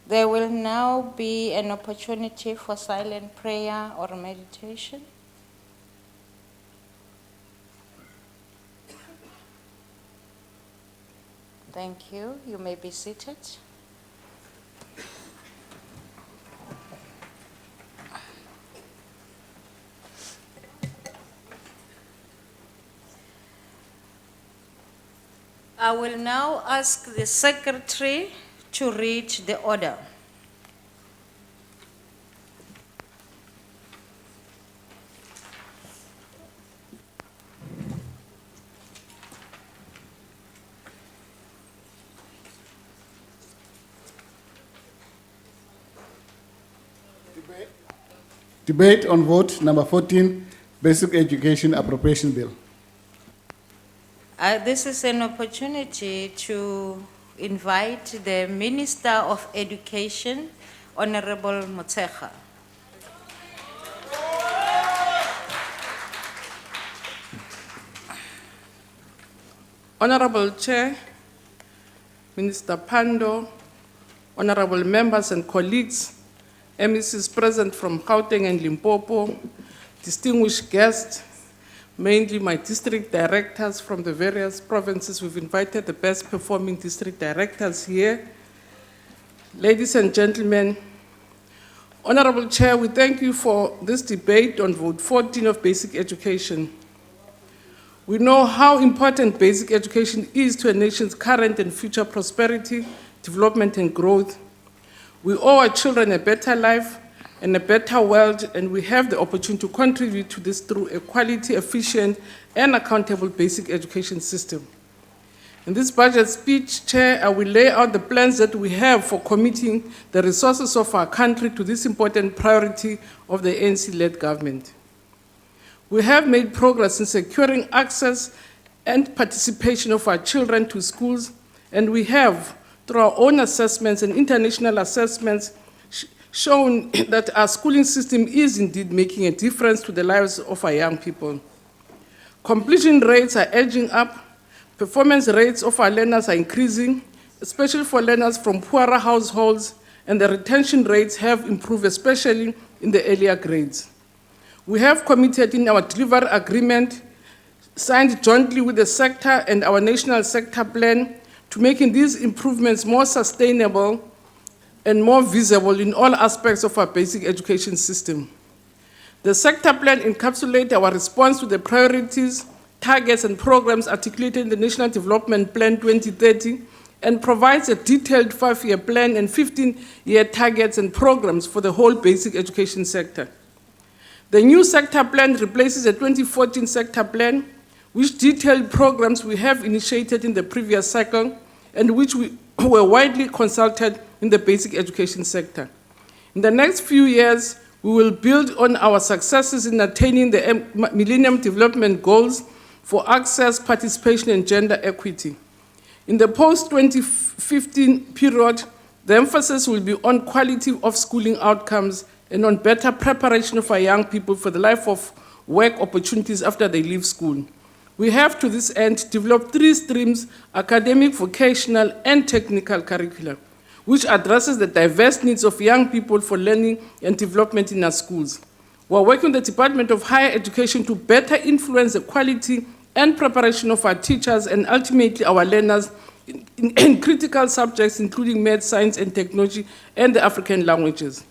There will now be an opportunity for silent prayer or meditation. Thank you. You may be seated. I will now ask the secretary to read the order. Debate on vote number 14, Basic Education Appropriation Bill. This is an opportunity to invite the Minister of Education, Honorable Motshekga. Honorable Chair, Minister Pando, honorable members and colleagues, MECs present from Gauteng and Limpopo, distinguished guests, mainly my district directors from the various provinces. We've invited the best performing district directors here. Ladies and gentlemen, Honorable Chair, we thank you for this debate on Vote 14 of basic education. We know how important basic education is to a nation's current and future prosperity, development and growth. We owe our children a better life and a better world, and we have the opportunity to contribute to this through a quality, efficient, and accountable basic education system. In this budget speech, Chair, I will lay out the plans that we have for committing the resources of our country to this important priority of the ANC-led government. We have made progress in securing access and participation of our children to schools, and we have, through our own assessments and international assessments, shown that our schooling system is indeed making a difference to the lives of our young people. Completion rates are edging up, performance rates of our learners are increasing, especially for learners from poorer households, and the retention rates have improved, especially in the earlier grades. We have committed in our delivery agreement, signed jointly with the sector and our national sector plan, to making these improvements more sustainable and more visible in all aspects of our basic education system. The sector plan encapsulates our response to the priorities, targets, and programs articulated in the National Development Plan 2030 and provides a detailed 5-year plan and 15-year targets and programs for the whole basic education sector. The new sector plan replaces the 2014 sector plan, which detailed programs we have initiated in the previous cycle and which we were widely consulted in the basic education sector. In the next few years, we will build on our successes in attaining the Millennium Development Goals for access, participation, and gender equity. In the post-2015 period, the emphasis will be on quality of schooling outcomes and on better preparation of our young people for the life of work opportunities after they leave school. We have, to this end, developed 3 streams: academic, vocational, and technical curricula, which addresses the diverse needs of young people for learning and development in our schools. We're working with the Department of Higher Education to better influence the quality and preparation of our teachers and ultimately our learners in critical subjects, including math, science, and technology, and the African languages.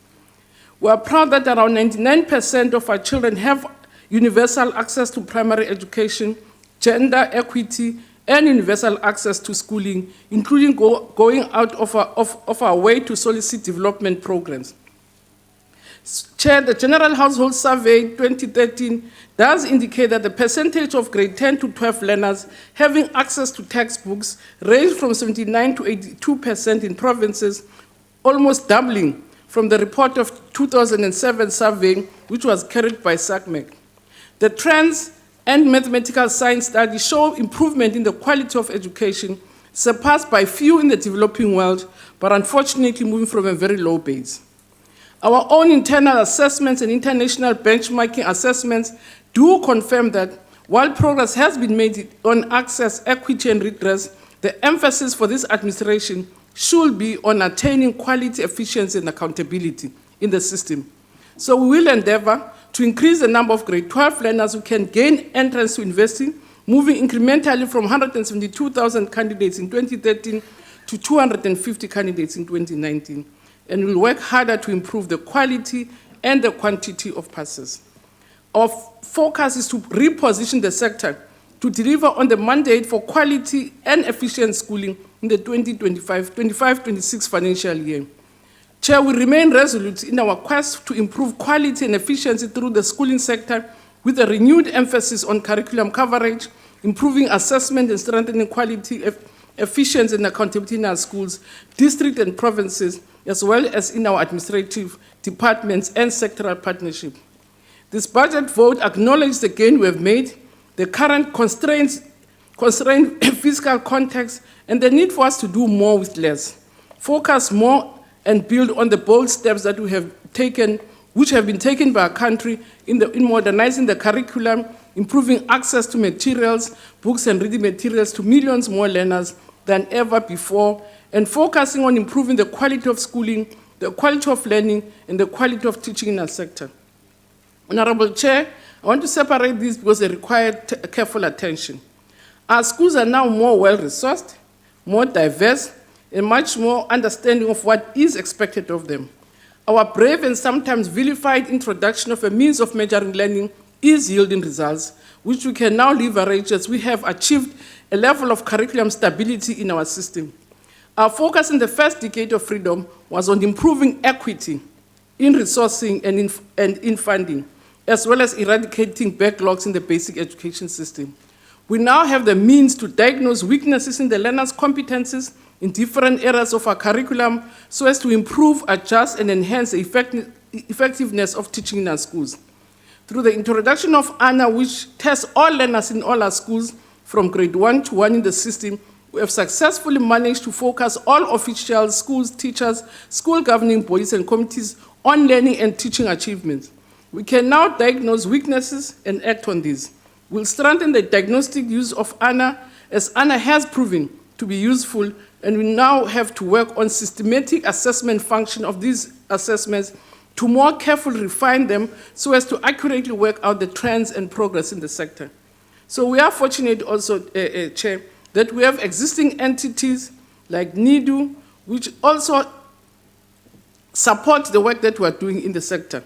We are proud that around 99% of our children have universal access to primary education, gender equity, and universal access to schooling, including going out of our way to solicit development programs. Chair, the General Household Survey 2013 does indicate that the percentage of grade 10 to 12 learners having access to textbooks ranged from 79 to 82% in provinces, almost doubling from the report of 2007 survey, which was carried by SACMEC. The trends and mathematical science studies show improvement in the quality of education, surpassed by few in the developing world, but unfortunately moving from a very low base. Our own internal assessments and international benchmarking assessments do confirm that while progress has been made on access, equity, and redress, the emphasis for this administration should be on attaining quality, efficiency, and accountability in the system. So we will endeavor to increase the number of grade 12 learners who can gain entrance to university, moving incrementally from 172,000 candidates in 2013 to 250 candidates in 2019. And we'll work harder to improve the quality and the quantity of passes. Our focus is to reposition the sector to deliver on the mandate for quality and efficient schooling in the 2025-26 financial year. Chair, we remain resolute in our quest to improve quality and efficiency through the schooling sector with a renewed emphasis on curriculum coverage, improving assessment and strengthening quality, efficiency and accountability in our schools, districts and provinces, as well as in our administrative departments and sectoral partnership. This budget vote acknowledges the gain we have made, the current constrained fiscal context, and the need for us to do more with less, focus more and build on the bold steps that we have taken, which have been taken by our country in modernizing the curriculum, improving access to materials, books and reading materials to millions more learners than ever before, and focusing on improving the quality of schooling, the quality of learning, and the quality of teaching in our sector. Honorable Chair, I want to separate these because they require careful attention. Our schools are now more well-resourced, more diverse, and much more understanding of what is expected of them. Our brave and sometimes vilified introduction of a means of measuring learning is yielding results, which we can now leverage as we have achieved a level of curriculum stability in our system. Our focus in the first decade of freedom was on improving equity in resourcing and in funding, as well as eradicating backlogs in the basic education system. We now have the means to diagnose weaknesses in the learners' competencies in different areas of our curriculum so as to improve, adjust, and enhance the effectiveness of teaching in our schools. Through the introduction of ANA, which tests all learners in all our schools from grade 1 to 1 in the system, we have successfully managed to focus all officials, schools, teachers, school governing bodies, and committees on learning and teaching achievements. We can now diagnose weaknesses and act on these. We'll strengthen the diagnostic use of ANA, as ANA has proven to be useful, and we now have to work on systematic assessment function of these assessments to more carefully refine them so as to accurately work out the trends and progress in the sector. So we are fortunate also, Chair, that we have existing entities like NIDU, which also support the work that we are doing in the sector.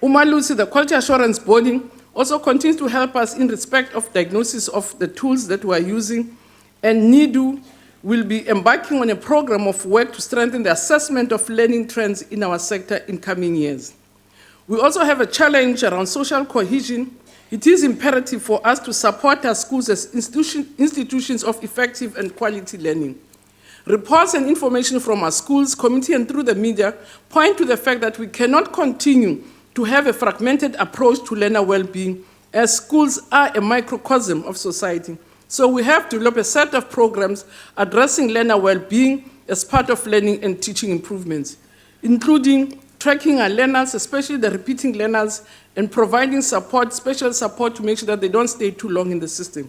Umalusi, the Quality Assurance Body, also continues to help us in respect of diagnosis of the tools that we are using, and NIDU will be embarking on a program of work to strengthen the assessment of learning trends in our sector in coming years. We also have a challenge around social cohesion. It is imperative for us to support our schools as institutions of effective and quality learning. Reports and information from our schools, community, and through the media point to the fact that we cannot continue to have a fragmented approach to learner well-being, as schools are a microcosm of society. So we have to develop a set of programs addressing learner well-being as part of learning and teaching improvements, including tracking our learners, especially the repeating learners, and providing support, special support to make sure that they don't stay too long in the system.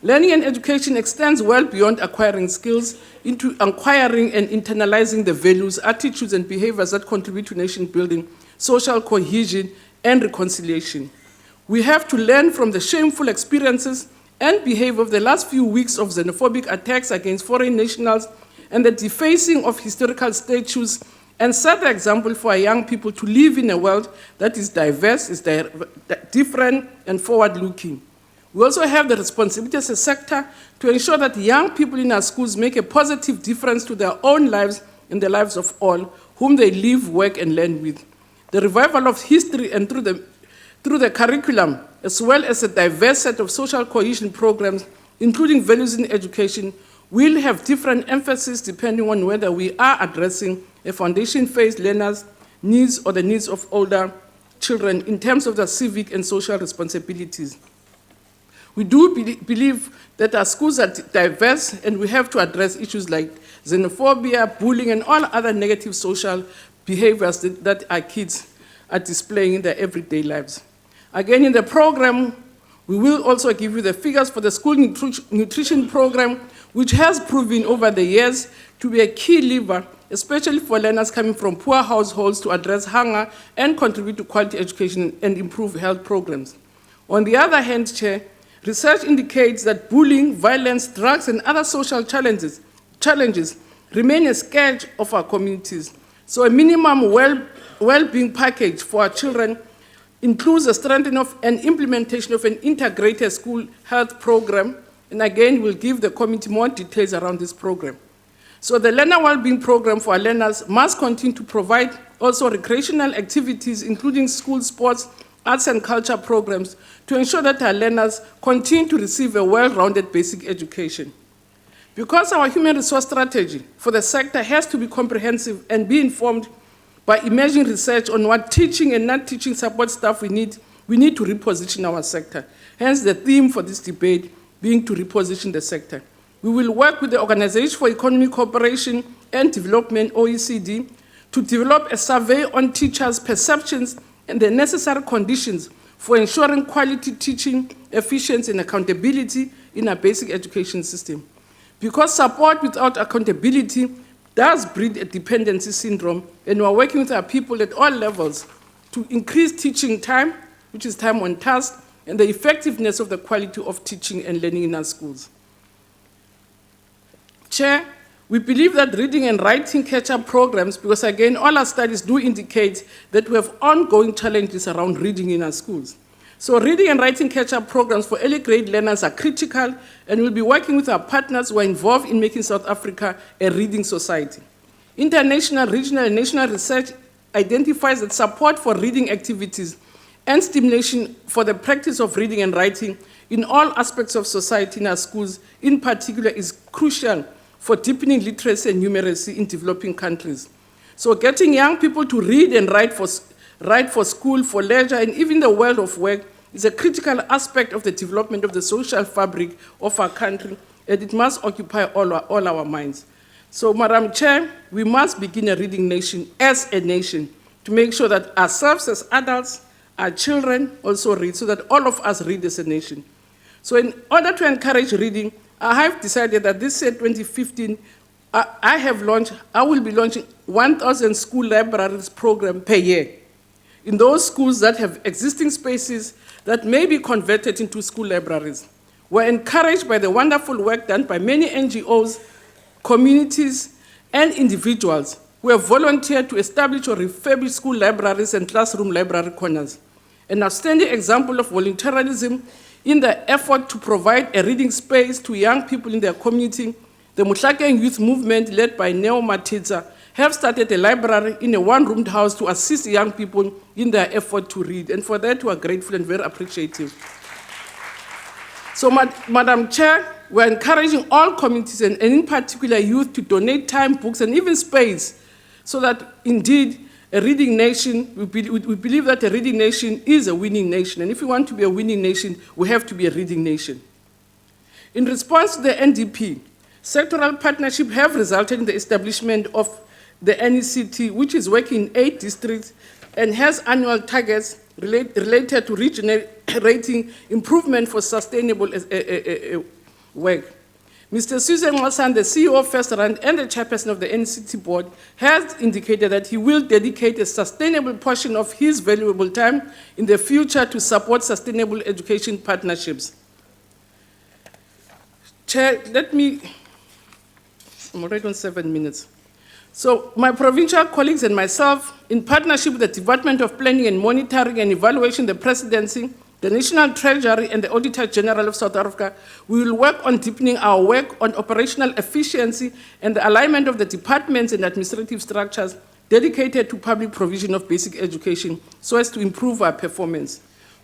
Learning and education extends well beyond acquiring skills into acquiring and internalizing the values, attitudes, and behaviors that contribute to nation building, social cohesion, and reconciliation. We have to learn from the shameful experiences and behavior of the last few weeks of xenophobic attacks against foreign nationals and the defacing of historical statues, and set the example for our young people to live in a world that is diverse, is different, and forward-looking. We also have the responsibility as a sector to ensure that young people in our schools make a positive difference to their own lives and the lives of all whom they live, work, and learn with. The revival of history and through the curriculum, as well as a diverse set of social cohesion programs, including values in education, will have different emphasis depending on whether we are addressing a foundation phase learners' needs or the needs of older children in terms of their civic and social responsibilities. We do believe that our schools are diverse, and we have to address issues like xenophobia, bullying, and all other negative social behaviors that our kids are displaying in their everyday lives. Again, in the program, We will also give you the figures for the school nutrition program, which has proven over the years to be a key lever, especially for learners coming from poor households, to address hunger and contribute to quality education and improve health programs. On the other hand, Chair, research indicates that bullying, violence, drugs, and other social challenges remain a scourge of our communities. So a minimum well-being package for our children includes the strengthening of and implementation of an integrated school health program. And again, we'll give the committee more details around this program. So the learner well-being program for our learners must continue to provide also recreational activities, including school sports, arts and culture programs, to ensure that our learners continue to receive a well-rounded basic education. Because our human resource strategy for the sector has to be comprehensive and be informed by emerging research on what teaching and non-teaching support staff we need to reposition our sector. Hence the theme for this debate being to reposition the sector. We will work with the Organization for Economic Cooperation and Development, OECD, to develop a survey on teachers' perceptions and the necessary conditions for ensuring quality teaching, efficiency, and accountability in our basic education system. Because support without accountability does breed a dependency syndrome, and we are working with our people at all levels to increase teaching time, which is time on task, and the effectiveness of the quality of teaching and learning in our schools. Chair, we believe that reading and writing catch-up programs, because again, all our studies do indicate that we have ongoing challenges around reading in our schools. So reading and writing catch-up programs for early grade learners are critical, and we'll be working with our partners who are involved in making South Africa a reading society. International, regional, and national research identifies that support for reading activities and stimulation for the practice of reading and writing in all aspects of society in our schools, in particular, is crucial for deepening literacy and numeracy in developing countries. So getting young people to read and write for school, for leisure, and even the world of work is a critical aspect of the development of the social fabric of our country, and it must occupy all our minds. So, Madam Chair, we must begin a reading nation as a nation to make sure that ourselves as adults, our children also read, so that all of us read as a nation. So in order to encourage reading, I have decided that this year, 2015, I will be launching 1,000 school libraries program per year in those schools that have existing spaces that may be converted into school libraries. We're encouraged by the wonderful work done by many NGOs, communities, and individuals who have volunteered to establish or refurbish school libraries and classroom library corners. An outstanding example of volunteerism in the effort to provide a reading space to young people in their community, the Muhlakeng Youth Movement, led by Neo Matidza, have started a library in a one-roomed house to assist young people in their effort to read. And for that, we are grateful and very appreciative. So, Madam Chair, we're encouraging all communities, and in particular youth, to donate time, books, and even space, so that indeed a reading nation, we believe that a reading nation is a winning nation. And if we want to be a winning nation, we have to be a reading nation. In response to the NDP, sectoral partnerships have resulted in the establishment of the NECT, which is working in 8 districts and has annual targets related to regenerating improvement for sustainable work. Mr. Susan Wilson, the CEO of FirstRand and the chairperson of the NECT board, has indicated that he will dedicate a sustainable portion of his valuable time in the future to support sustainable education partnerships. Chair, I'm already on 7 minutes. So my provincial colleagues and myself, in partnership with the Department of Planning and Monitoring and Evaluation, the Presidency, the National Treasury, and the Auditor General of South Africa, we will work on deepening our work on operational efficiency and the alignment of the departments and administrative structures dedicated to public provision of basic education so as to improve our performance.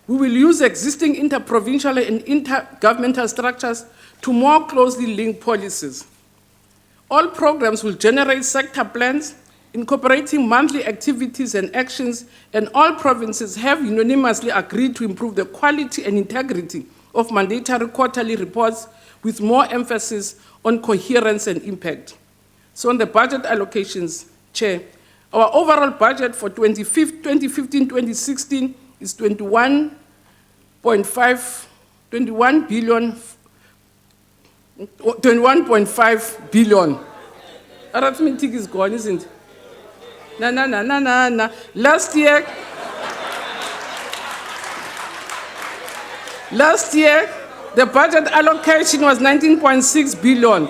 We will use existing interprovincial and intergovernmental structures to more closely link policies. All programs will generate sector plans incorporating monthly activities and actions, and all provinces have unanimously agreed to improve the quality and integrity of mandatory quarterly reports with more emphasis on coherence and impact. So on the budget allocations, Chair, our overall budget for 2015-2016 is 21.5 21.5 billion. Arithmetic is gone, isn't it? Na. Last year, the budget allocation was 19.6 billion.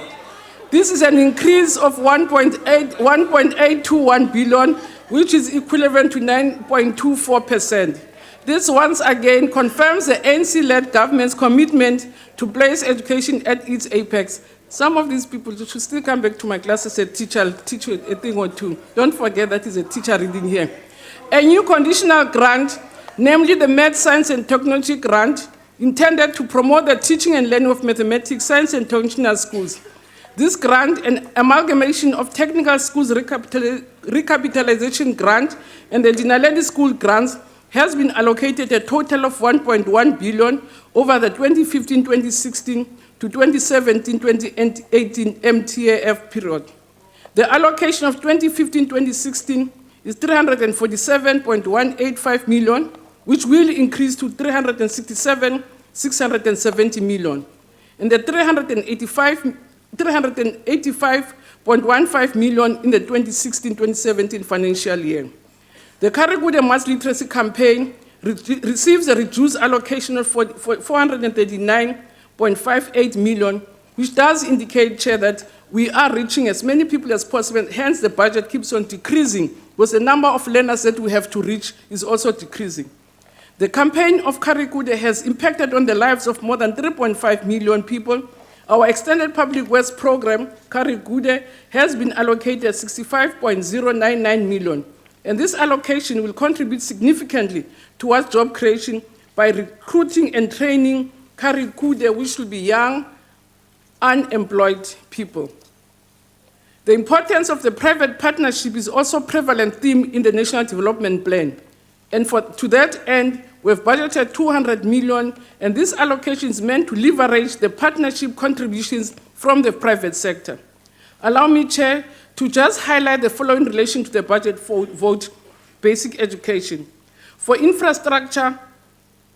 This is an increase of 1.821 billion, which is equivalent to 9.24%. This once again confirms the ANC-led government's commitment to place education at its apex. Some of these people should still come back to my class as a teacher. I'll teach you a thing or two. Don't forget that is a teacher reading here. A new conditional grant, namely the Math, Science and Technology grant, intended to promote the teaching and learning of mathematics, science and technology in schools. This grant, an amalgamation of technical schools recapitalization grant and the Dinaledi school grants, has been allocated a total of 1.1 billion over the 2015-2016 to 2017-2018 MTAF period. The allocation of 2015-2016 is 347.185 million, which will increase to 367,670 million. And the 385.15 million in the 2016-2017 financial year. The Karikude Mass Literacy Campaign receives a reduced allocation of 439.58 million, which does indicate, Chair, that we are reaching as many people as possible, hence the budget keeps on decreasing, because the number of learners that we have to reach is also decreasing. The campaign of Karikude has impacted on the lives of more than 3.5 million people. Our extended public works program, Karikude, has been allocated 65.099 million. And this allocation will contribute significantly towards job creation by recruiting and training Karikude, which will be young, unemployed people. The importance of the private partnership is also a prevalent theme in the National Development Plan. And to that end, we have budgeted 200 million, and this allocation is meant to leverage the partnership contributions from the private sector. Allow me, Chair, to just highlight the following in relation to the budget vote, basic education. For infrastructure,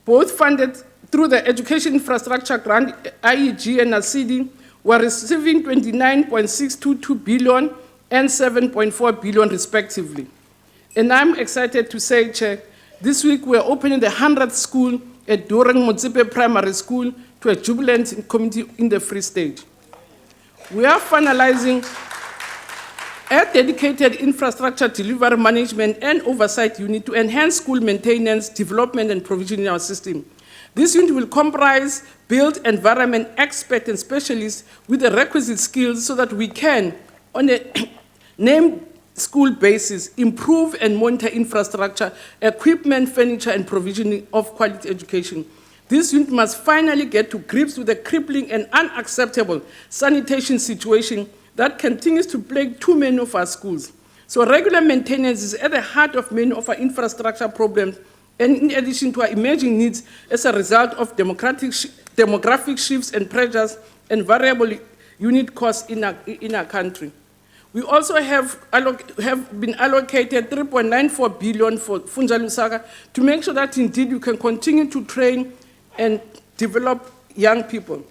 both funded through the Education Infrastructure Grant, IEG and ASIDI, were receiving 29.622 billion and 7.4 billion respectively. And I'm excited to say, Chair, this week we're opening the 100th school at Durang Motsepe Primary School to a jubilant community in the Free State. We are finalizing a dedicated infrastructure delivery management and oversight unit to enhance school maintenance, development, and provision in our system. This unit will comprise built environment experts and specialists with the requisite skills so that we can, on a named school basis, improve and monitor infrastructure, equipment, furniture, and provisioning of quality education. This unit must finally get to grips with the crippling and unacceptable sanitation situation that continues to plague too many of our schools. So regular maintenance is at the heart of many of our infrastructure problems, and in addition to our emerging needs as a result of demographic shifts and pressures and variable unit costs in our country. We also have been allocated 3.94 billion for Funza Lusaka to make sure that indeed you can continue to train and develop young people.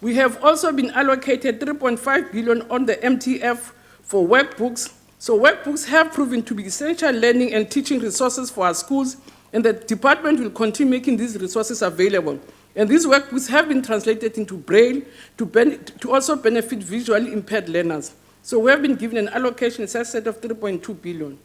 We have also been allocated 3.5 billion on the MTF for workbooks. So workbooks have proven to be essential learning and teaching resources for our schools, and the department will continue making these resources available. And these workbooks have been translated into Braille to also benefit visually impaired learners. So we have been given an allocation, as I said, of 3.2 billion.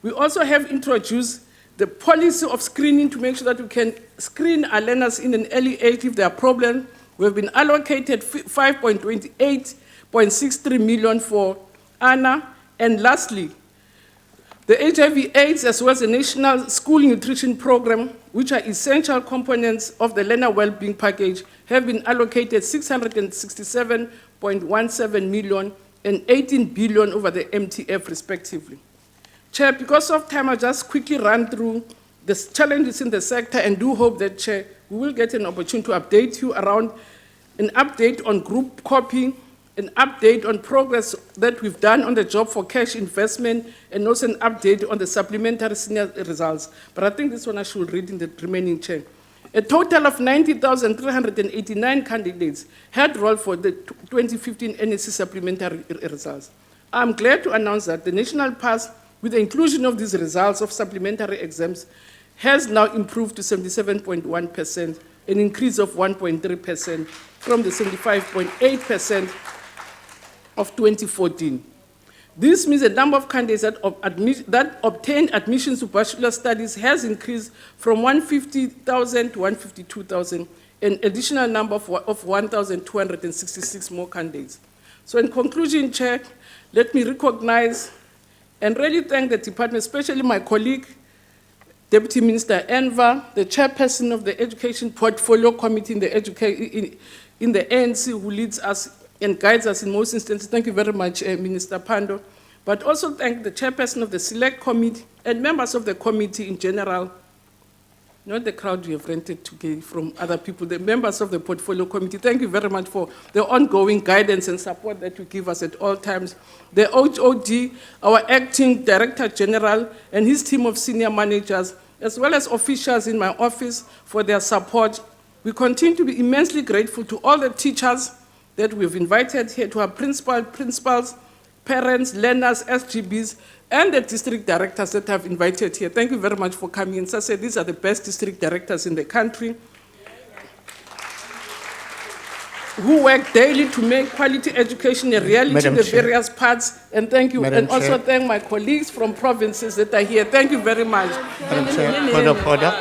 We also have introduced the policy of screening to make sure that we can screen our learners in an early age if there are problems. We have been allocated 5.63 million for ANA. And lastly, the HIV/AIDS as well as the National School Nutrition Program, which are essential components of the learner well-being package, have been allocated 667.17 million and 18 billion over the MTF respectively. Chair, because of time, I'll just quickly run through the challenges in the sector and do hope that, Chair, we will get an opportunity to update you around an update on group copying, an update on progress that we've done on the job for cash investment, and also an update on the supplementary senior results. But I think this one I should read in the remaining, Chair. A total of 90,389 candidates had rolled for the 2015 NSC supplementary results. I'm glad to announce that the national pass, with the inclusion of these results of supplementary exams, has now improved to 77.1%, an increase of 1.3% from the 75.8% of 2014. This means the number of candidates that obtained admissions to bachelor studies has increased from 150,000 to 152,000, an additional number of 1,266 more candidates. So in conclusion, Chair, let me recognize and really thank the department, especially my colleague, Deputy Minister Enver, the chairperson of the Education Portfolio Committee in the ANC, who leads us and guides us in most instances. Thank you very much, Minister Pando. But also thank the chairperson of the Select Committee and members of the committee in general, not the crowd we have rented to get from other people, the members of the Portfolio Committee. Thank you very much for the ongoing guidance and support that you give us at all times. The HOD, our Acting Director General, and his team of senior managers, as well as officials in my office for their support. We continue to be immensely grateful to all the teachers that we've invited here, to our principals, parents, learners, SGBs, and the district directors that have invited here. Thank you very much for coming. And so I say these are the best district directors in the country who work daily to make quality education a reality Madam in the Chair. various parts. And thank you. Madam And also Chair. thank my colleagues from provinces that are here. Thank you very much. Madam Chair, point of order.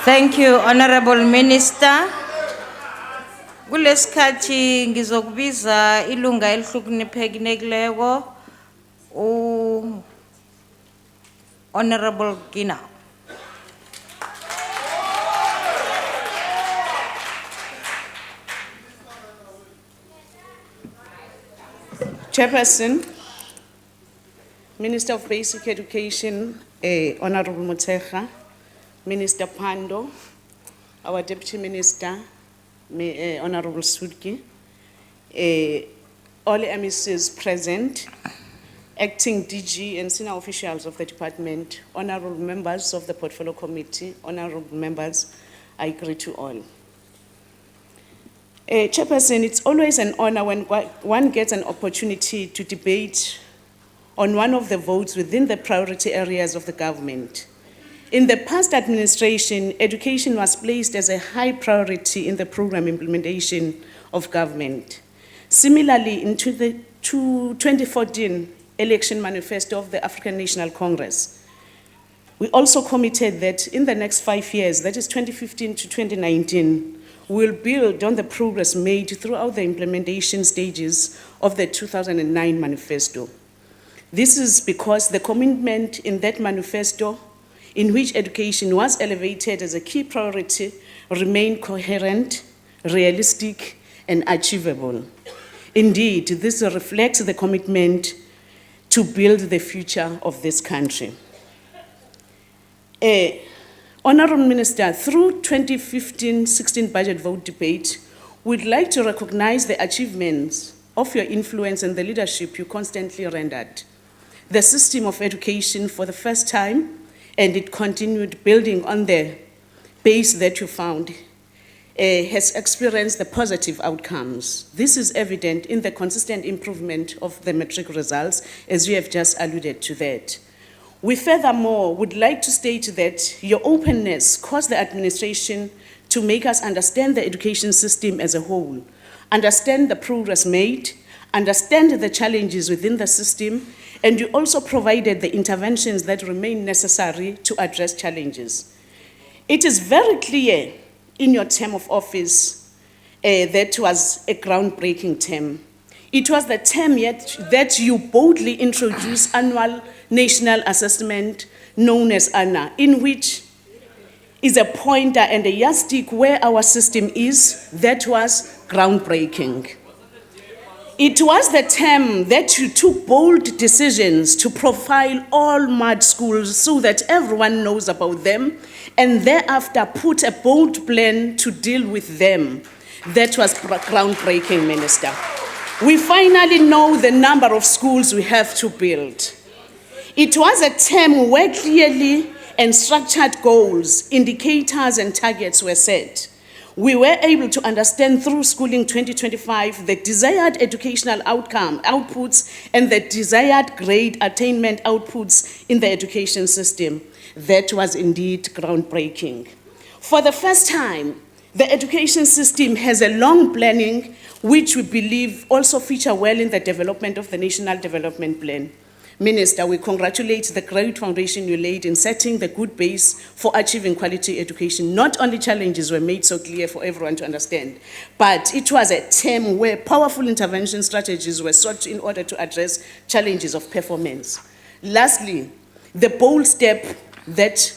Thank you, Honorable Minister. Kulesikhathi ngizokubiza ilunga elihlukaniphekileko Honorable Gina. Chairperson, Minister of Basic Education, Honorable Motshekga, Minister Pando, our Deputy Minister, Honorable Sudki, all MECs present, Acting DG and senior officials of the department, honorable members of the Portfolio Committee, honorable members, I greet you all. Chairperson, it's always an honor when one gets an opportunity to debate on one of the votes within the priority areas of the government. In the past administration, education was placed as a high priority in the program implementation of government. Similarly, into the 2014 election manifesto of the African National Congress, we also committed that in the next 5 years, that is 2015 to 2019, we'll build on the progress made throughout the implementation stages of the 2009 manifesto. This is because the commitment in that manifesto, in which education was elevated as a key priority, remained coherent, realistic, and achievable. Indeed, this reflects the commitment to build the future of this country. Honorable Minister, through 2015-16 budget vote debate, we'd like to recognize the achievements of your influence and the leadership you constantly rendered. The system of education for the first time, and it continued building on the base that you found, has experienced the positive outcomes. This is evident in the consistent improvement of the metric results, as you have just alluded to that. We furthermore would like to state that your openness caused the administration to make us understand the education system as a whole, understand the progress made, understand the challenges within the system, and you also provided the interventions that remain necessary to address challenges. It is very clear in your term of office that was a groundbreaking term. It was the term that you boldly introduced annual national assessment known as ANA, in which is a pointer and a yardstick where our system is. That was groundbreaking. It was the term that you took bold decisions to profile all mud schools so that everyone knows about them, and thereafter put a bold plan to deal with them. That was groundbreaking, Minister. We finally know the number of schools we have to build. It was a term where clearly and structured goals, indicators, and targets were set. We were able to understand through Schooling 2025 the desired educational outputs, and the desired grade attainment outputs in the education system. That was indeed groundbreaking. For the first time, the education system has a long planning, which we believe also feature well in the development of the National Development Plan. Minister, we congratulate the great foundation you laid in setting the good base for achieving quality education. Not only challenges were made so clear for everyone to understand, but it was a term where powerful intervention strategies were sought in order to address challenges of performance. Lastly, the bold step that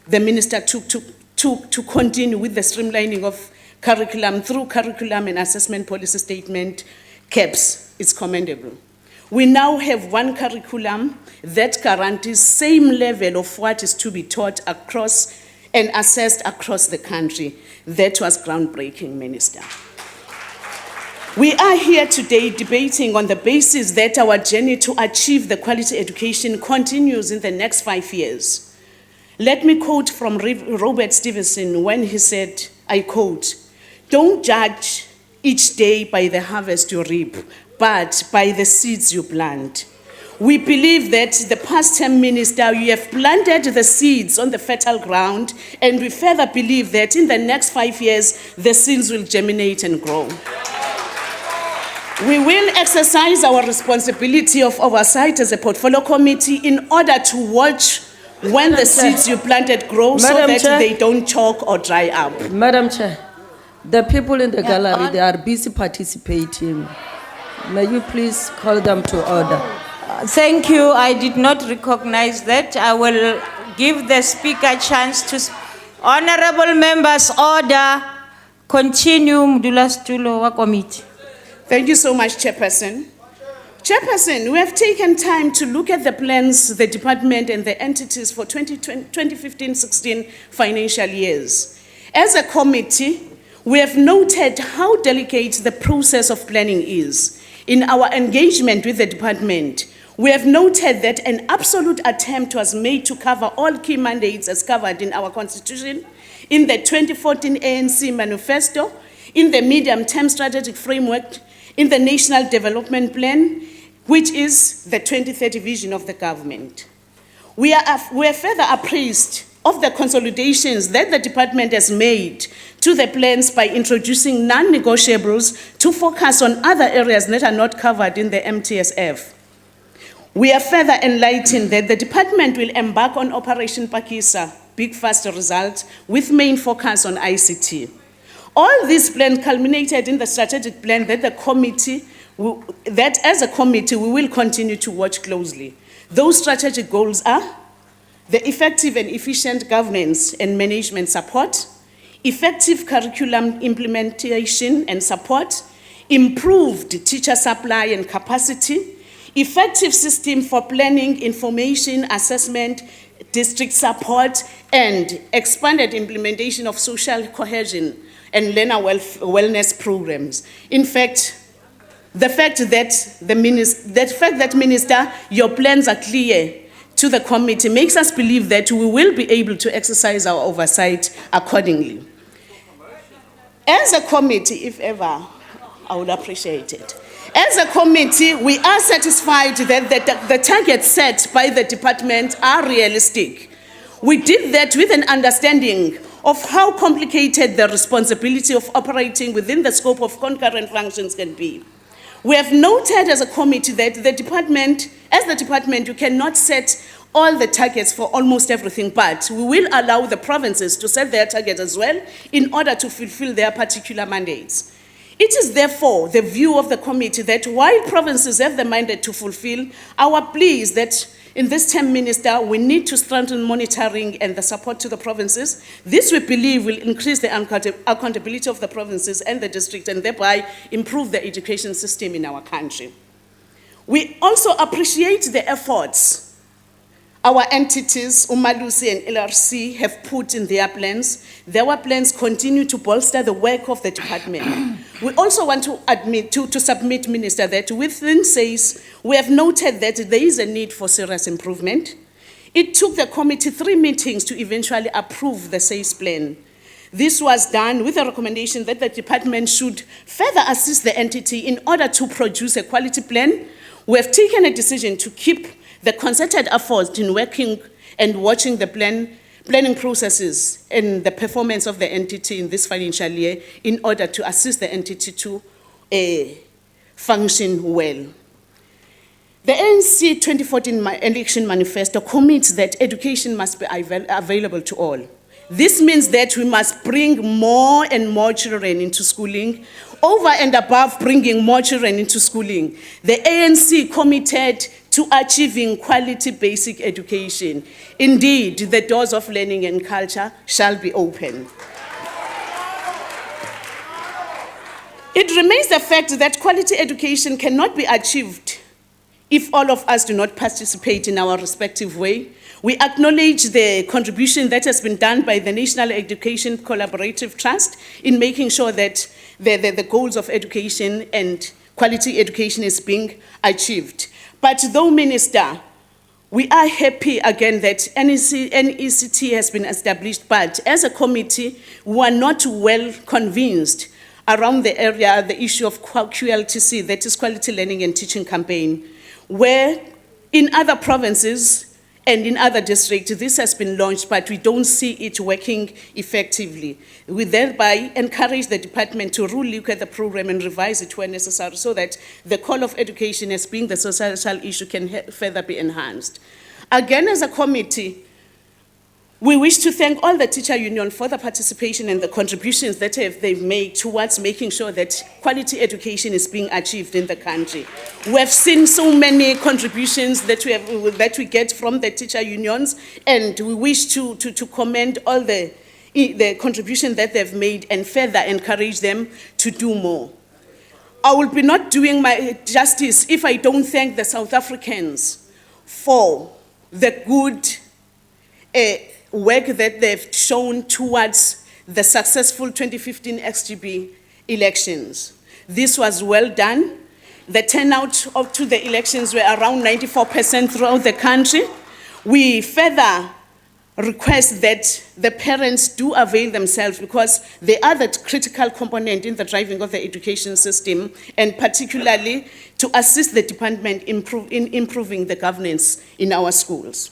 the minister took to continue with the streamlining of curriculum through curriculum and assessment policy statement, CAPS, is commendable. We now have one curriculum that guarantees same level of what is to be taught across and assessed across the country. That was groundbreaking, Minister. We are here today debating on the basis that our journey to achieve the quality education continues in the next 5 years. Let me quote from Robert Stevenson when he said, I quote, "Don't judge each day by the harvest you reap, but by the seeds you plant." We believe that the past term, Minister, you have planted the seeds on the fertile ground, and we further believe that in the next 5 years, the seeds will germinate and grow. We will exercise our responsibility of oversight as a portfolio committee in order to watch when the seeds you planted grow so Madam that Chair. they don't choke or dry up. Madam Chair, the people in the gallery, they are busy participating. May you please call them to order? Thank you. I did not recognize that. I will give the speaker a chance to. Honorable members, order. Continue, Mdula Stulo wa committee. Thank you so much, Chairperson. Chairperson, we have taken time to look at the plans, the department, and the entities for 2015-16 financial years. As a committee, we have noted how delicate the process of planning is. In our engagement with the department, we have noted that an absolute attempt was made to cover all key mandates as covered in our constitution, in the 2014 ANC manifesto, in the medium-term strategic framework, in the National Development Plan, which is the 2030 vision of the government. We are further appraised of the consolidations that the department has made to the plans by introducing non-negotiables to focus on other areas that are not covered in the MTSF. We are further enlightened that the department will embark on Operation Pakisa, Big Fast Result, with main focus on ICT. All these plans culminated in the strategic plan that as a committee we will continue to watch closely. Those strategic goals are the effective and efficient governance and management support, effective curriculum implementation and support, improved teacher supply and capacity, effective system for planning, information, assessment, district support, and expanded implementation of social cohesion and learner wellness programs. In fact, the fact that, Minister, your plans are clear to the committee makes us believe that we will be able to exercise our oversight accordingly. As a committee, if ever, I would appreciate it. As a committee, we are satisfied that the targets set by the department are realistic. We did that with an understanding of how complicated the responsibility of operating within the scope of concurrent functions can be. We have noted as a committee that as the department, you cannot set all the targets for almost everything, but we will allow the provinces to set their targets as well in order to fulfill their particular mandates. It is therefore the view of the committee that while provinces have the mandate to fulfill, our plea is that in this term, Minister, we need to strengthen monitoring and the support to the provinces. This, we believe, will increase the accountability of the provinces and the district and thereby improve the education system in our country. We also appreciate the efforts our entities, Umalusi and LRC, have put in their plans. Their plans continue to bolster the work of the department. We also want to submit, Minister, that within SACE, we have noted that there is a need for serious improvement. It took the committee 3 meetings to eventually approve the SACE plan. This was done with a recommendation that the department should further assist the entity in order to produce a quality plan. We have taken a decision to keep the concerted effort in working and watching the planning processes and the performance of the entity in this financial year in order to assist the entity to function well. The ANC 2014 election manifesto commits that education must be available to all. This means that we must bring more and more children into schooling. Over and above bringing more children into schooling, the ANC committed to achieving quality basic education. Indeed, the doors of learning and culture shall be open. It remains the fact that quality education cannot be achieved if all of us do not participate in our respective way. We acknowledge the contribution that has been done by the National Education Collaborative Trust in making sure that the goals of education and quality education is being achieved. But though, Minister, we are happy again that NECT has been established, but as a committee, we are not well convinced around the area, the issue of QLTC, that is Quality Learning and Teaching Campaign, where in other provinces and in other districts, this has been launched, but we don't see it working effectively. We thereby encourage the department to look at the program and revise it where necessary so that the call of education as being the social issue can further be enhanced. Again, as a committee, we wish to thank all the teacher union for the participation and the contributions that they've made towards making sure that quality education is being achieved in the country. We have seen so many contributions that we get from the teacher unions, and we wish to commend all the contribution that they've made and further encourage them to do more. I will be not doing my justice if I don't thank the South Africans for the good work that they've shown towards the successful 2015 XGB elections. This was well done. The turnout up to the elections were around 94% throughout the country. We further request that the parents do avail themselves because they are the critical component in the driving of the education system, and particularly to assist the department in improving the governance in our schools.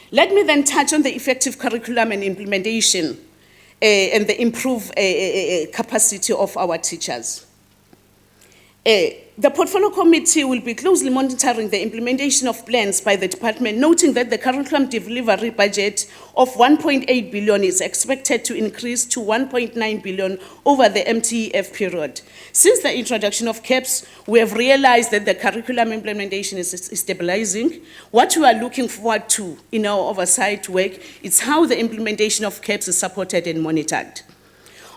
Let me then touch on the effective curriculum and implementation and the improved capacity of our teachers. The Portfolio Committee will be closely monitoring the implementation of plans by the department, noting that the curriculum delivery budget of 1.8 billion is expected to increase to 1.9 billion over the MTEF period. Since the introduction of CAPS, we have realized that the curriculum implementation is stabilizing. What we are looking forward to in our oversight work is how the implementation of CAPS is supported and monitored.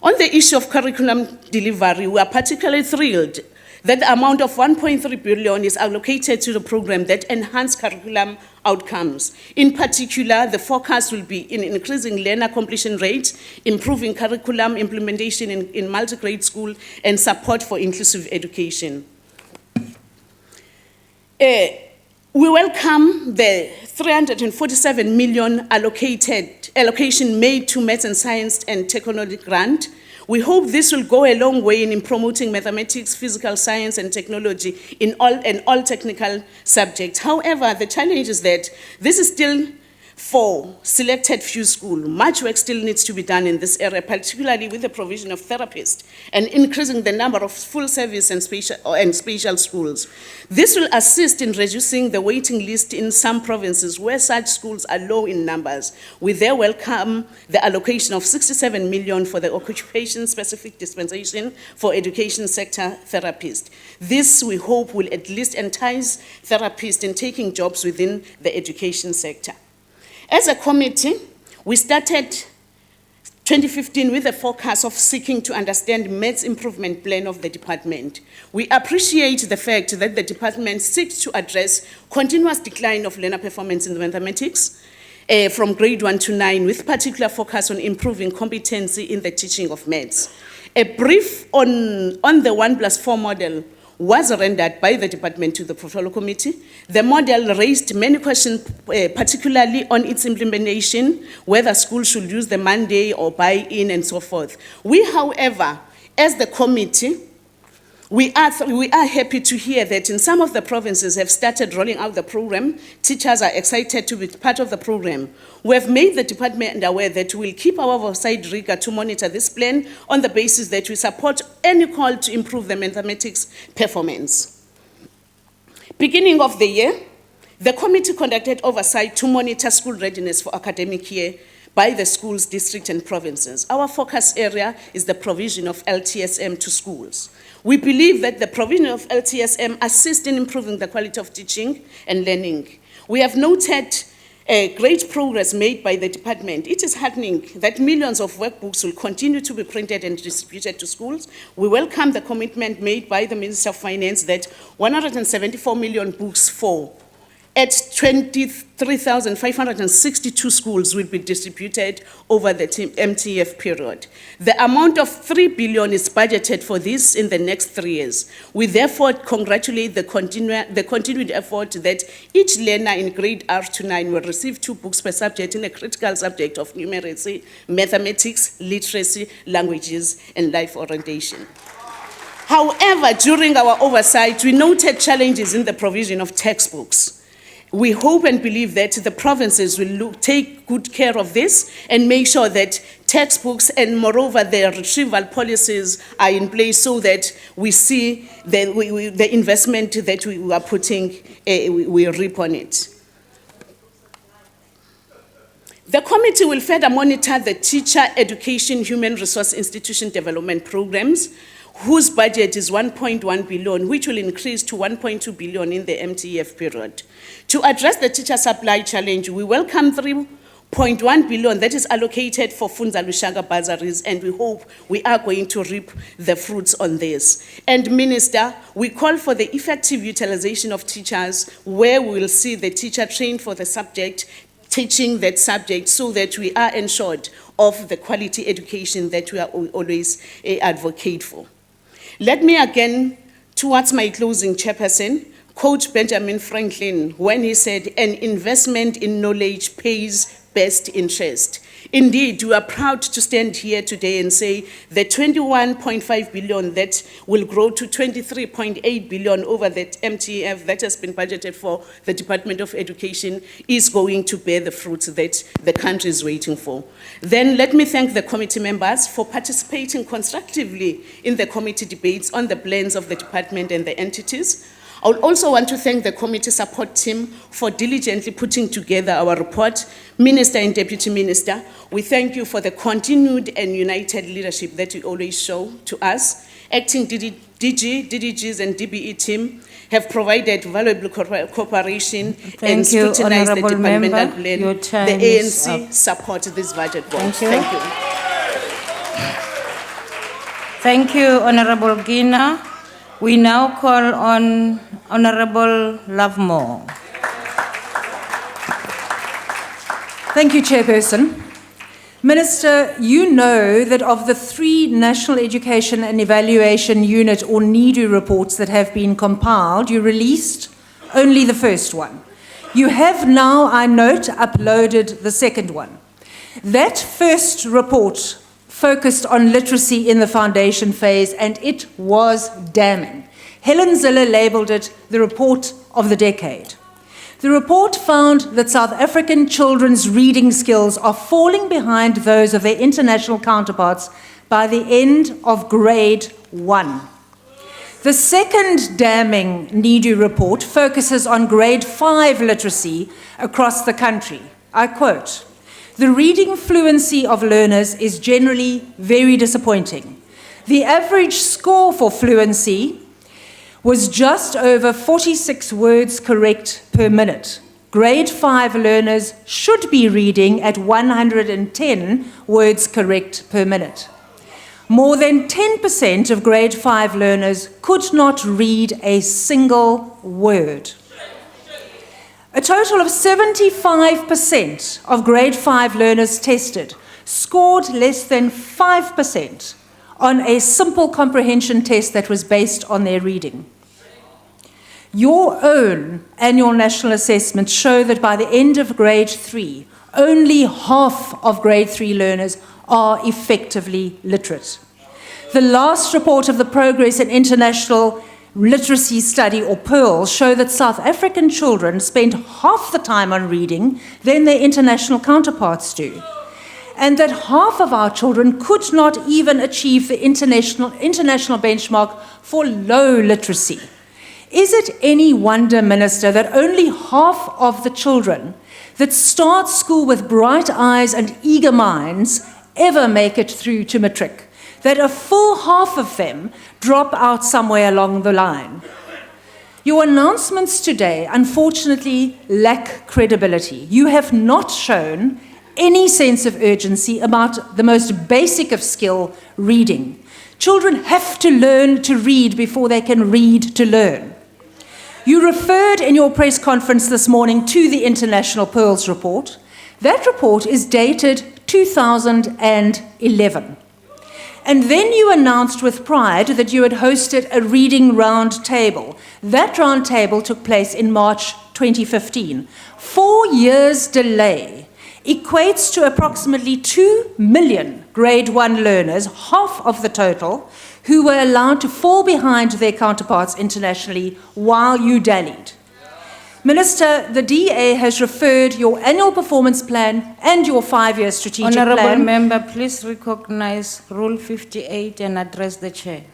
On the issue of curriculum delivery, we are particularly thrilled that the amount of 1.3 billion is allocated to the program that enhance curriculum outcomes. In particular, the focus will be in increasing learner completion rate, improving curriculum implementation in multi-grade school, and support for inclusive education. We welcome the 347 million allocation made to Maths and Science and Technology grant. We hope this will go a long way in promoting mathematics, physical science, and technology in all technical subjects. However, the challenge is that this is still for selected few schools. Much work still needs to be done in this area, particularly with the provision of therapists and increasing the number of full service and special schools. This will assist in reducing the waiting list in some provinces where such schools are low in numbers. We there welcome the allocation of 67 million for the occupation-specific dispensation for education sector therapists. This, we hope, will at least entice therapists in taking jobs within the education sector. As a committee, we started 2015 with a focus of seeking to understand maths improvement plan of the department. We appreciate the fact that the department seeks to address continuous decline of learner performance in mathematics from grade 1 to 9, with particular focus on improving competency in the teaching of maths. A brief on the 1+4 model was rendered by the department to the portfolio committee. The model raised many questions, particularly on its implementation, whether schools should use the Monday or buy-in and so forth. We, however, as the committee, we are happy to hear that in some of the provinces have started rolling out the program. Teachers are excited to be part of the program. We have made the department aware that we will keep our oversight rigor to monitor this plan on the basis that we support any call to improve the mathematics performance. Beginning of the year, the committee conducted oversight to monitor school readiness for academic year by the schools, districts, and provinces. Our focus area is the provision of LTSM to schools. We believe that the provision of LTSM assists in improving the quality of teaching and learning. We have noted great progress made by the department. It is heartening that millions of workbooks will continue to be printed and distributed to schools. We welcome the commitment made by the Minister of Finance that 174 million books at 23,562 schools will be distributed over the MTF period. The amount of 3 billion is budgeted for this in the next 3 years. We therefore congratulate the continued effort that each learner in grade R to 9 will receive 2 books per subject in a critical subject of numeracy, mathematics, literacy, languages, and life orientation. However, during our oversight, we noted challenges in the provision of textbooks. We hope and believe that the provinces will take good care of this and make sure that textbooks and moreover their retrieval policies are in place so that we see that the investment that we are putting, we reap on it. The committee will further monitor the teacher education human resource institution development programs, whose budget is 1.1 billion, which will increase to 1.2 billion in the MTF period. To address the teacher supply challenge, we welcome 3.1 billion that is allocated for Funza Lushaka bursaries, and we hope we are going to reap the fruits on this. And Minister, we call for the effective utilization of teachers, where we will see the teacher trained for the subject, teaching that subject, so that we are ensured of the quality education that we are always advocate for. Let me again, towards my closing, Chairperson, quote Benjamin Franklin when he said, "An investment in knowledge pays best interest." Indeed, we are proud to stand here today and say the 21.5 billion that will grow to 23.8 billion over that MTF that has been budgeted for the Department of Education is going to bear the fruits that the country is waiting for. Then let me thank the committee members for participating constructively in the committee debates on the plans of the department and the entities. I would also want to thank the committee support team for diligently putting together our report. Minister and Deputy Minister, we thank you for the continued and united leadership that you always show to us. Acting DGs and DBE team have provided valuable cooperation and scrutinized the departmental plan. The ANC support this budget vote. Thank you. Thank you. Thank you, Honorable Gina. We now call on Honorable Lovemore. Thank you, Chairperson. Minister, you know that of the 3 National Education and Evaluation Unit or NEDU reports that have been compiled, you released only the first one. You have now, I note, uploaded the second one. That first report focused on literacy in the foundation phase, and it was damning. Helen Zille labelled it the report of the decade. The report found that South African children's reading skills are falling behind those of their international counterparts by the end of grade 1. The second damning NEDU report focuses on grade 5 literacy across the country. I quote, "The reading fluency of learners is generally very disappointing. The average score for fluency was just over 46 words correct per minute. grade 5 learners should be reading at 110 words correct per minute. More than 10% of grade 5 learners could not read a single word. A total of 75% of grade 5 learners tested scored less than 5% on a simple comprehension test that was based on their reading. Your own annual national assessments show that by the end of grade 3, only half of grade 3 learners are effectively literate. The last report of the Progress in International Literacy Study, or PEARL, show that South African children spend half the time on reading than their international counterparts do, and that half of our children could not even achieve the international benchmark for low literacy. Is it any wonder, Minister, that only half of the children that start school with bright eyes and eager minds ever make it through to matric? That a full half of them drop out somewhere along the line. Your announcements today, unfortunately, lack credibility. You have not shown any sense of urgency about the most basic of skill, reading. Children have to learn to read before they can read to learn. You referred in your press conference this morning to the International Pearls report. That report is dated 2011. And then you announced with pride that you had hosted a reading round table. That round table took place in March 2015. 4 years delay equates to approximately 2 million grade 1 learners, half of the total, who were allowed to fall behind their counterparts internationally while you dallied. Minister, the DA has referred your annual performance plan and your 5-year strategic Honourable plan. Member, please recognize Rule 58 and address the Chair.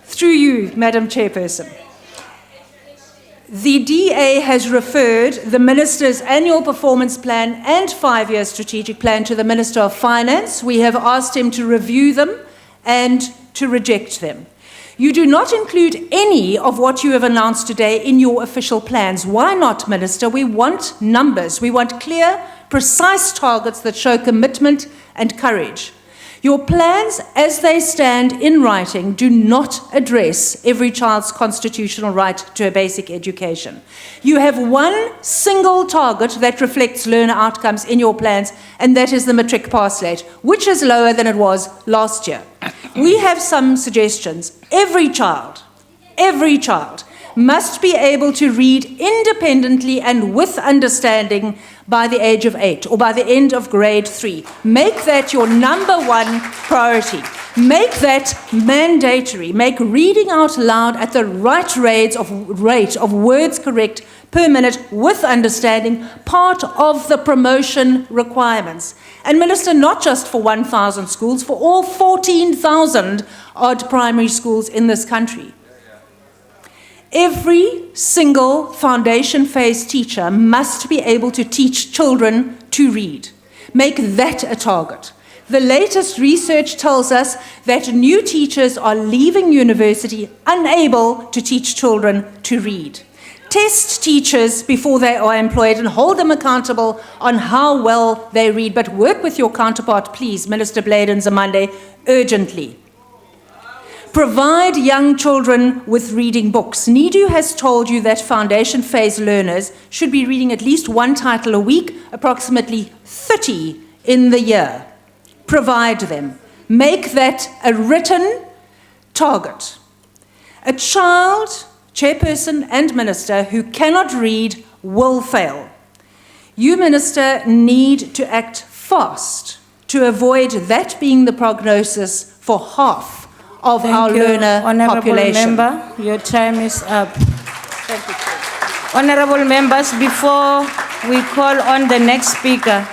Through you, Madam Chairperson. The DA has referred the Minister's annual performance plan and 5-year strategic plan to the Minister of Finance. We have asked him to review them and to reject them. You do not include any of what you have announced today in your official plans. Why not, Minister? We want numbers. We want clear, precise targets that show commitment and courage. Your plans, as they stand in writing, do not address every child's constitutional right to a basic education. You have one single target that reflects learner outcomes in your plans, and that is the matric pass rate, which is lower than it was last year. We have some suggestions. Every child must be able to read independently and with understanding by the age of 8 or by the end of grade 3. Make that your number one priority. Make that mandatory. Make reading out loud at the right rate of words correct per minute with understanding part of the promotion requirements. And Minister, not just for 1,000 schools, for all 14,000 odd primary schools in this country. Every single foundation phase teacher must be able to teach children to read. Make that a target. The latest research tells us that new teachers are leaving university unable to teach children to read. Test teachers before they are employed and hold them accountable on how well they read. But work with your counterpart, please, Minister Blade Nzimande, urgently. Provide young children with reading books. NEDU has told you that foundation phase learners should be reading at least one title a week, approximately 30 in the year. Provide them. Make that a written target. A child, chairperson and minister, who cannot read will fail. You, Minister, need to act fast to avoid that being the prognosis for half of our learner population. Honourable Member, your time is up. Thank you. Honourable members, before we call on the next speaker,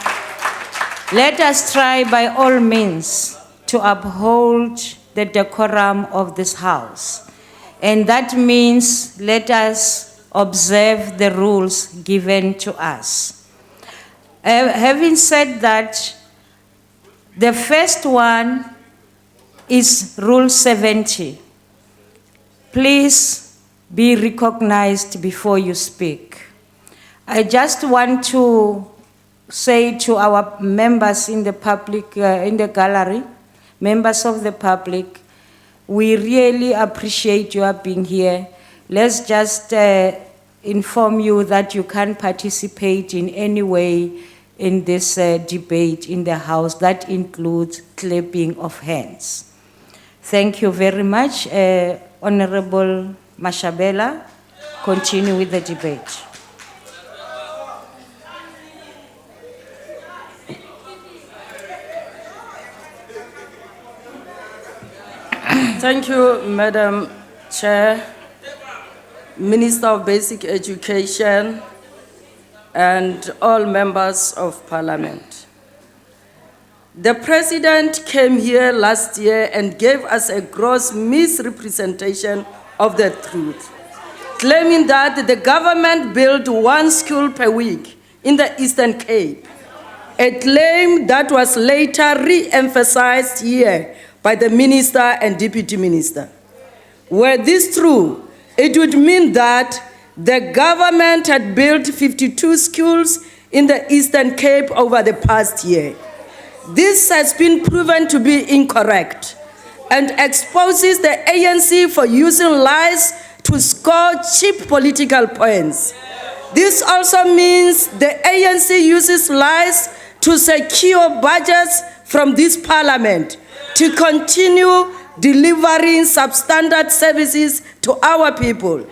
let us try by all means to uphold the decorum of this House. And that means let us observe the rules given to us. Having said that, the first one is Rule 70. Please be recognized before you speak. I just want to say to our members in the public, in the gallery, members of the public, we really appreciate your being here. Let's just inform you that you can't participate in any way in this debate in the House. That includes clapping of hands. Thank you very much. Honorable Mashabela, continue with the debate. Thank you, Madam Chair, Minister of Basic Education, and all members of Parliament. The President came here last year and gave us a gross misrepresentation of the truth, claiming that the government built 1 school per week in the Eastern Cape, a claim that was later re-emphasized here by the Minister and Deputy Minister. Were this true, it would mean that the government had built 52 schools in the Eastern Cape over the past year. This has been proven to be incorrect and exposes the ANC for using lies to score cheap political points. This also means the ANC uses lies to secure budgets from this parliament to continue delivering substandard services to our people.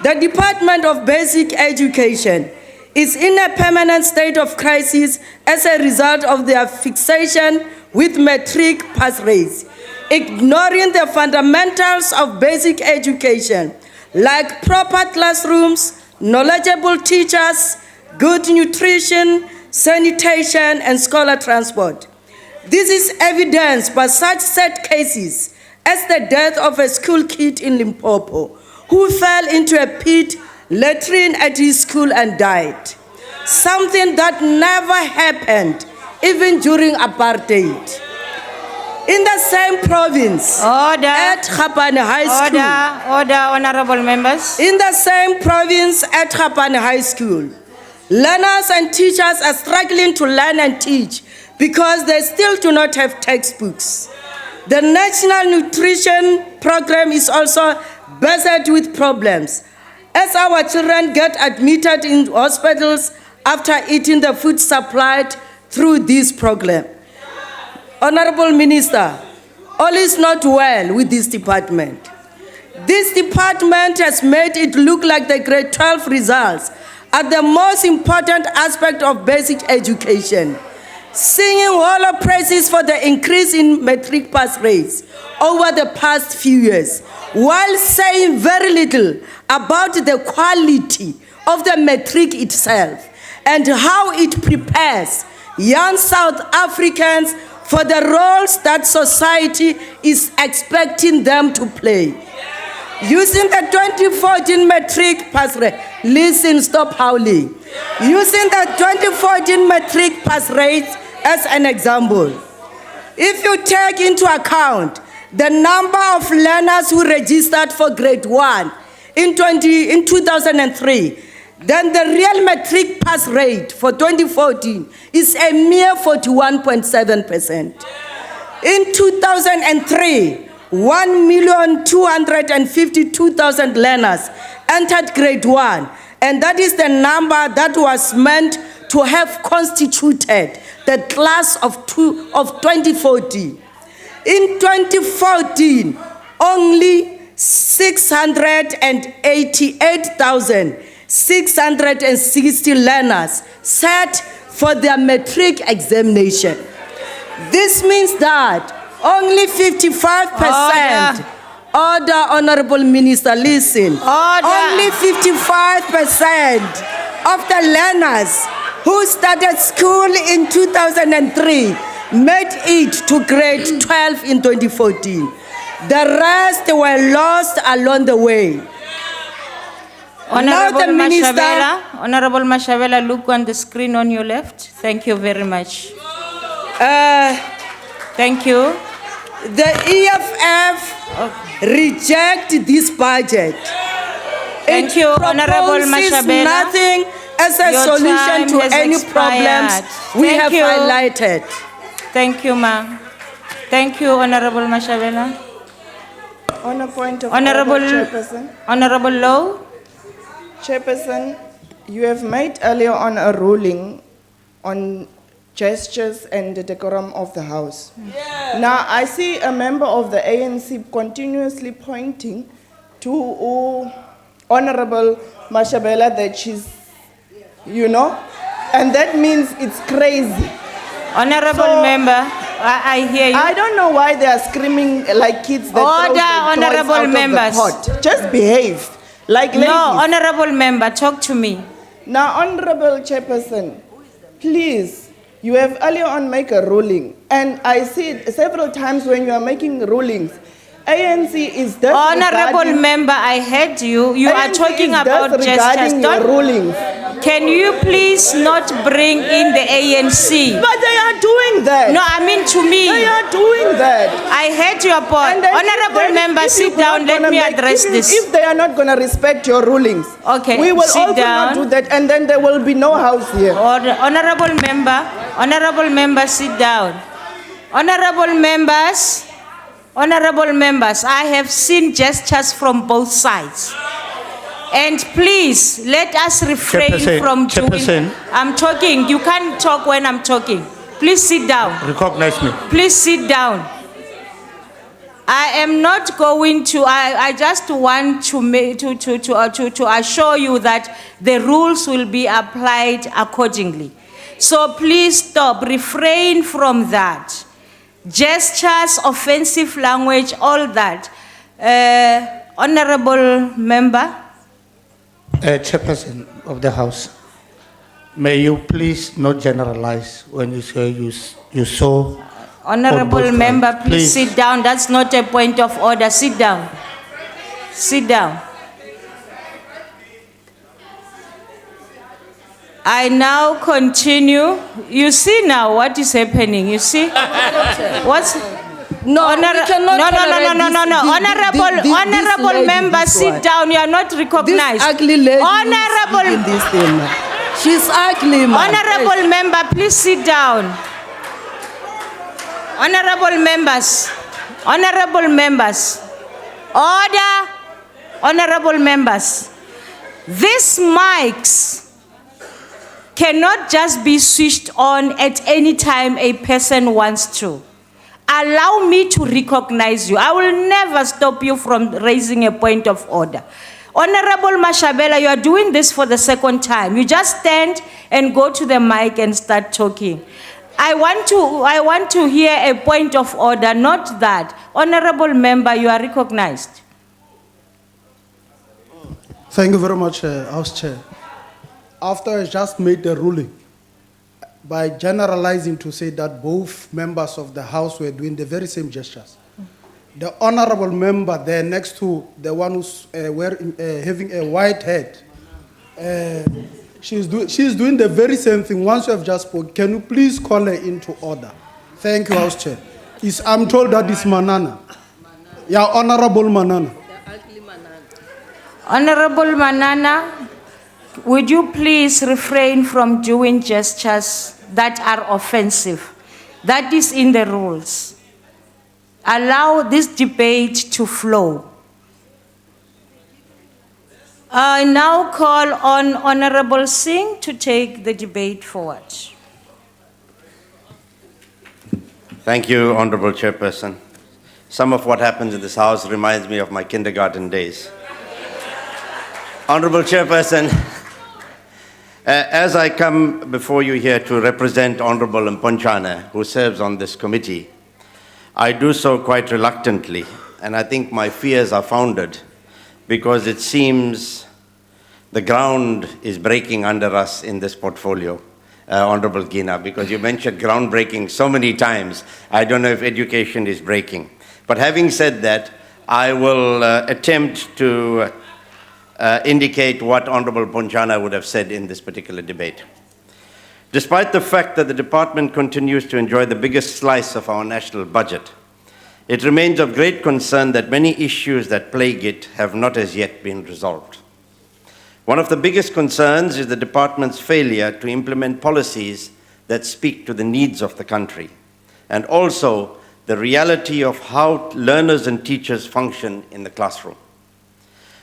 The Department of Basic Education is in a permanent state of crisis as a result of their fixation with matric pass rates, ignoring the fundamentals of basic education, like proper classrooms, knowledgeable teachers, good nutrition, sanitation, and scholar transport. This is evidenced by such sad cases as the death of a school kid in Limpopo who fell into a pit latrine at his school and died. Something that never happened even during apartheid. In the same province, at Gapane High School. Order, honorable members. In the same province at Gapane High School, learners and teachers are struggling to learn and teach because they still do not have textbooks. The National Nutrition Program is also beset with problems, as our children get admitted in hospitals after eating the food supplied through this program. Honorable Minister, all is not well with this department. This department has made it look like the grade 12 results are the most important aspect of basic education, singing all of praises for the increase in matric pass rates over the past few years, while saying very little about the quality of the matric itself and how it prepares young South Africans for the roles that society is expecting them to play. Using the 2014 matric pass rate, listen, stop howling. Using the 2014 matric pass rate as an example, if you take into account the number of learners who registered for grade 1 in 2003, then the real matric pass rate for 2014 is a mere 41.7%. In 2003, 1,252,000 learners entered grade 1, and that is the number that was meant to have constituted the class of 2014. In 2014, only 688,660 learners sat for their matric examination. This means that only 55%, order, Honorable Minister, listen. Only 55% of the learners who started school in 2003 made it to grade 12 in 2014. The rest were lost along the way. Honorable Mashabela, look on the screen on your left. Thank you very much. Thank you. The EFF reject this budget. Thank you, Honorable It proposes Mashabela. nothing as a Your solution time to has any expired. problems we Thank have you. highlighted. Thank you, ma. Thank you, Honorable Mashabela. On a point of Honorable, order, Chairperson. Honorable Low. Chairperson, you have made earlier on a ruling on gestures and the decorum of the House. Now, I see a member of the ANC continuously pointing to Honorable Mashabela that she's, and that means it's crazy. Honorable So- member, I hear you. I don't know why they are screaming like kids that Order, throw their toys honorable out members. of the pot. Just behave like ladies. No, honorable member, talk to me. Now, Honorable Chairperson, please, you have earlier on make a ruling, and I see it several times when you are making rulings. ANC is Honorable disregarding- member, I heard you. You are ANC talking is about gestures. disregarding your rulings. Can you please not bring in the ANC? But they are doing that. No, I mean to me. They are doing that. I heard your point. And then Honorable then member, if sit you're down. not Let gonna me make- address if this. If they are not going to respect your rulings, Okay, we will sit also down. not do that, and then there will be no house here. Honorable member, sit down. Honorable members, I have seen gestures from both sides. And please, let us refrain Chairperson, from doing... Chairperson. I'm talking. You can't talk when I'm talking. Please sit down. Recognize me. Please sit down. I am not going to, I just want to assure you that the rules will be applied accordingly. So please stop, refrain from that. Gestures, offensive language, all that. Honorable member. Chairperson of the House, may you please not generalize when you say you saw. Honorable both member, sides. please Please. sit down. That's not a point of order. Sit down. Sit down. I now continue. You see now what is happening. You see? What's... No, we cannot no. tolerate this Honorable lady, member, this sit one. down. You are not recognized. This ugly lady Honorable, in this thing. She's ugly, man. honorable member, please sit down. Honorable members, order. Honorable members, these mics cannot just be switched on at any time a person wants to. Allow me to recognize you. I will never stop you from raising a point of order. Honorable Mashabela, you are doing this for the second time. You just stand and go to the mic and start talking. I want to hear a point of order, not that. Honorable member, you are recognized. Thank you very much, House Chair. After I just made the ruling, by generalizing to say that both members of the House were doing the very same gestures, the honorable member there next to the one who's having a white head, she's doing the very same thing. Once you have just spoken, can you please call her into order? Thank you, House Chair. I'm told that is Manana. Yeah, Honorable Manana. Honorable Manana, would you please refrain from doing gestures that are offensive? That is in the rules. Allow this debate to flow. I now call on Honorable Singh to take the debate forward. Thank you, Honorable Chairperson. Some of what happens in this House reminds me of my kindergarten days. Honorable Chairperson, as I come before you here to represent Honorable Mponchane, who serves on this committee, I do so quite reluctantly, and I think my fears are founded because it seems the ground is breaking under us in this portfolio, Honorable Gina, because you mentioned groundbreaking so many times. I don't know if education is breaking. But having said that, I will attempt to indicate what Honorable Mponchane would have said in this particular debate. Despite the fact that the department continues to enjoy the biggest slice of our national budget, it remains of great concern that many issues that plague it have not as yet been resolved. One of the biggest concerns is the department's failure to implement policies that speak to the needs of the country, and also the reality of how learners and teachers function in the classroom.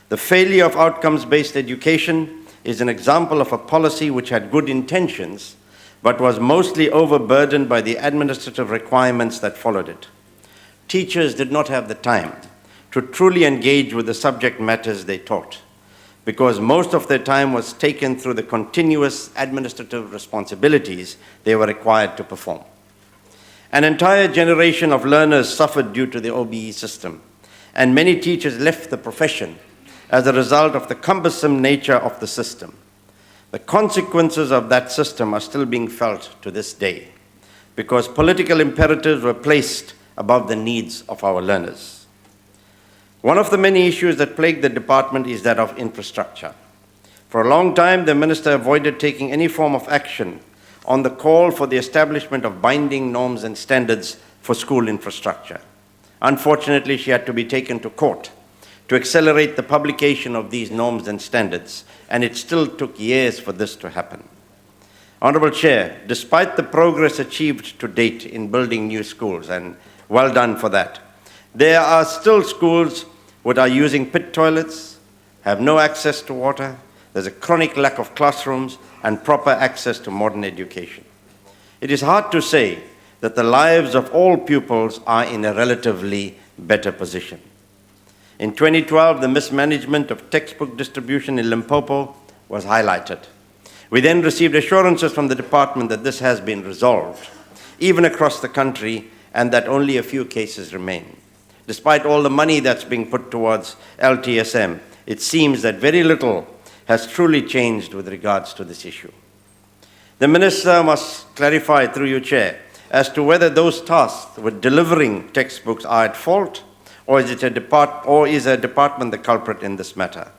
The failure of outcomes-based education is an example of a policy which had good intentions, but was mostly overburdened by the administrative requirements that followed it. Teachers did not have the time to truly engage with the subject matters they taught, because most of their time was taken through the continuous administrative responsibilities they were required to perform. An entire generation of learners suffered due to the OBE system, and many teachers left the profession as a result of the cumbersome nature of the system. The consequences of that system are still being felt to this day, because political imperatives were placed above the needs of our learners. One of the many issues that plague the department is that of infrastructure. For a long time, the minister avoided taking any form of action on the call for the establishment of binding norms and standards for school infrastructure. Unfortunately, she had to be taken to court to accelerate the publication of these norms and standards, and it still took years for this to happen. Honorable Chair, despite the progress achieved to date in building new schools, and well done for that, there are still schools that are using pit toilets, have no access to water, there's a chronic lack of classrooms, and proper access to modern education. It is hard to say that the lives of all pupils are in a relatively better position. In 2012, the mismanagement of textbook distribution in Limpopo was highlighted. We then received assurances from the department that this has been resolved, even across the country, and that only a few cases remain. Despite all the money that's being put towards LTSM, it seems that very little has truly changed with regards to this issue. The minister must clarify, through you, Chair, as to whether those tasked with delivering textbooks are at fault, or is a department the culprit in this matter?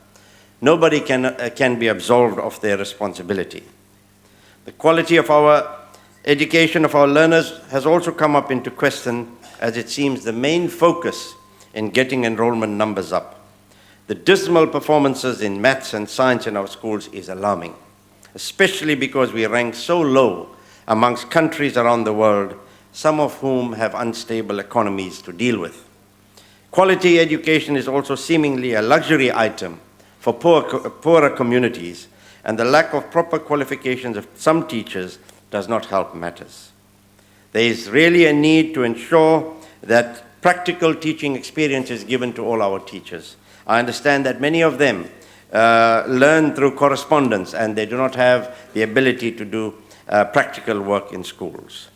Nobody can be absolved of their responsibility. The quality of our education of our learners has also come up into question, as it seems the main focus in getting enrollment numbers up. The dismal performances in maths and science in our schools is alarming, especially because we rank so low amongst countries around the world, some of whom have unstable economies to deal with. Quality education is also seemingly a luxury item for poorer communities, and the lack of proper qualifications of some teachers does not help matters. There is really a need to ensure that practical teaching experience is given to all our teachers. I understand that many of them learn through correspondence, and they do not have the ability to do practical work in schools.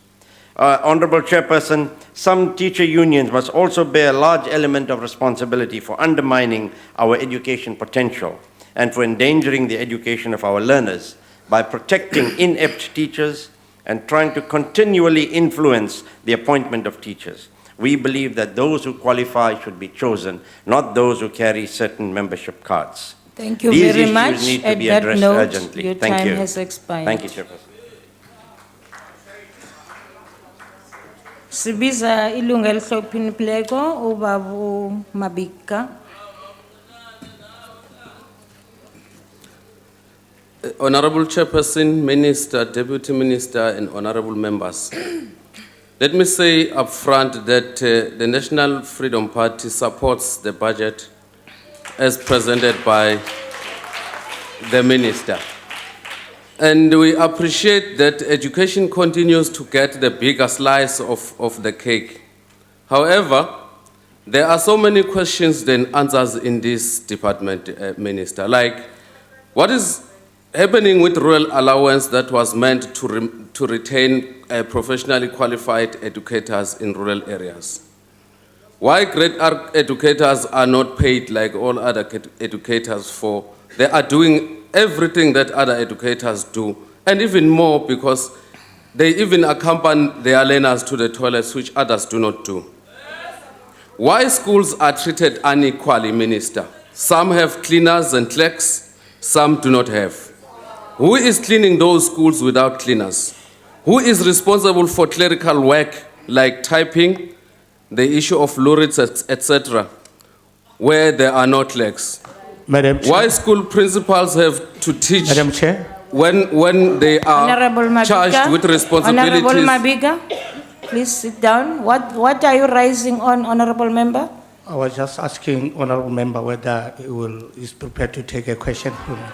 Honorable Chairperson, some teacher unions must also bear a large element of responsibility for undermining our education potential and for endangering the education of our learners by protecting inept teachers and trying to continually influence the appointment of teachers. We believe that those who qualify should be chosen, not those who carry certain membership cards. Thank you These very issues much. need to At be that addressed note, urgently. your Thank time you. has expired. Thank you, Chairperson. Sibiza ilunga elihloniphileko ubabu Mabika. Honorable Chairperson, Minister, Deputy Minister, and honorable members. Let me say up front that the National Freedom Party supports the budget as presented by the Minister. And we appreciate that education continues to get the bigger slice of the cake. However, there are so many questions than answers in this department, Minister. Like, what is happening with rural allowance that was meant to retain professionally qualified educators in rural areas? Why grade R educators are not paid like all other educators for? They are doing everything that other educators do, and even more because they even accompany their learners to the toilets, which others do not do. Why schools are treated unequally, Minister? Some have cleaners and clerks, some do not have. Who is cleaning those schools without cleaners? Who is responsible for clerical work like typing, the issue of lorries, etc., where there are no clerks? Madam Chair. Why school principals have to teach Madam Chair. when they Honorable are Mabika. charged with responsibilities? Honorable Mabika, please sit down. What are you raising on, Honorable Member? I was just asking honorable member whether he is prepared to take a question from me.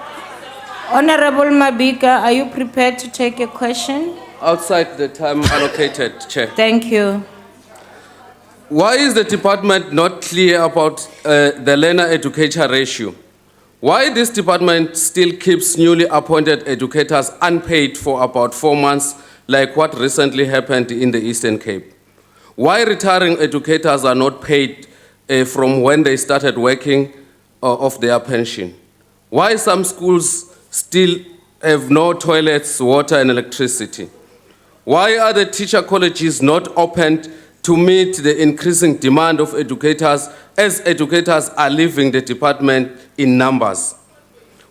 Honorable Mabika, are you prepared to take a question? Outside the time allocated, Chair. Thank you. Why is the department not clear about the learner-educator ratio? Why this department still keeps newly appointed educators unpaid for about 4 months, like what recently happened in the Eastern Cape? Why retiring educators are not paid from when they started working of their pension? Why some schools still have no toilets, water, and electricity? Why are the teacher colleges not opened to meet the increasing demand of educators as educators are leaving the department in numbers?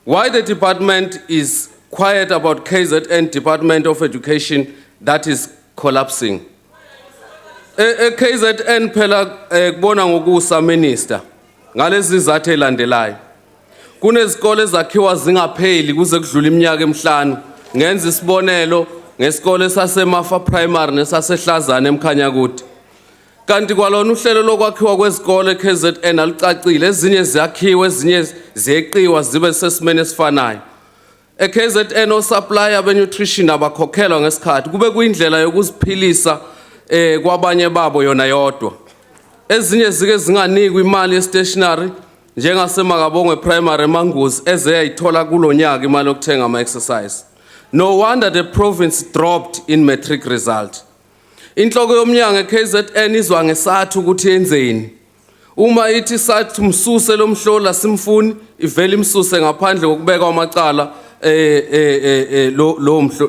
Why the department is quiet about KZN Department of Education that is collapsing? KZN phela kubona ngokusa minister ngalezi izathu elandelayo. Kunezikole ezakhiwa zingapheli kuze kudlule iminyaka emihlanu. Ngenza isibonelo ngesikole sasemafa primary nesasehlazana eMkhanyakude. Kanti kwalona uhlelo lokwakhiwa kwezikole KZN alucacile, ezinye ziyakhiwa ezinye ziyeqiwa zibe sesimene esifanayo. KZN osupplier benutrition abakhokhelwa ngesikhathi kube kuyindlela yokuziphilisa kwabanye babo yona yodwa. Ezinye zike zinganikwa imali ye-stationery njengaseMakabongwe primary eManguzi eze yayithola kulonyaka imali yokuthenga ama-exercise. No wonder the province dropped in matric result. Inhloko yomnyango KZN izwa ngesathu ukuthi yenzeni. Uma ithi sathi msuse lo mhlola simfuni ivele imsuse ngaphandle kokubeka amacala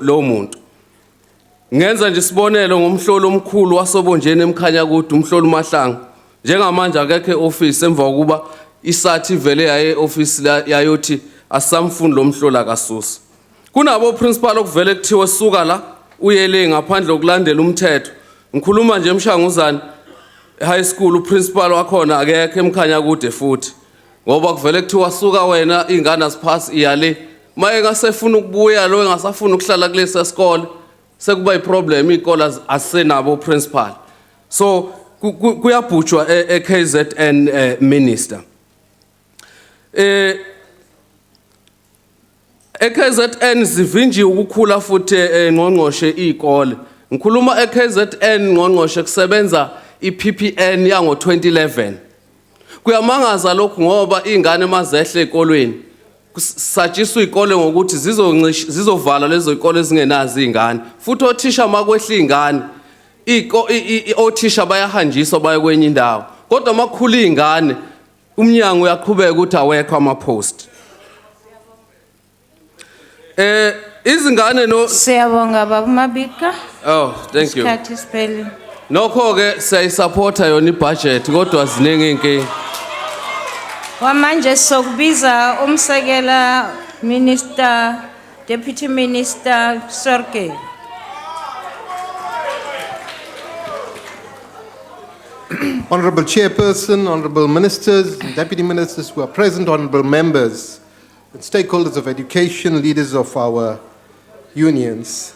lo muntu. Ngenza nje isibonelo ngomhlolo omkhulu wasobonjeni eMkhanyakude umhlolo uMahlangu. Njengamanje akekho eoffice emva kokuba isathi ivele yaye office yayothi asamfuni lo mhlolo akasusa. Kunabo principal okuvele kuthiwe suka la uyele ngaphandle kokulandela umthetho. Ngikhuluma nje eMshanguzane high school uprincipal wakhona akekho eMkhanyakude futhi. Ngoba kuvele kuthiwa suka wena ingane asiphasi iyale. Maye ngasefuna ukubuya lo engasafuna ukuhlala kulesi sikole. Sekuba iproblem ikole asenabo principal. So kuyabhutshwa KZN minister. KZN zivinji ukukhula futhi ngqongqoshe ikole. Ngikhuluma KZN ngqongqoshe kusebenza iPPN yango 2011. Kuyamangaza lokhu ngoba ingane mazehle ekolweni satshiswa ikole ngokuthi zizovala lezo ikole ezingenazi ingane. Futhi othisha makwehla ingane othisha bayahanjiswa baye kwenye indawo. Kodwa makukhula ingane umnyango uyaqhubeka ukuthi awekho ama-post. Izingane no Siyabonga Baba Mabika. Oh, thank you. Isikhathi siphele. Nokho ke siyayisupporta yona ibudget kodwa ziningi inkinga. Wamanje sokubiza umsekela Minister, Deputy Minister Sorke. Honorable Chairperson, Honorable Ministers, and Deputy Ministers who are present, Honorable Members, and stakeholders of education, leaders of our unions.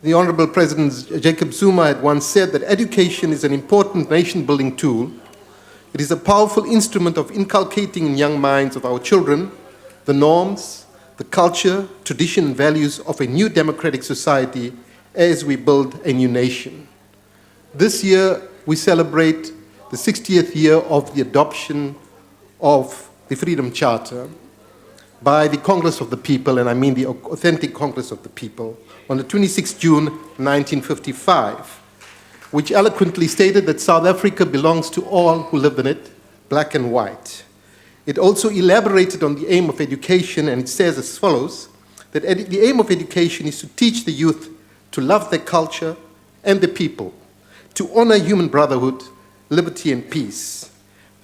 The Honorable President Jacob Zuma had once said that education is an important nation-building tool. It is a powerful instrument of inculcating in young minds of our children the norms, the culture, tradition, and values of a new democratic society as we build a new nation. This year, we celebrate the 60th year of the adoption of the Freedom Charter by the Congress of the People, and I mean the authentic Congress of the People, on the 26th June 1955, which eloquently stated that South Africa belongs to all who live in it, black and white. It also elaborated on the aim of education, and it says as follows, that the aim of education is to teach the youth to love their culture and the people, to honor human brotherhood, liberty, and peace.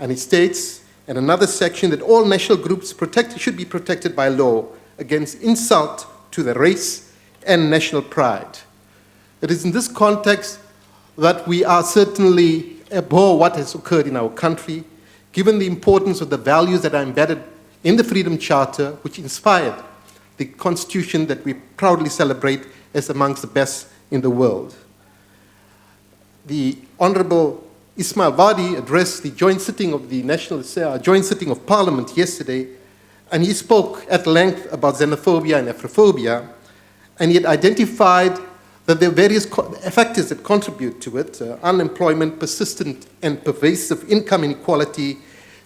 And it states in another section that all national groups should be protected by law against insult to their race and national pride. It is in this context that we are certainly abhor what has occurred in our country, given the importance of the values that are embedded in the Freedom Charter, which inspired the Constitution that we proudly celebrate as amongst the best in the world. The Honorable Ismail Wadi addressed the joint sitting of the joint sitting of Parliament yesterday, and he spoke at length about xenophobia and Afrophobia, and he had identified that there are various factors that contribute to it: unemployment, persistent and pervasive income inequality,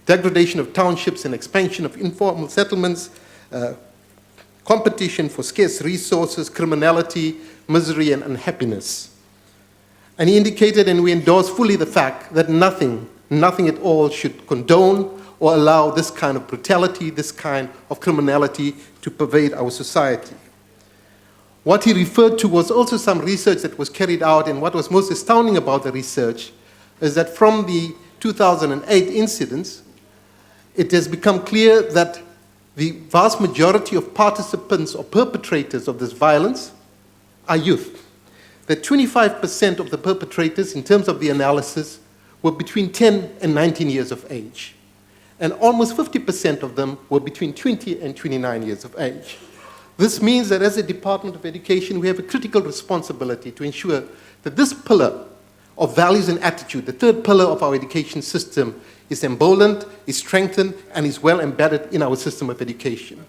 degradation of townships and expansion of informal settlements, competition for scarce resources, criminality, misery, and unhappiness. And he indicated, and we endorse fully the fact, that nothing at all should condone or allow this kind of brutality, this kind of criminality to pervade our society. What he referred to was also some research that was carried out, and what was most astounding about the research is that from the 2008 incidents, it has become clear that the vast majority of participants or perpetrators of this violence are youth. That 25% of the perpetrators, in terms of the analysis, were between 10 and 19 years of age. And almost 50% of them were between 20 and 29 years of age. This means that as a Department of Education, we have a critical responsibility to ensure that this pillar of values and attitude, the third pillar of our education system, is emboldened, is strengthened, and is well embedded in our system of education.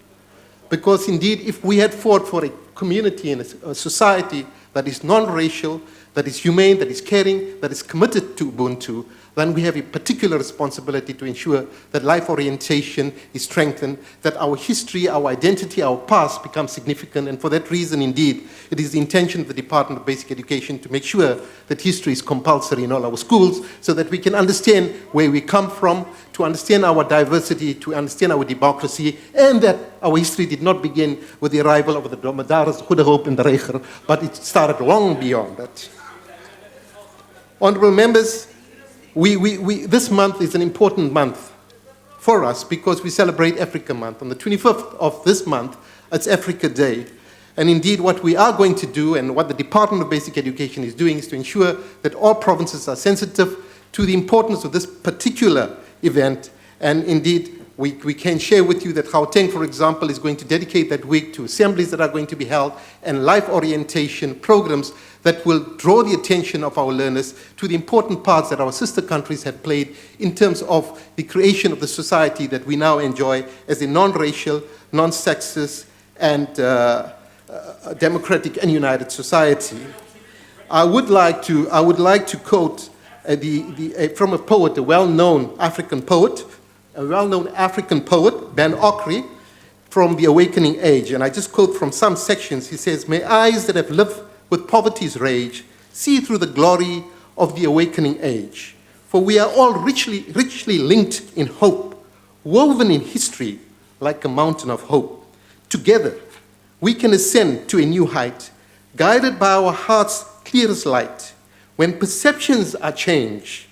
Because indeed, if we had fought for a community and a society that is non-racial, that is humane, that is caring, that is committed to Ubuntu, then we have a particular responsibility to ensure that life orientation is strengthened, that our history, our identity, our past becomes significant. And for that reason, indeed, it is the intention of the Department of Basic Education to make sure that history is compulsory in all our schools so that we can understand where we come from, to understand our diversity, to understand our democracy, and that our history did not begin with the arrival of the Dromedaris, Goede Hoop, and the Reiger, but it started long beyond that. Honorable members, this month is an important month for us because we celebrate Africa Month. On the 25th of this month, it's Africa Day. And indeed, what we are going to do and what the Department of Basic Education is doing is to ensure that all provinces are sensitive to the importance of this particular event. And indeed, we can share with you that Gauteng, for example, is going to dedicate that week to assemblies that are going to be held and life orientation programs that will draw the attention of our learners to the important parts that our sister countries have played in terms of the creation of the society that we now enjoy as a non-racial, non-sexist, and democratic and united society. I would like to quote from a poet, a well-known African poet, Ben Okri, from The Awakening Age. And I just quote from some sections. He says, "May eyes that have lived with poverty's rage see through the glory of the awakening age. For we are all richly linked in hope, woven in history like a mountain of hope. Together, we can ascend to a new height, guided by our heart's clearest light. When perceptions are changed,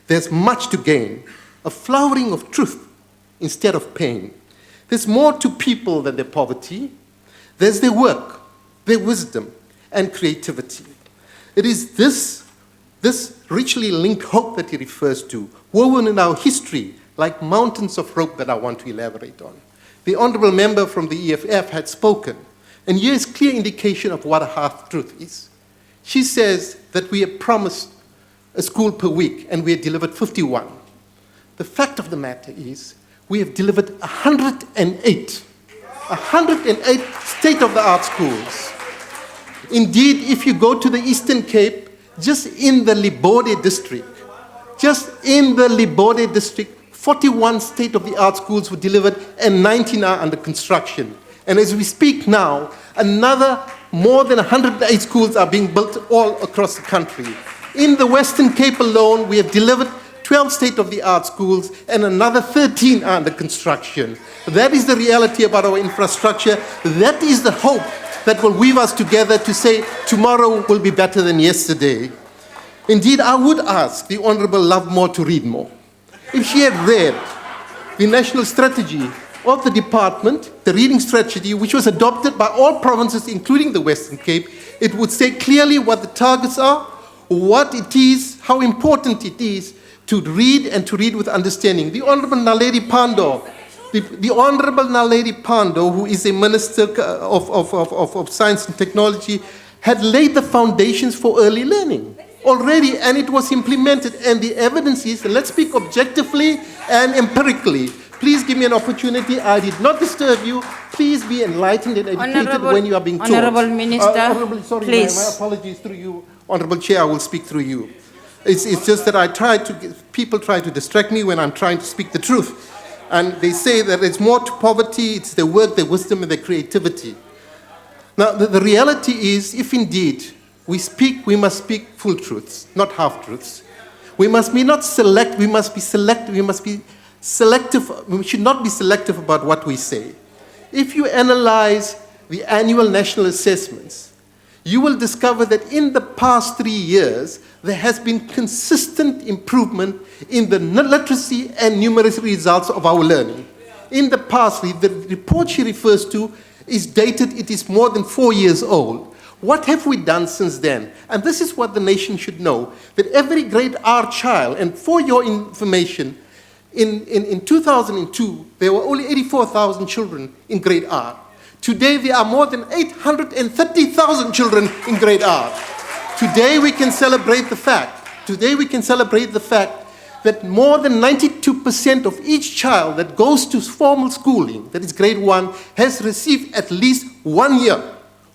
there's much to gain, a flowering of truth instead of pain. There's more to people than their poverty. There's their work, their wisdom, and creativity." It is this richly linked hope that he refers to, woven in our history like mountains of rope, that I want to elaborate on. The honorable member from the EFF had spoken, and here is clear indication of what a half-truth is. She says that we have promised a school per week, and we have delivered 51. The fact of the matter is, we have delivered 108 state-of-the-art schools. Indeed, if you go to the Eastern Cape, just in the Libode district, 41 state-of-the-art schools were delivered and 19 are under construction. And as we speak now, another more than 108 schools are being built all across the country. In the Western Cape alone, we have delivered 12 state-of-the-art schools and another 13 are under construction. That is the reality about our infrastructure. That is the hope that will weave us together to say tomorrow will be better than yesterday. Indeed, I would ask the Honorable Lovemore to read more. If she had read the national strategy of the department, the reading strategy, which was adopted by all provinces, including the Western Cape, it would say clearly what the targets are, what it is, how important it is to read and to read with understanding. The Honorable Naledi Pandor, the Honorable Naledi Pandor, who is a Minister of Science and Technology, had laid the foundations for early learning already, and it was implemented, and the evidence is, and let's speak objectively and empirically. Please give me an opportunity. I did not disturb you. Please be enlightened and educated when you are being taught. Honorable Minister, please. My apologies through you. Honorable Chair, I will speak through you. It's just that people try to distract me when I'm trying to speak the truth. And they say that it's more to poverty, it's their work, their wisdom, and their creativity. Now, the reality is, if indeed we speak, we must speak full truths, not half-truths. We must be not select, we must be selective, we must be selective, we should not be selective about what we say. If you analyze the annual national assessments, you will discover that in the past 3 years, there has been consistent improvement in the literacy and numeracy results of our learning. In the past, the report she refers to is dated, it is more than 4 years old. What have we done since then? And this is what the nation should know, that every grade R child, and for your information, in 2002, there were only 84,000 children in grade R. Today, there are more than 830,000 children in grade R. Today, we can celebrate the fact that more than 92% of each child that goes to formal schooling, that is grade 1, has received at least 1 year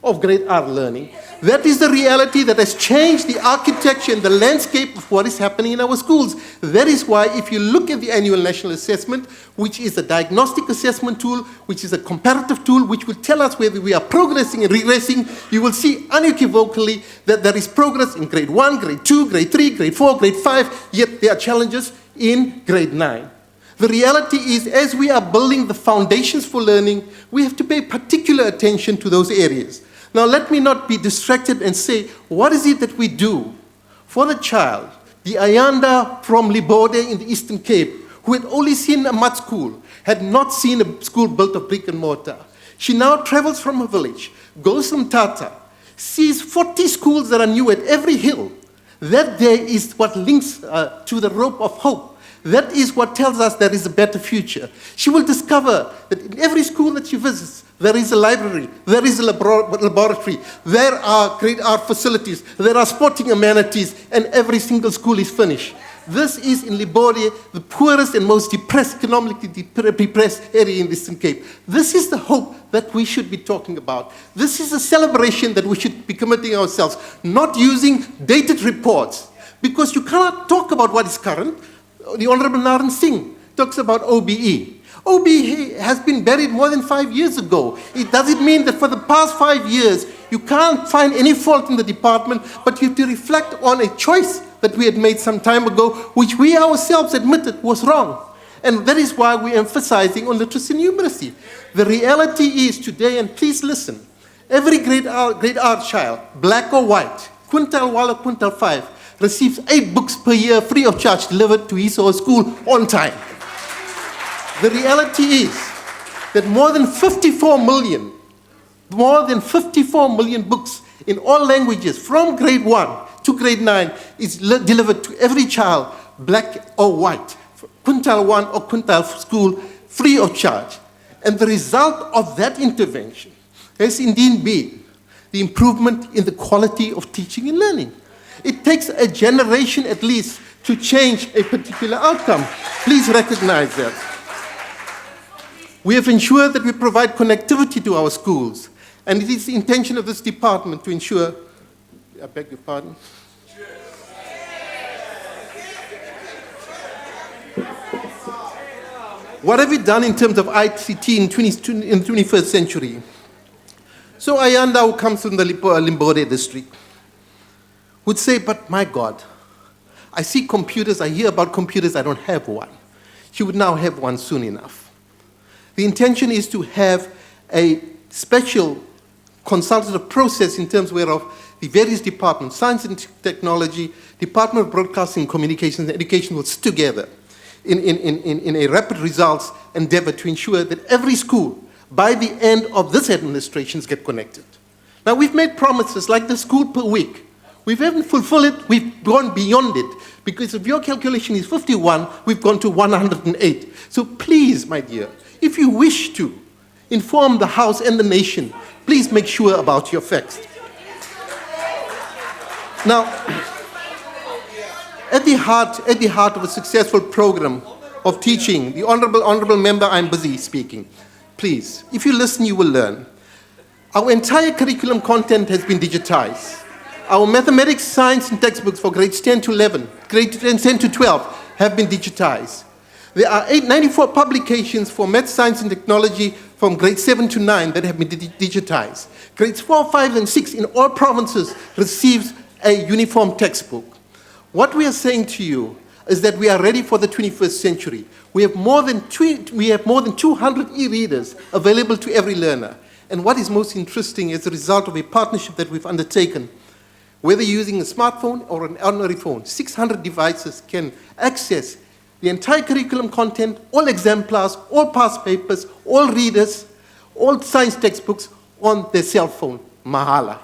of grade R learning. That is the reality that has changed the architecture and the landscape of what is happening in our schools. That is why if you look at the annual national assessment, which is a diagnostic assessment tool, which is a comparative tool, which will tell us whether we are progressing and regressing, you will see unequivocally that there is progress in grade 1, grade 2, grade 3, grade 4, grade 5, yet there are challenges in grade 9. The reality is, as we are building the foundations for learning, we have to pay particular attention to those areas. Now, let me not be distracted and say, what is it that we do for the child, the Ayanda from Libode in the Eastern Cape, who had only seen a mud school, had not seen a school built of brick and mortar. She now travels from her village, goes from Tata, sees 40 schools that are new at every hill. That there is what links to the rope of hope. That is what tells us there is a better future. She will discover that in every school that she visits, there is a library, there is a laboratory, there are grade R facilities, there are sporting amenities, and every single school is finished. This is in Libode, the poorest and most depressed, economically depressed area in the Eastern Cape. This is the hope that we should be talking about. This is a celebration that we should be committing ourselves, not using dated reports, because you cannot talk about what is current. The Honorable Naran Singh talks about OBE. OBE has been buried more than 5 years ago. It doesn't mean that for the past 5 years, you can't find any fault in the department, but you have to reflect on a choice that we had made some time ago, which we ourselves admitted was wrong. And that is why we're emphasizing on literacy and numeracy. The reality is today, and please listen, every grade R child, black or white, quintile 1 or quintile 5, receives 8 books per year free of charge delivered to his or her school on time. The reality is that more than 54 million books in all languages from grade 1 to grade 9 is delivered to every child, black or white, quintile 1 or quintile school, free of charge. And the result of that intervention has indeed been the improvement in the quality of teaching and learning. It takes a generation at least to change a particular outcome. Please recognize that. We have ensured that we provide connectivity to our schools, and it is the intention of this department to ensure, I beg your pardon. What have we done in terms of ICT in the 21st century? So Ayanda, who comes from the Limbode district, would say, but my God, I see computers, I hear about computers, I don't have one. She would now have one soon enough. The intention is to have a special consultative process in terms whereof the various departments, science and technology, Department of Broadcasting, Communications and Education will sit together in a rapid results endeavor to ensure that every school, by the end of this administration, get connected. Now, we've made promises like the school per week. We haven't fulfilled it, we've gone beyond it. Because if your calculation is 51, we've gone to 108. So please, my dear, if you wish to inform the House and the nation, please make sure about your facts. Now, at the heart of a successful program of teaching, the honorable member, I'm busy speaking. Please, if you listen, you will learn. Our entire curriculum content has been digitized. Our mathematics, science, and textbooks for grades 10 to 11, grades 10 to 12 have been digitized. There are 94 publications for math, science, and technology from grades 7 to 9 that have been digitized. Grades 4, 5, and 6 in all provinces receives a uniform textbook. What we are saying to you is that we are ready for the 21st century. We have more than 200 e-readers available to every learner. And what is most interesting is the result of a partnership that we've undertaken. Whether you're using a smartphone or an ordinary phone, 600 devices can access the entire curriculum content, all exemplars, all past papers, all readers, all science textbooks on their cell phone. Mahala.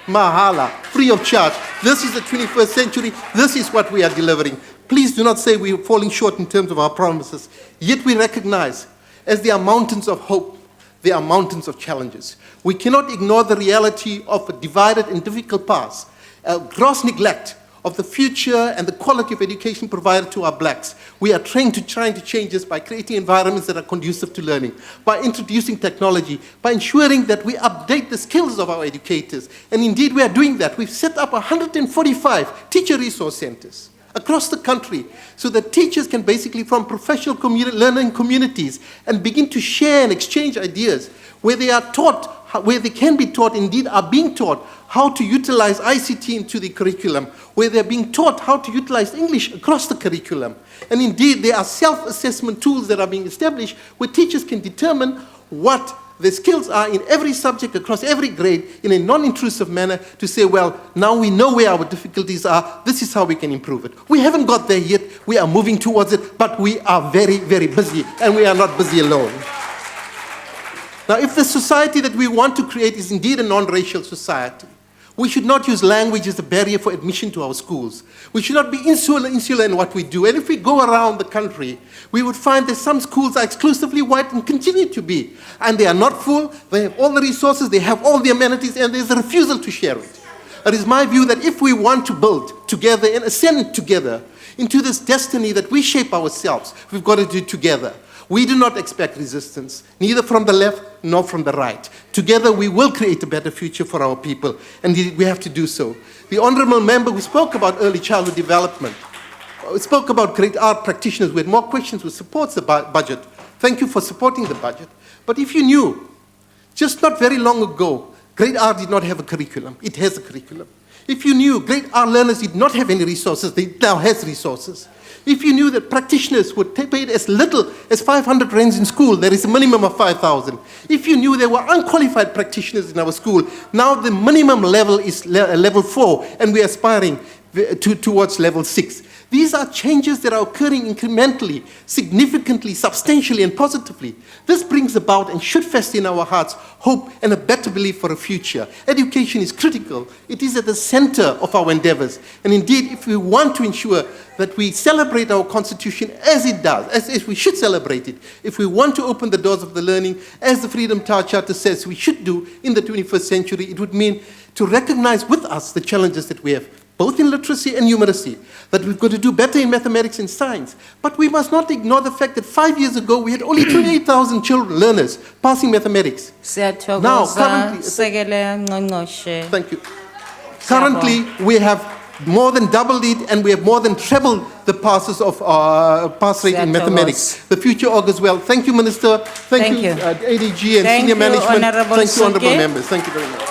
Mahala, free of charge. This is the 21st century. This is what we are delivering. Please do not say we are falling short in terms of our promises. Yet we recognize, as there are mountains of hope, there are mountains of challenges. We cannot ignore the reality of a divided and difficult past, a gross neglect of the future and the quality of education provided to our blacks. We are trying to change this by creating environments that are conducive to learning, by introducing technology, by ensuring that we update the skills of our educators. And indeed, we are doing that. We've set up 145 teacher resource centers across the country so that teachers can basically from professional learning communities and begin to share and exchange ideas where they are taught, where they can be taught, indeed are being taught how to utilize ICT into the curriculum, where they're being taught how to utilize English across the curriculum. And indeed, there are self-assessment tools that are being established where teachers can determine what the skills are in every subject across every grade in a non-intrusive manner to say, well, now we know where our difficulties are, this is how we can improve it. We haven't got there yet, we are moving towards it, but we are very, very busy, and we are not busy alone. Now, if the society that we want to create is indeed a non-racial society, we should not use language as a barrier for admission to our schools. We should not be insular in what we do. And if we go around the country, we would find that some schools are exclusively white and continue to be. And they are not full, they have all the resources, they have all the amenities, and there's a refusal to share it. It is my view that if we want to build together and ascend together into this destiny that we shape ourselves, we've got to do it together. We do not expect resistance, neither from the left nor from the right. Together we will create a better future for our people, and we have to do so. The honourable member who spoke about early childhood development, spoke about great art practitioners, we had more questions who supports the budget. Thank you for supporting the budget. But if you knew, just not very long ago, great art did not have a curriculum. It has a curriculum. If you knew great art learners did not have any resources, they now has resources. If you knew that practitioners would pay as little as 500 rands in school, there is a minimum of 5,000. If you knew there were unqualified practitioners in our school, now the minimum level is level 4, and we are aspiring towards level 6. These are changes that are occurring incrementally, significantly, substantially, and positively. This brings about and should fest in our hearts hope and a better belief for a future. Education is critical. It is at the center of our endeavors. And indeed, if we want to ensure that we celebrate our Constitution as it does, as we should celebrate it, if we want to open the doors of the learning, as the Freedom Charter says we should do in the 21st century, it would mean to recognize with us the challenges that we have, both in literacy and numeracy, that we've got to do better in mathematics and science. But we must not ignore the fact that 5 years ago, we had only 28,000 children, learners, passing mathematics. Now, currently, thank you. Currently, we have more than doubled it, and we have more than trebled the passes of pass rate in mathematics. The future augurs well. Thank you, Minister. Thank you, ADG and senior management. Thank you, honourable members. Thank you very much.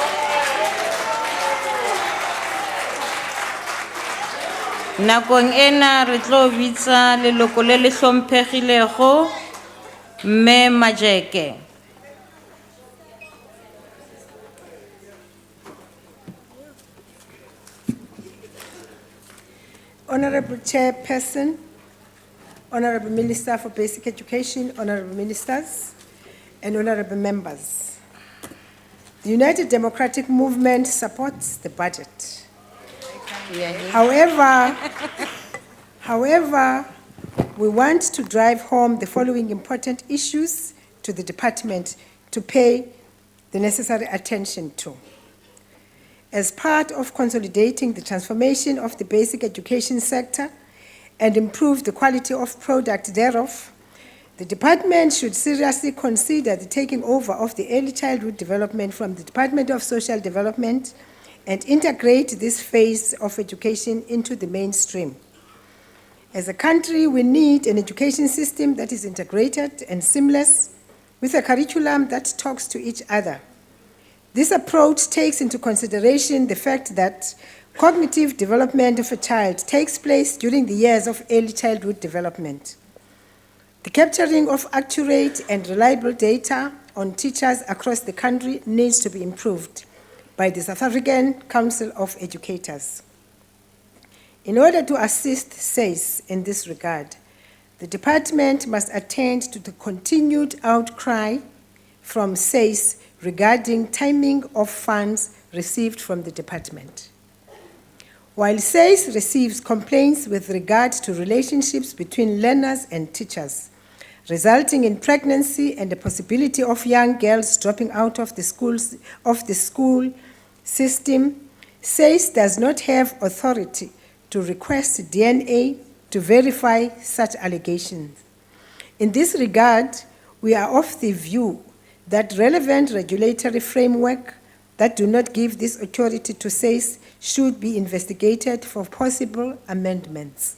Nakong ena re tlo bitsa leloko le le hlomphegilego Mme Majeke. Honorable Chairperson, Honorable Minister for Basic Education, Honorable Ministers, and Honorable Members. The United Democratic Movement supports the budget. However, we want to drive home the following important issues to the department to pay the necessary attention to. As part of consolidating the transformation of the basic education sector and improve the quality of product thereof, the department should seriously consider the taking over of the early childhood development from the Department of Social Development and integrate this phase of education into the mainstream. As a country, we need an education system that is integrated and seamless with a curriculum that talks to each other. This approach takes into consideration the fact that cognitive development of a child takes place during the years of early childhood development. The capturing of accurate and reliable data on teachers across the country needs to be improved by the South African Council of Educators. In order to assist SACE in this regard, the department must attend to the continued outcry from SACE regarding timing of funds received from the department. While SACE receives complaints with regard to relationships between learners and teachers, resulting in pregnancy and the possibility of young girls dropping out of the school system, SACE does not have authority to request DNA to verify such allegations. In this regard, we are of the view that relevant regulatory framework that do not give this authority to SACE should be investigated for possible amendments.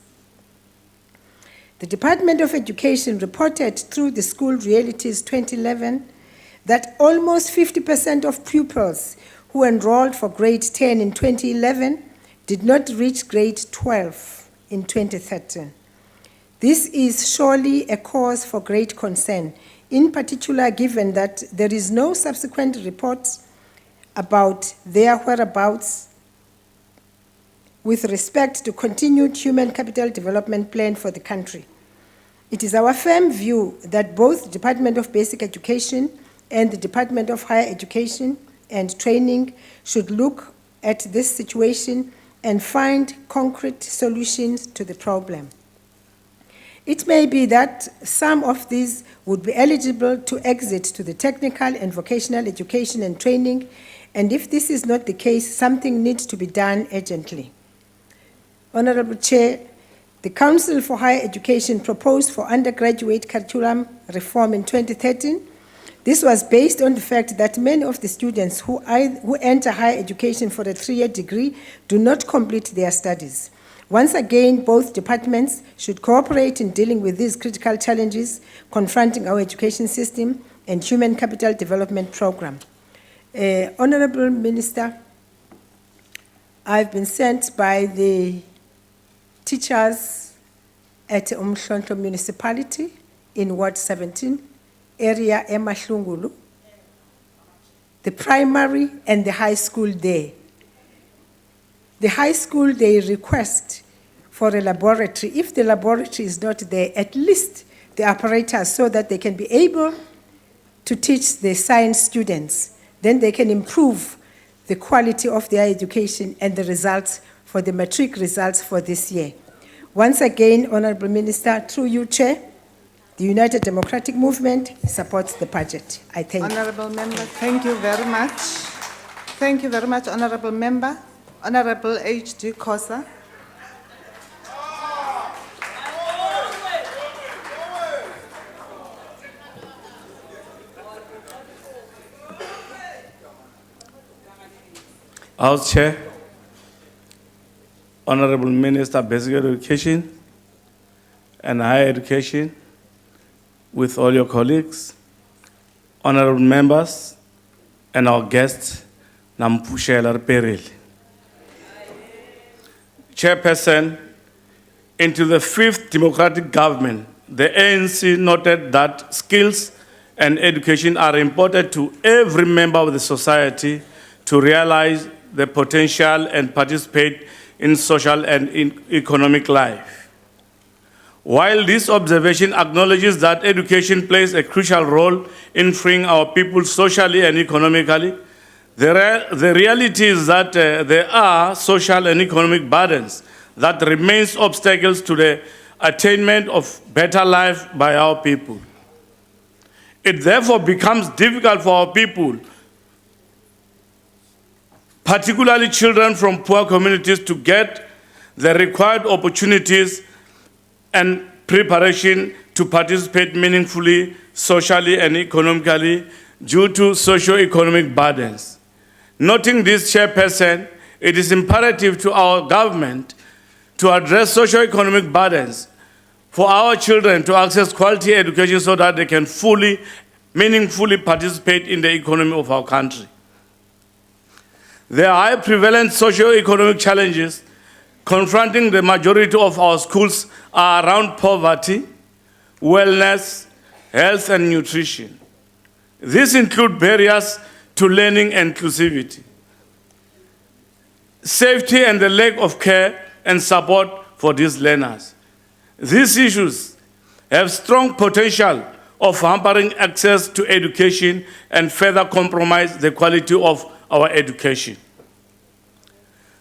The Department of Education reported through the School Realities 2011 that almost 50% of pupils who enrolled for grade 10 in 2011 did not reach grade 12 in 2013. This is surely a cause for great concern, in particular given that there is no subsequent report about their whereabouts with respect to continued human capital development plan for the country. It is our firm view that both the Department of Basic Education and the Department of Higher Education and Training should look at this situation and find concrete solutions to the problem. It may be that some of these would be eligible to exit to the technical and vocational education and training, and if this is not the case, something needs to be done urgently. Honorable Chair, the Council for Higher Education proposed for undergraduate curriculum reform in 2013. This was based on the fact that many of the students who enter higher education for a 3-year degree do not complete their studies. Once again, both departments should cooperate in dealing with these critical challenges confronting our education system and human capital development program. Honorable Minister, I've been sent by the teachers at Umhlonto municipality in Ward 17, area Emahlungulu, the primary and the high school there. The high school, they request for a laboratory. If the laboratory is not there, at least the apparatus so that they can be able to teach the science students. Then they can improve the quality of their education and the results for the matric results for this year. Once again, Honorable Minister, through you, Chair, the United Democratic Movement supports the budget. I thank you. Honorable Member, thank you very much. Thank you very much, Honorable Member. Honorable H.D. Khosa. House Chair, Honorable Minister of Basic Education and Higher Education, with all your colleagues, honorable members, and our guest, Nampushela Peril. Chairperson, into the 5th democratic government, the ANC noted that skills and education are important to every member of the society to realize the potential and participate in social and in economic life. While this observation acknowledges that education plays a crucial role in freeing our people socially and economically, The reality is that there are social and economic burdens that remains obstacles to the attainment of better life by our people. It therefore becomes difficult for our people, particularly children from poor communities, to get the required opportunities and preparation to participate meaningfully, socially and economically due to socio-economic burdens. Noting this, Chairperson, it is imperative to our government to address socio-economic burdens for our children to access quality education so that they can fully, meaningfully participate in the economy of our country. There are high prevalent socio-economic challenges confronting the majority of our schools are around poverty, wellness, health and nutrition. These include barriers to learning and inclusivity, safety and the lack of care and support for these learners. These issues have strong potential of hampering access to education and further compromise the quality of our education.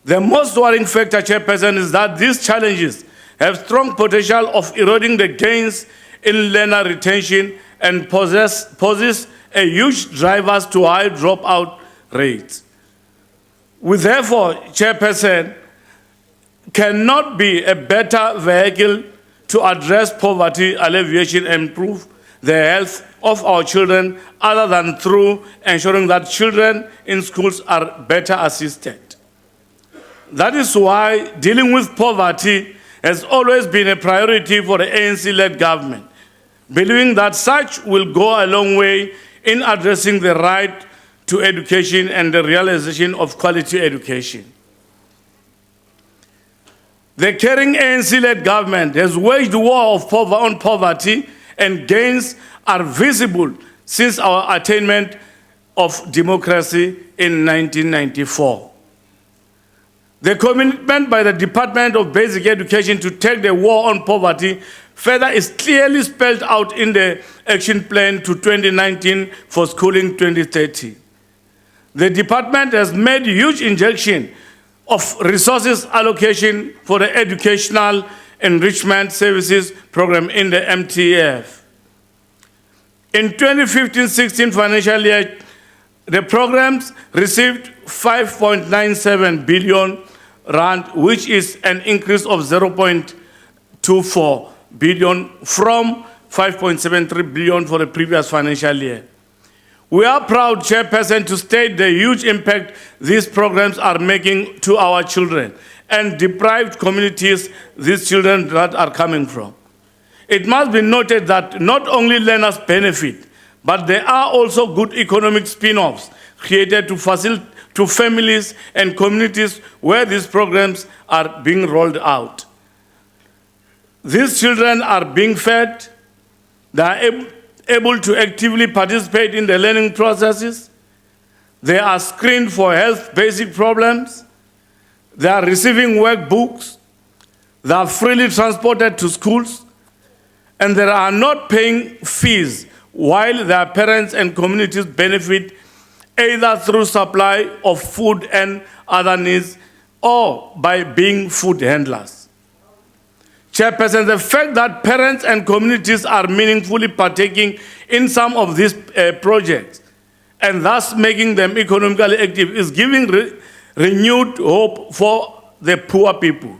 The most worrying factor, Chairperson, is that these challenges have strong potential of eroding the gains in learner retention and poses a huge drivers to high dropout rates. We therefore, Chairperson, cannot be a better vehicle to address poverty alleviation and improve the health of our children other than through ensuring that children in schools are better assisted. That is why dealing with poverty has always been a priority for the ANC-led government, believing that such will go a long way in addressing the right to education and the realization of quality education. The caring ANC-led government has waged war on poverty, and gains are visible since our attainment of democracy in 1994. The commitment by the Department of Basic Education to take the war on poverty further is clearly spelled out in the Action Plan to 2019 for Schooling 2030. The department has made huge injection of resources allocation for the Educational Enrichment Services Program in the MTF. In 2015-16 financial year, the programs received 5.97 billion rand, which is an increase of 0.24 billion from 5.73 billion for the previous financial year. We are proud, Chairperson, to state the huge impact these programs are making to our children and deprived communities these children that are coming from. It must be noted that not only learners benefit, but there are also good economic spin-offs created to families and communities where these programs are being rolled out. These children are being fed, they are able to actively participate in the learning processes, they are screened for health basic problems, they are receiving workbooks, they are freely transported to schools, and they are not paying fees while their parents and communities benefit either through supply of food and other needs or by being food handlers. Chairperson, the fact that parents and communities are meaningfully partaking in some of these projects and thus making them economically active is giving renewed hope for the poor people.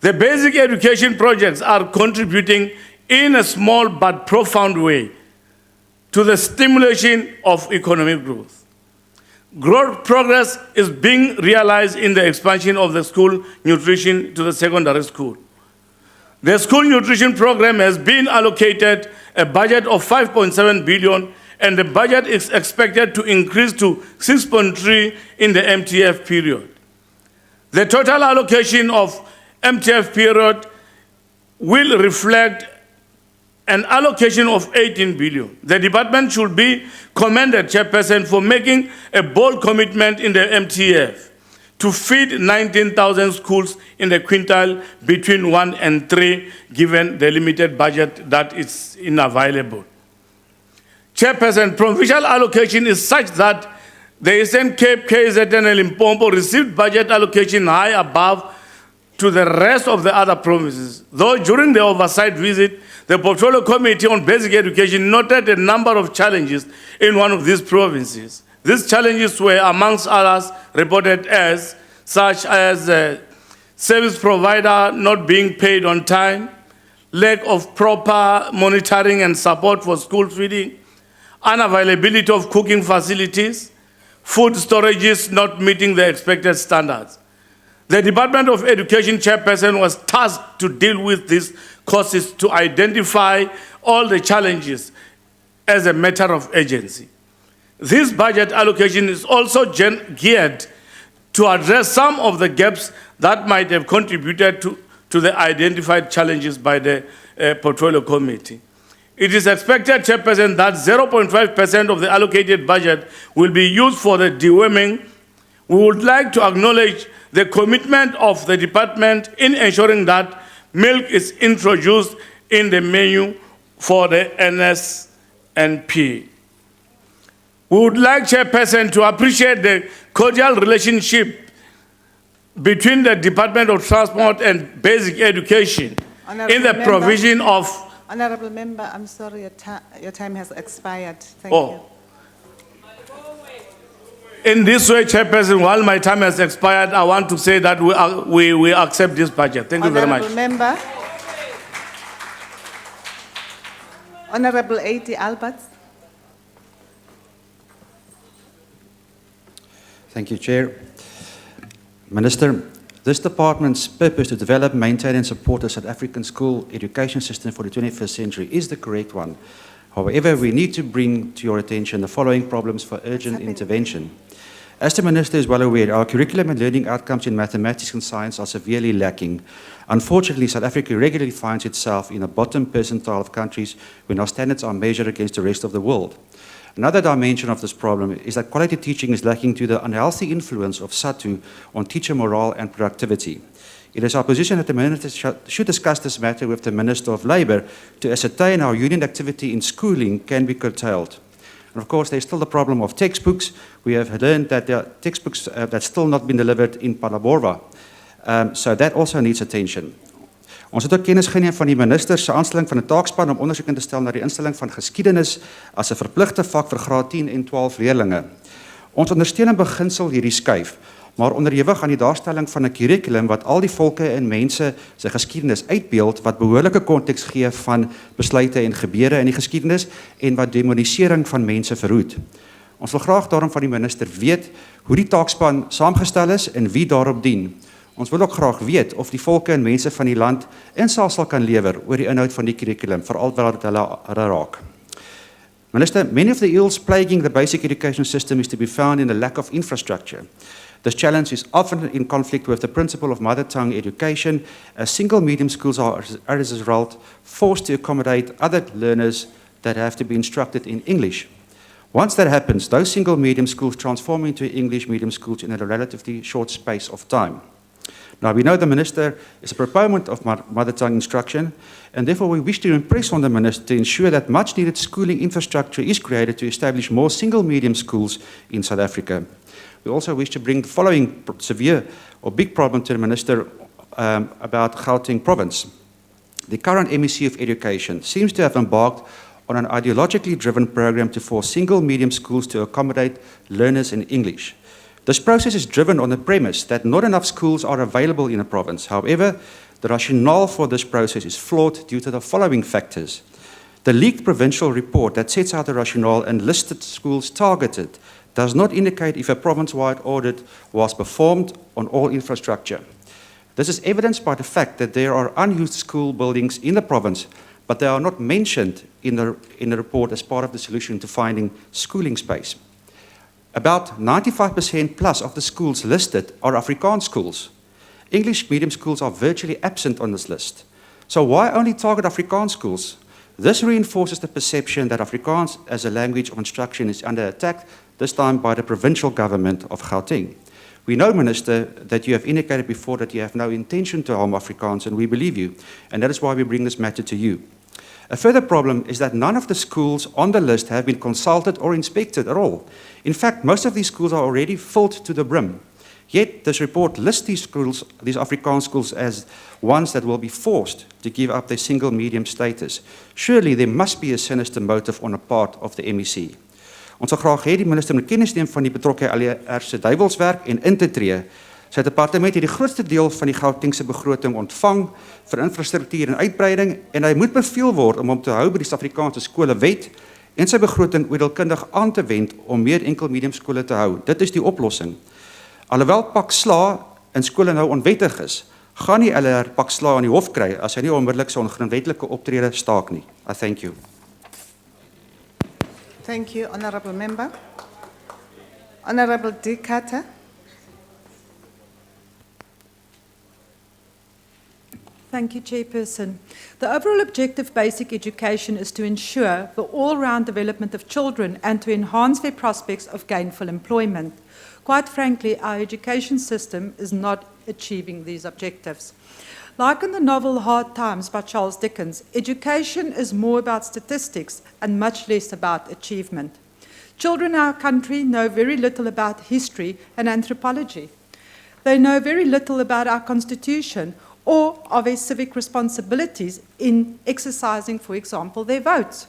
The basic education projects are contributing in a small but profound way to the stimulation of economic growth. Growth progress is being realized in the expansion of the school nutrition to the secondary school. The school nutrition program has been allocated a budget of 5.7 billion, and the budget is expected to increase to 6.3 in the MTF period. The total allocation of MTF period will reflect an allocation of 18 billion. The department should be commended, Chairperson, for making a bold commitment in the MTF to feed 19,000 schools in the quintile between 1 and 3, given the limited budget that is unavailable. Chairperson, provincial allocation is such that The Eastern Cape, KZN and Limpopo received budget allocation high above to the rest of the other provinces. Though during the oversight visit, the Portfolio Committee on Basic Education noted a number of challenges in one of these provinces. These challenges were, amongst others, reported as such as service provider not being paid on time, lack of proper monitoring and support for school feeding, unavailability of cooking facilities, food storages not meeting the expected standards. The Department of Education chairperson was tasked to deal with these causes to identify all the challenges as a matter of urgency. This budget allocation is also geared to address some of the gaps that might have contributed to the identified challenges by the Portfolio Committee. It is expected, Chairperson, that 0.5% of the allocated budget will be used for the deworming. We would like to acknowledge the commitment of the department in ensuring that milk is introduced in the menu for the NSNP. We would like, Chairperson, to appreciate the cordial relationship between the Department of Transport and Basic Education in the provision of... Honorable Member, I'm sorry, your time has expired. Thank you. In this way, Chairperson, while my time has expired, I want to say that we accept this budget. Thank you very much. Honorable Member. Honorable A.T. Alberts. Thank you, Chair. Minister, this department's purpose to develop, maintain and support the South African school education system for the 21st century is the correct one. However, we need to bring to your attention the following problems for urgent intervention. As the Minister is well aware, our curriculum and learning outcomes in mathematics and science are severely lacking. Unfortunately, South Africa regularly finds itself in the bottom percentile of countries when our standards are measured against the rest of the world. Another dimension of this problem is that quality teaching is lacking to the unhealthy influence of SATU on teacher morale and productivity. It is our position that the Minister should discuss this matter with the Minister of Labour to ascertain how union activity in schooling can be curtailed. And of course, there's still the problem of textbooks. We have learned that there are textbooks that's still not been delivered in Phalaborwa. So that also needs attention. Ons het ook kennis geneem van die minister se aanstelling van 'n taakspan om ondersoek in te stel na die instelling van geskiedenis as 'n verpligte vak vir graad 10 en 12 leerdlinge. Ons ondersteun in beginsel hierdie skuif, maar onderhewig aan die daarstelling van 'n kurrikulum wat al die volke en mense se geskiedenis uitbeeld, wat behoorlike konteks gee van besluite en gebeure in die geskiedenis en wat demonisering van mense verhoed. Ons wil graag daarom van die minister weet hoe die taakspan saamgestel is en wie daarop dien. Ons wil ook graag weet of die volke en mense van die land insaag sal kan lewer oor die inhoud van die curriculum, veral waar dit hulle raak. Minister, many of the ills plaguing the basic education system is to be found in the lack of infrastructure. This challenge is often in conflict with the principle of mother tongue education, as single medium schools are, as a result, forced to accommodate other learners that have to be instructed in English. Once that happens, those single medium schools transform into English medium schools in a relatively short space of time. Now, we know the Minister is a proponent of mother tongue instruction, and therefore we wish to impress on the Minister to ensure that much needed schooling infrastructure is created to establish more single medium schools in South Africa. We also wish to bring the following severe or big problem to the Minister about Gauteng province. The current MEC of Education seems to have embarked on an ideologically driven program to force single medium schools to accommodate learners in English. This process is driven on the premise that not enough schools are available in a province. However, the rationale for this process is flawed due to the following factors. The leaked provincial report that sets out the rationale and listed schools targeted does not indicate if a province-wide audit was performed on all infrastructure. This is evidenced by the fact that there are unused school buildings in the province, but they are not mentioned in the report as part of the solution to finding schooling space. About 95% plus of the schools listed are Afrikaans schools. English medium schools are virtually absent on this list. So why only target Afrikaans schools? This reinforces the perception that Afrikaans as a language of instruction is under attack, this time by the provincial government of Gauteng. We know, Minister, that you have indicated before that you have no intention to harm Afrikaans, and we believe you, and that is why we bring this matter to you. A further problem is that none of the schools on the list have been consulted or inspected at all. In fact, most of these schools are already filled to the brim. Yet, this report lists these schools, these Afrikaans schools, as ones that will be forced to give up their single medium status. Surely there must be a sinister motive on the part of the MEC. Ons sal graag hê die minister moet kennis neem van die betrokke LER se duiwelswerk en in te tree. Sy departement het die grootste deel van die Gautengse begroting ontvang vir infrastruktuur en uitbreiding en hy moet beveel word om te hou by die Suid-Afrikaanse skole wet en sy begroting oordeelkundig aan te wend om meer enkelmedium skole te hou. Dit is die oplossing. Alhoewel pak sla in skole nou onwettig is, gaan die LER pak sla aan die hof kry as hy nie onmiddellik sy ongrondwetlike optrede staak nie. I thank you. Thank you, Honourable Member. Honourable D. Carter. Thank you, Chairperson. The overall objective of basic education is to ensure the all-round development of children and to enhance their prospects of gainful employment. Quite frankly, our education system is not achieving these objectives. Like in the novel Hard Times by Charles Dickens, education is more about statistics and much less about achievement. Children in our country know very little about history and anthropology. They know very little about our Constitution or of their civic responsibilities in exercising, for example, their votes.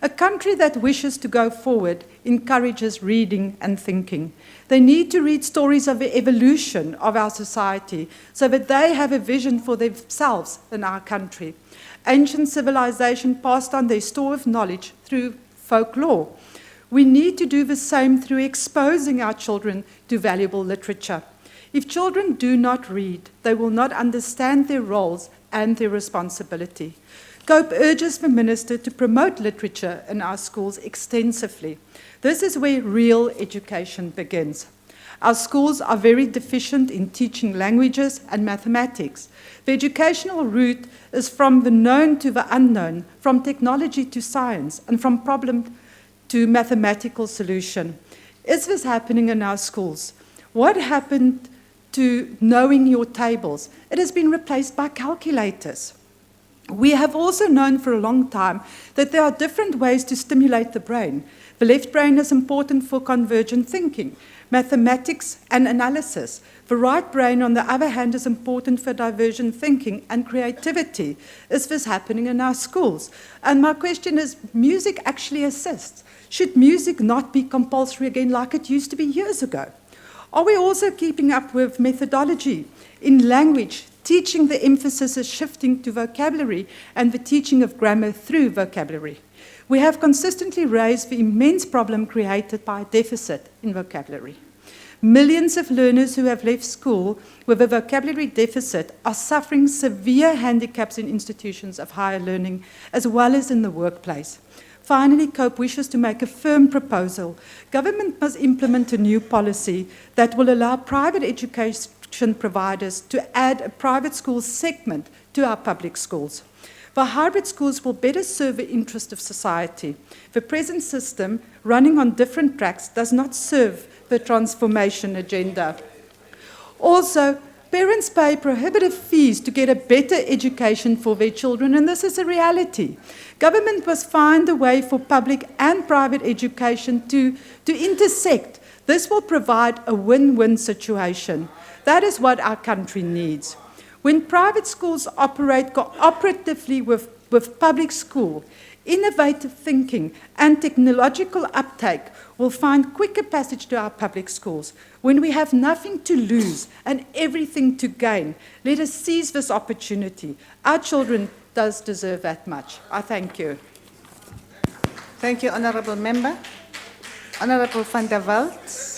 A country that wishes to go forward encourages reading and thinking. They need to read stories of the evolution of our society so that they have a vision for themselves in our country. Ancient civilization passed on their store of knowledge through folklore. We need to do the same through exposing our children to valuable literature. If children do not read, they will not understand their roles and their responsibility. COPE urges the Minister to promote literature in our schools extensively. This is where real education begins. Our schools are very deficient in teaching languages and mathematics. The educational route is from the known to the unknown, from technology to science, and from problem to mathematical solution. Is this happening in our schools? What happened to knowing your tables? It has been replaced by calculators. We have also known for a long time that there are different ways to stimulate the brain. The left brain is important for convergent thinking, mathematics and analysis. The right brain, on the other hand, is important for divergent thinking and creativity. Is this happening in our schools? And my question is, music actually assists. Should music not be compulsory again like it used to be years ago? Are we also keeping up with methodology? In language, teaching, the emphasis is shifting to vocabulary and the teaching of grammar through vocabulary. We have consistently raised the immense problem created by a deficit in vocabulary. Millions of learners who have left school with a vocabulary deficit are suffering severe handicaps in institutions of higher learning as well as in the workplace. Finally, COPE wishes to make a firm proposal. Government must implement a new policy that will allow private education providers to add a private school segment to our public schools. The hybrid schools will better serve the interest of society. The present system, running on different tracks, does not serve the transformation agenda. Also, parents pay prohibitive fees to get a better education for their children, and this is a reality. Government must find a way for public and private education to intersect. This will provide a win-win situation. That is what our country needs. When private schools operate cooperatively with public school, innovative thinking and technological uptake will find quicker passage to our public schools. When we have nothing to lose and everything to gain, let us seize this opportunity. Our children does deserve that much. I thank you. Thank you, Honourable Member. Honourable van der Walt.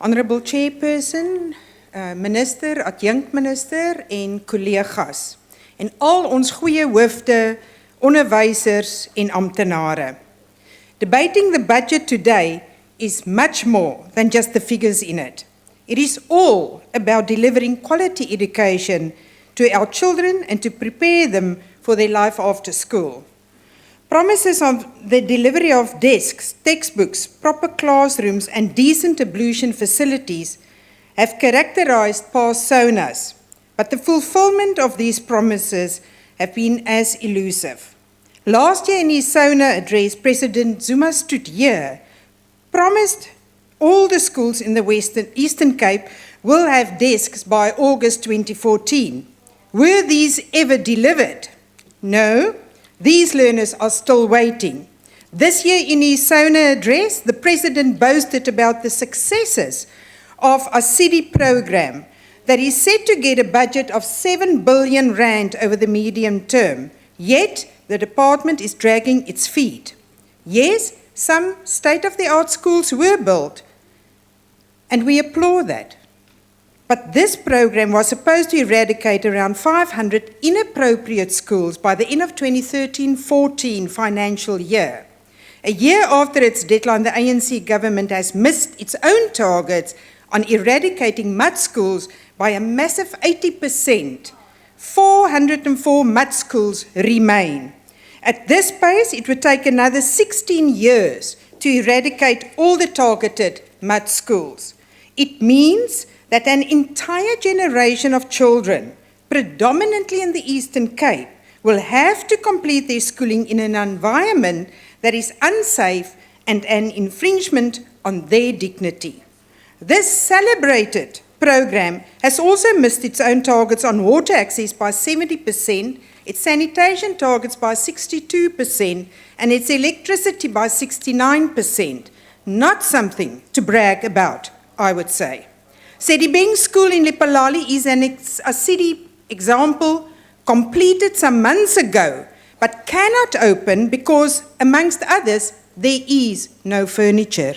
Honourable Chairperson, Minister, Adjunct Minister en collega's en al ons goeie hoofde, onderwysers en amptenare. Debating the budget today is much more than just the figures in it. It is all about delivering quality education to our children and to prepare them for their life after school. Promises of the delivery of desks, textbooks, proper classrooms and decent ablution facilities have characterized personas, but the fulfillment of these promises have been as elusive. Last year in his SONA address, President Zuma stood here, promised all the schools in the Eastern Cape will have desks by August 2014. Were these ever delivered? No, these learners are still waiting. This year in his SONA address, the President boasted about the successes of a city program that is set to get a budget of 7 billion rand over the medium term, yet the department is dragging its feet. Yes, some state-of-the-art schools were built, and we applaud that. But this program was supposed to eradicate around 500 inappropriate schools by the end of 2013-14 financial year. A year after its deadline, the ANC government has missed its own targets on eradicating mud schools by a massive 80%. 404 mud schools remain. At this pace, it would take another 16 years to eradicate all the targeted mud schools. It means that an entire generation of children, predominantly in the Eastern Cape, will have to complete their schooling in an environment that is unsafe and an infringement on their dignity. This celebrated program has also missed its own targets on water access by 70%, its sanitation targets by 62%, and its electricity by 69%. Not something to brag about, I would say. Sedibeng School in Lephalale is a city example completed some months ago, but cannot open because, amongst others, there is no furniture.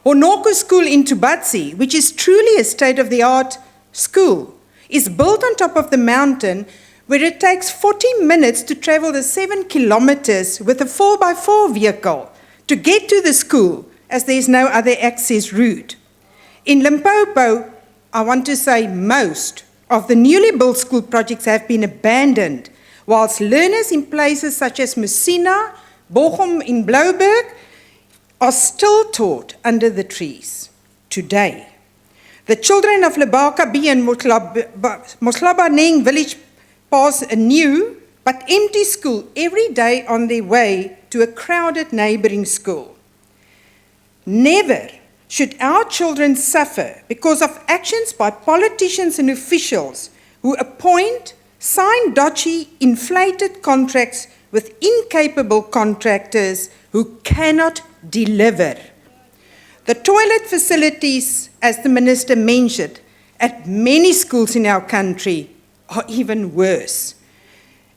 Honoko School in Tubatsi, which is truly a state-of-the-art school, is built on top of the mountain where it takes 40 minutes to travel the 7 kilometers with a 4x4 vehicle to get to the school, as there is no other access route. In Limpopo, I want to say most of the newly built school projects have been abandoned, whilst learners in places such as Messina, Bochum in Blouberg, are still taught under the trees today. The children of Lebaka B and Moslabaneng village pass a new but empty school every day on their way to a crowded neighboring school. Never should our children suffer because of actions by politicians and officials who appoint, sign dodgy, inflated contracts with incapable contractors who cannot deliver. The toilet facilities, as the Minister mentioned, at many schools in our country are even worse.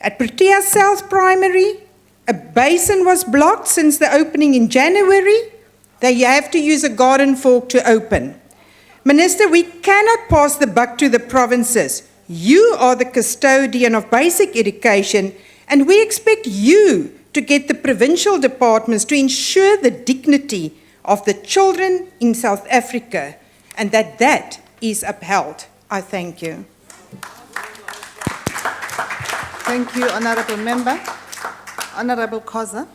At Protea South Primary, a basin was blocked since the opening in January. They have to use a garden fork to open. Minister, we cannot pass the buck to the provinces. You are the custodian of basic education, and we expect you to get the provincial departments to ensure the dignity of the children in South Africa, and that is upheld. I thank you. Thank you, Honourable Member. Honourable Khoza.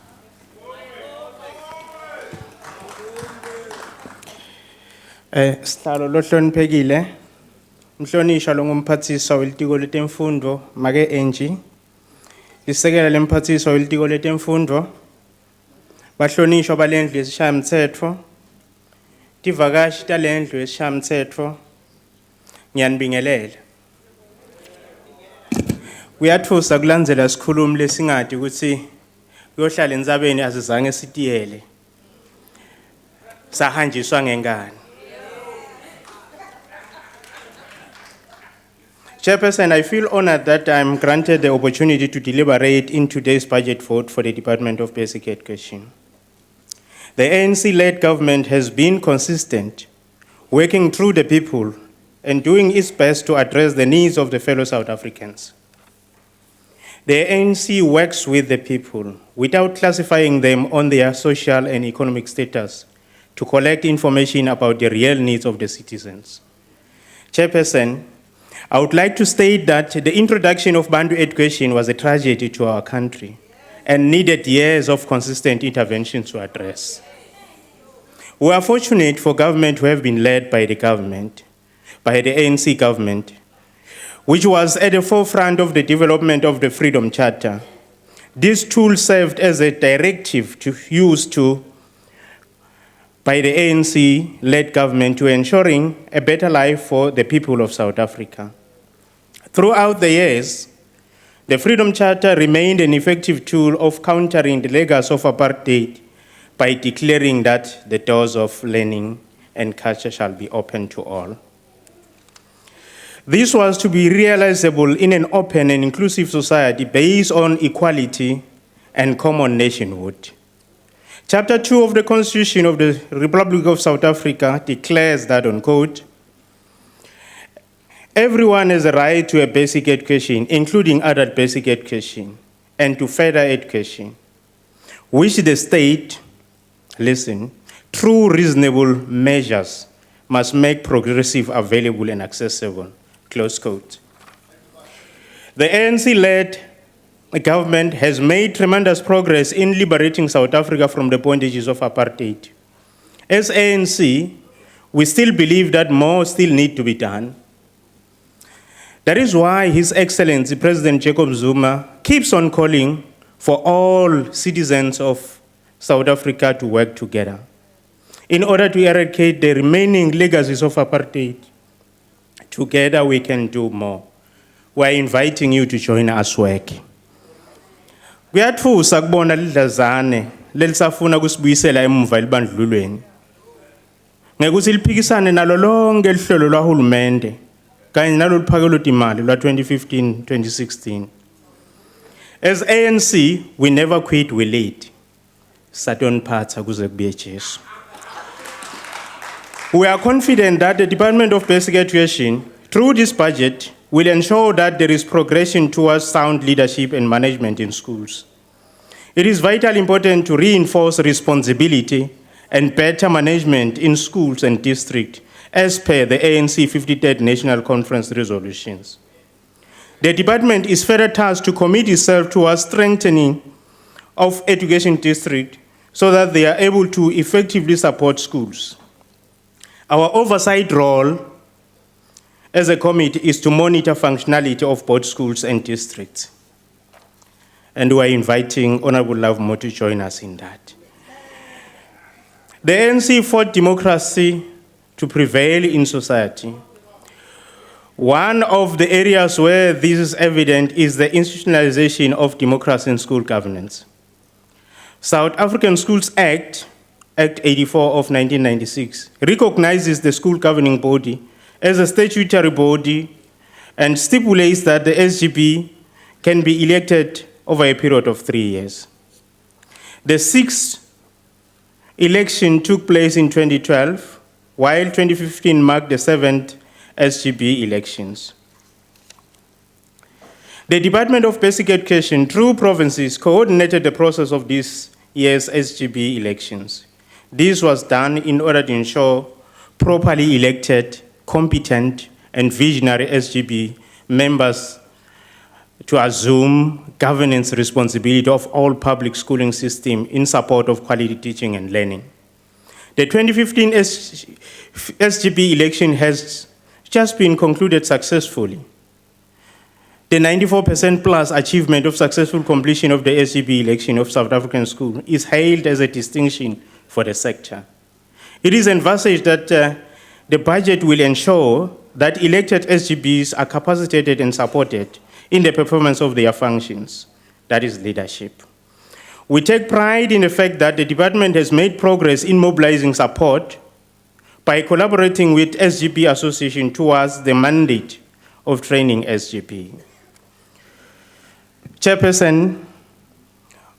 Sihlalo lohloniphekile, mhlonishwa lo ngumphathiswa welitiko letemfundo make Angie, lisekela lemphathiswa welitiko letemfundo, bahlonishwa balendlu yesishayamthetho, tivakashi talendlu yesishayamthetho, ngiyanibingelela. Kuyathusa kulandzela sikhulumi lesingadi ukuthi kuyohlala entsabeni asizange sitiyele. Sahanjiswa ngengane. Chairperson, I feel honored that I'm granted the opportunity to deliberate in today's budget vote for the Department of Basic Education. The ANC-led government has been consistent, working through the people and doing its best to address the needs of the fellow South Africans. The ANC works with the people without classifying them on their social and economic status to collect information about the real needs of the citizens. Chairperson, I would like to state that the introduction of Bantu education was a tragedy to our country and needed years of consistent intervention to address. We are fortunate for government who have been led by the government, by the ANC government, which was at the forefront of the development of the Freedom Charter. This tool served as a directive by the ANC-led government to ensuring a better life for the people of South Africa. Throughout the years, the Freedom Charter remained an effective tool of countering the legacy of apartheid by declaring that the doors of learning and culture shall be open to all. This was to be realizable in an open and inclusive society based on equality and common nationhood. Chapter 2 of the Constitution of the Republic of South Africa declares that, unquote, everyone has a right to a basic education, including adult basic education, and to further education, which the state, listen, through reasonable measures must make progressive, available, and accessible, close quote. The ANC-led government has made tremendous progress in liberating South Africa from the bondages of apartheid. As ANC, we still believe that more still need to be done. That is why His Excellency President Jacob Zuma keeps on calling for all citizens of South Africa to work together in order to eradicate the remaining legacies of apartheid. Together we can do more. We are inviting you to join us working. Kuyathusa kubona lidlazane lelisafuna kusibuyisela emuva elibandlulweni. Ngekuthi liphikisane nalo lonke lihlelo lwahulumende kanye nalo luphakelo timali lwa 2015-2016. As ANC, we never quit, we lead. Satonphatha kuze kubuye Jesu. We are confident that the Department of Basic Education, through this budget, will ensure that there is progression towards sound leadership and management in schools. It is vitally important to reinforce responsibility and better management in schools and districts, as per the ANC 53rd National Conference resolutions. The department is further tasked to commit itself towards strengthening of education districts so that they are able to effectively support schools. Our oversight role as a committee is to monitor functionality of both schools and districts. And we are inviting Honorable Love Mo to join us in that. The ANC fought democracy to prevail in society. One of the areas where this is evident is the institutionalization of democracy in school governance. South African Schools Act 84 of 1996, recognizes the school governing body as a statutory body and stipulates that the SGB can be elected over a period of 3 years. The sixth election took place in 2012, while 2015 marked the seventh SGB elections. The Department of Basic Education, through provinces, coordinated the process of this year's SGB elections. This was done in order to ensure properly elected, competent, and visionary SGB members to assume governance responsibility of all public schooling system in support of quality teaching and learning. The 2015 SGB election has just been concluded successfully. The 94% plus achievement of successful completion of the SGB election of South African school is hailed as a distinction for the sector. It is envisaged that the budget will ensure that elected SGBs are capacitated and supported in the performance of their functions, that is leadership. We take pride in the fact that the department has made progress in mobilizing support by collaborating with SGB Association towards the mandate of training SGB. Chairperson,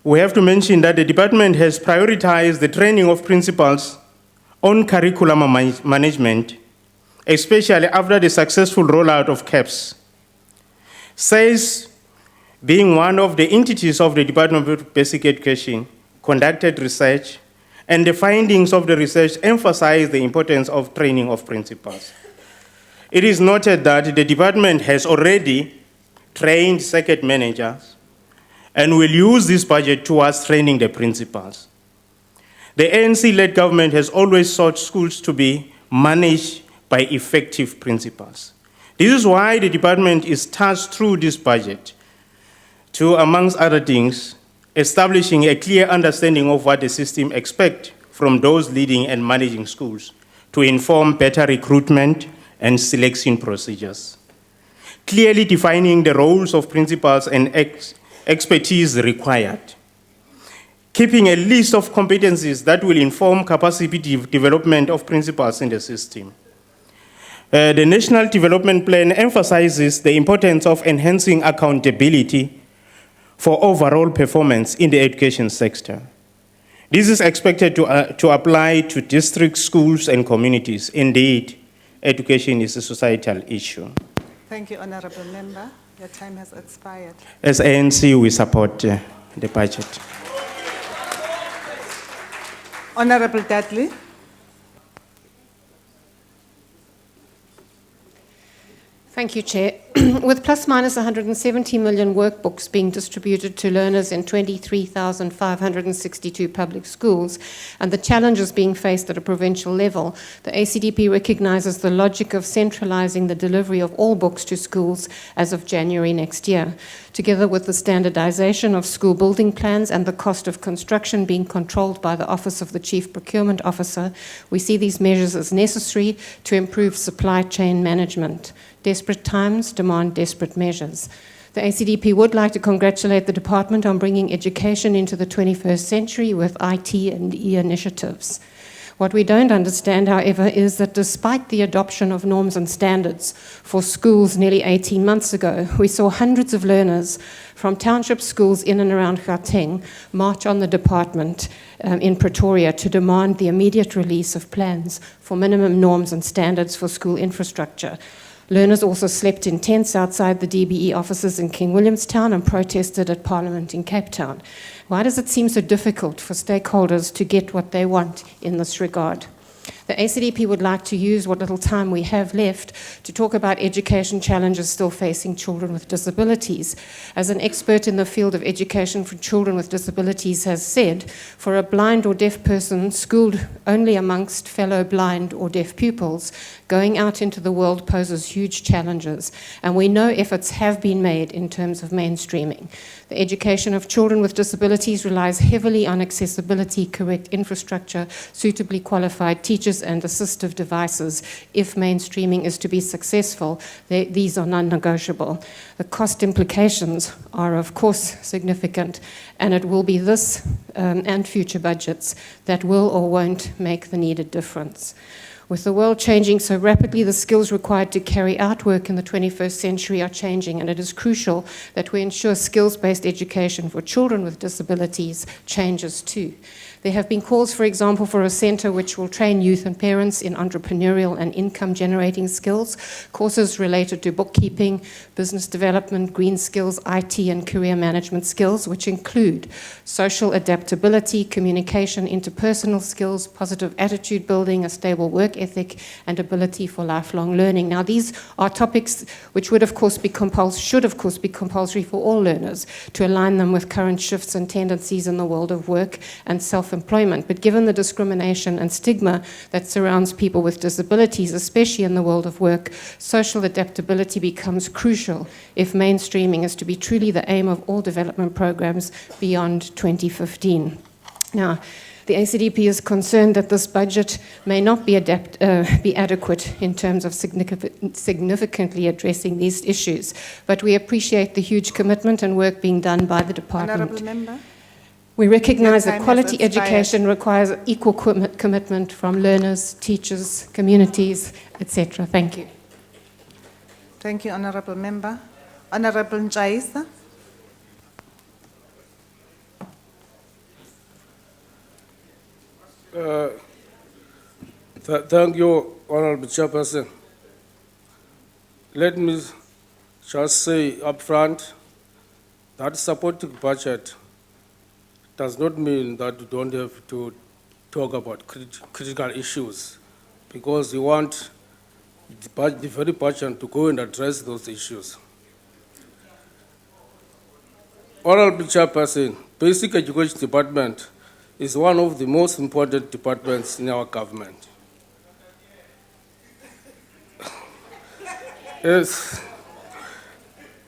we have to mention that the department has prioritized the training of principals on curriculum management, especially after the successful rollout of CAPS. SAIS, being one of the entities of the Department of Basic Education, conducted research, and the findings of the research emphasize the importance of training of principals. It is noted that the department has already trained circuit managers and will use this budget towards training the principals. The ANC-led government has always sought schools to be managed by effective principals. This is why the department is tasked through this budget to, amongst other things, establishing a clear understanding of what the system expects from those leading and managing schools to inform better recruitment and selection procedures. Clearly defining the roles of principals and expertise required. Keeping a list of competencies that will inform capacity development of principals in the system. The National Development Plan emphasizes the importance of enhancing accountability for overall performance in the education sector. This is expected to apply to district schools and communities. Indeed, education is a societal issue. Thank you, Honourable Member. Your time has expired. As ANC, we support the budget. Honourable Dudley. Thank you, Chair. With plus minus 170 million workbooks being distributed to learners in 23,562 public schools and the challenges being faced at a provincial level, the ACDP recognises the logic of centralising the delivery of all books to schools as of January next year. Together with the standardisation of school building plans and the cost of construction being controlled by the Office of the Chief Procurement Officer, we see these measures as necessary to improve supply chain management. Desperate times demand desperate measures. The ACDP would like to congratulate the department on bringing education into the 21st century with IT and e-initiatives. What we don't understand, however, is that despite the adoption of norms and standards for schools nearly 18 months ago, we saw hundreds of learners from township schools in and around Gauteng march on the department in Pretoria to demand the immediate release of plans for minimum norms and standards for school infrastructure. Learners also slept in tents outside the DBE offices in King Williamstown and protested at Parliament in Cape Town. Why does it seem so difficult for stakeholders to get what they want in this regard? The ACDP would like to use what little time we have left to talk about education challenges still facing children with disabilities. As an expert in the field of education for children with disabilities has said, for a blind or deaf person schooled only amongst fellow blind or deaf pupils, going out into the world poses huge challenges, and we know efforts have been made in terms of mainstreaming. The education of children with disabilities relies heavily on accessibility, correct infrastructure, suitably qualified teachers and assistive devices. If mainstreaming is to be successful, these are non-negotiable. The cost implications are, of course, significant, and it will be this and future budgets that will or won't make the needed difference. With the world changing so rapidly, the skills required to carry out work in the 21st century are changing, and it is crucial that we ensure skills-based education for children with disabilities changes too. There have been calls, for example, for a centre which will train youth and parents in entrepreneurial and income-generating skills, courses related to bookkeeping, business development, green skills, IT and career management skills, which include social adaptability, communication, interpersonal skills, positive attitude building, a stable work ethic, and ability for lifelong learning. Now, these are topics which should of course be compulsory for all learners to align them with current shifts and tendencies in the world of work and self-employment. But given the discrimination and stigma that surrounds people with disabilities, especially in the world of work, social adaptability becomes crucial if mainstreaming is to be truly the aim of all development programs beyond 2015. Now, the ACDP is concerned that this budget may not be adequate in terms of significantly addressing these issues, but we appreciate the huge commitment and work being done by the department. Honourable Member. We recognise that Your time quality has expired. education requires equal commitment from learners, teachers, communities, etc. Thank you. Thank you, Honourable Member. Honourable Njaisa. Thank you, Honourable Chairperson. Let me just say up front that supporting budget does not mean that you don't have to talk about critical issues, because we want the very budget to go and address those issues. Honourable Chairperson, Basic Education Department is one of the most important departments in our government. Yes.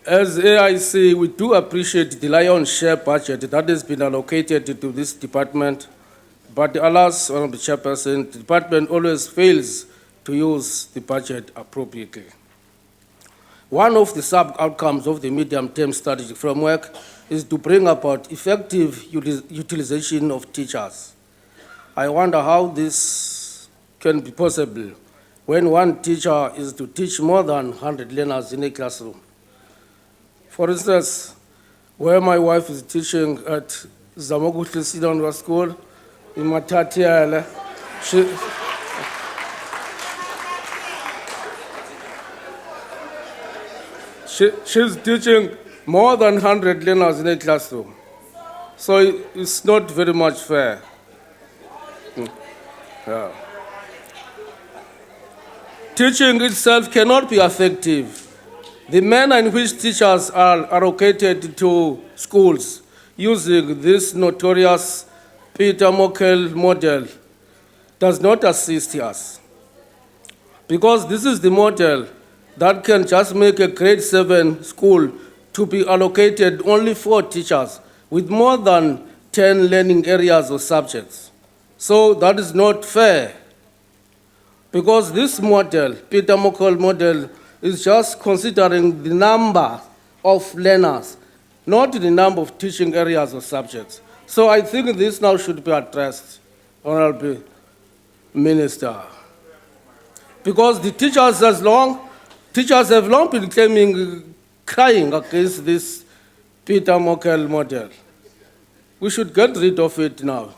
As AIC, we do appreciate the lion's share budget that has been allocated to this department. But alas, Honorable Chairperson, the department always fails to use the budget appropriately. One of the sub-outcomes of the medium-term strategic framework is to bring about effective utilization of teachers. I wonder how this can be possible when one teacher is to teach more than 100 learners in a classroom. For instance, where my wife is teaching at Zamogutle Sidonwa School in Matatiele, she's teaching more than 100 learners in a classroom. So it's not very much fair. Yeah. Teaching itself cannot be effective. The manner in which teachers are allocated to schools using this notorious Peter Mokel model does not assist us. Because this is the model that can just make a grade 7 school to be allocated only 4 teachers with more than 10 learning areas or subjects. So that is not fair. Because this model, Peter Mokel model, is just considering the number of learners, not the number of teaching areas or subjects. So I think this now should be addressed, Honorable Minister. Because the teachers have long been crying against this Peter Mokel model. We should get rid of it now.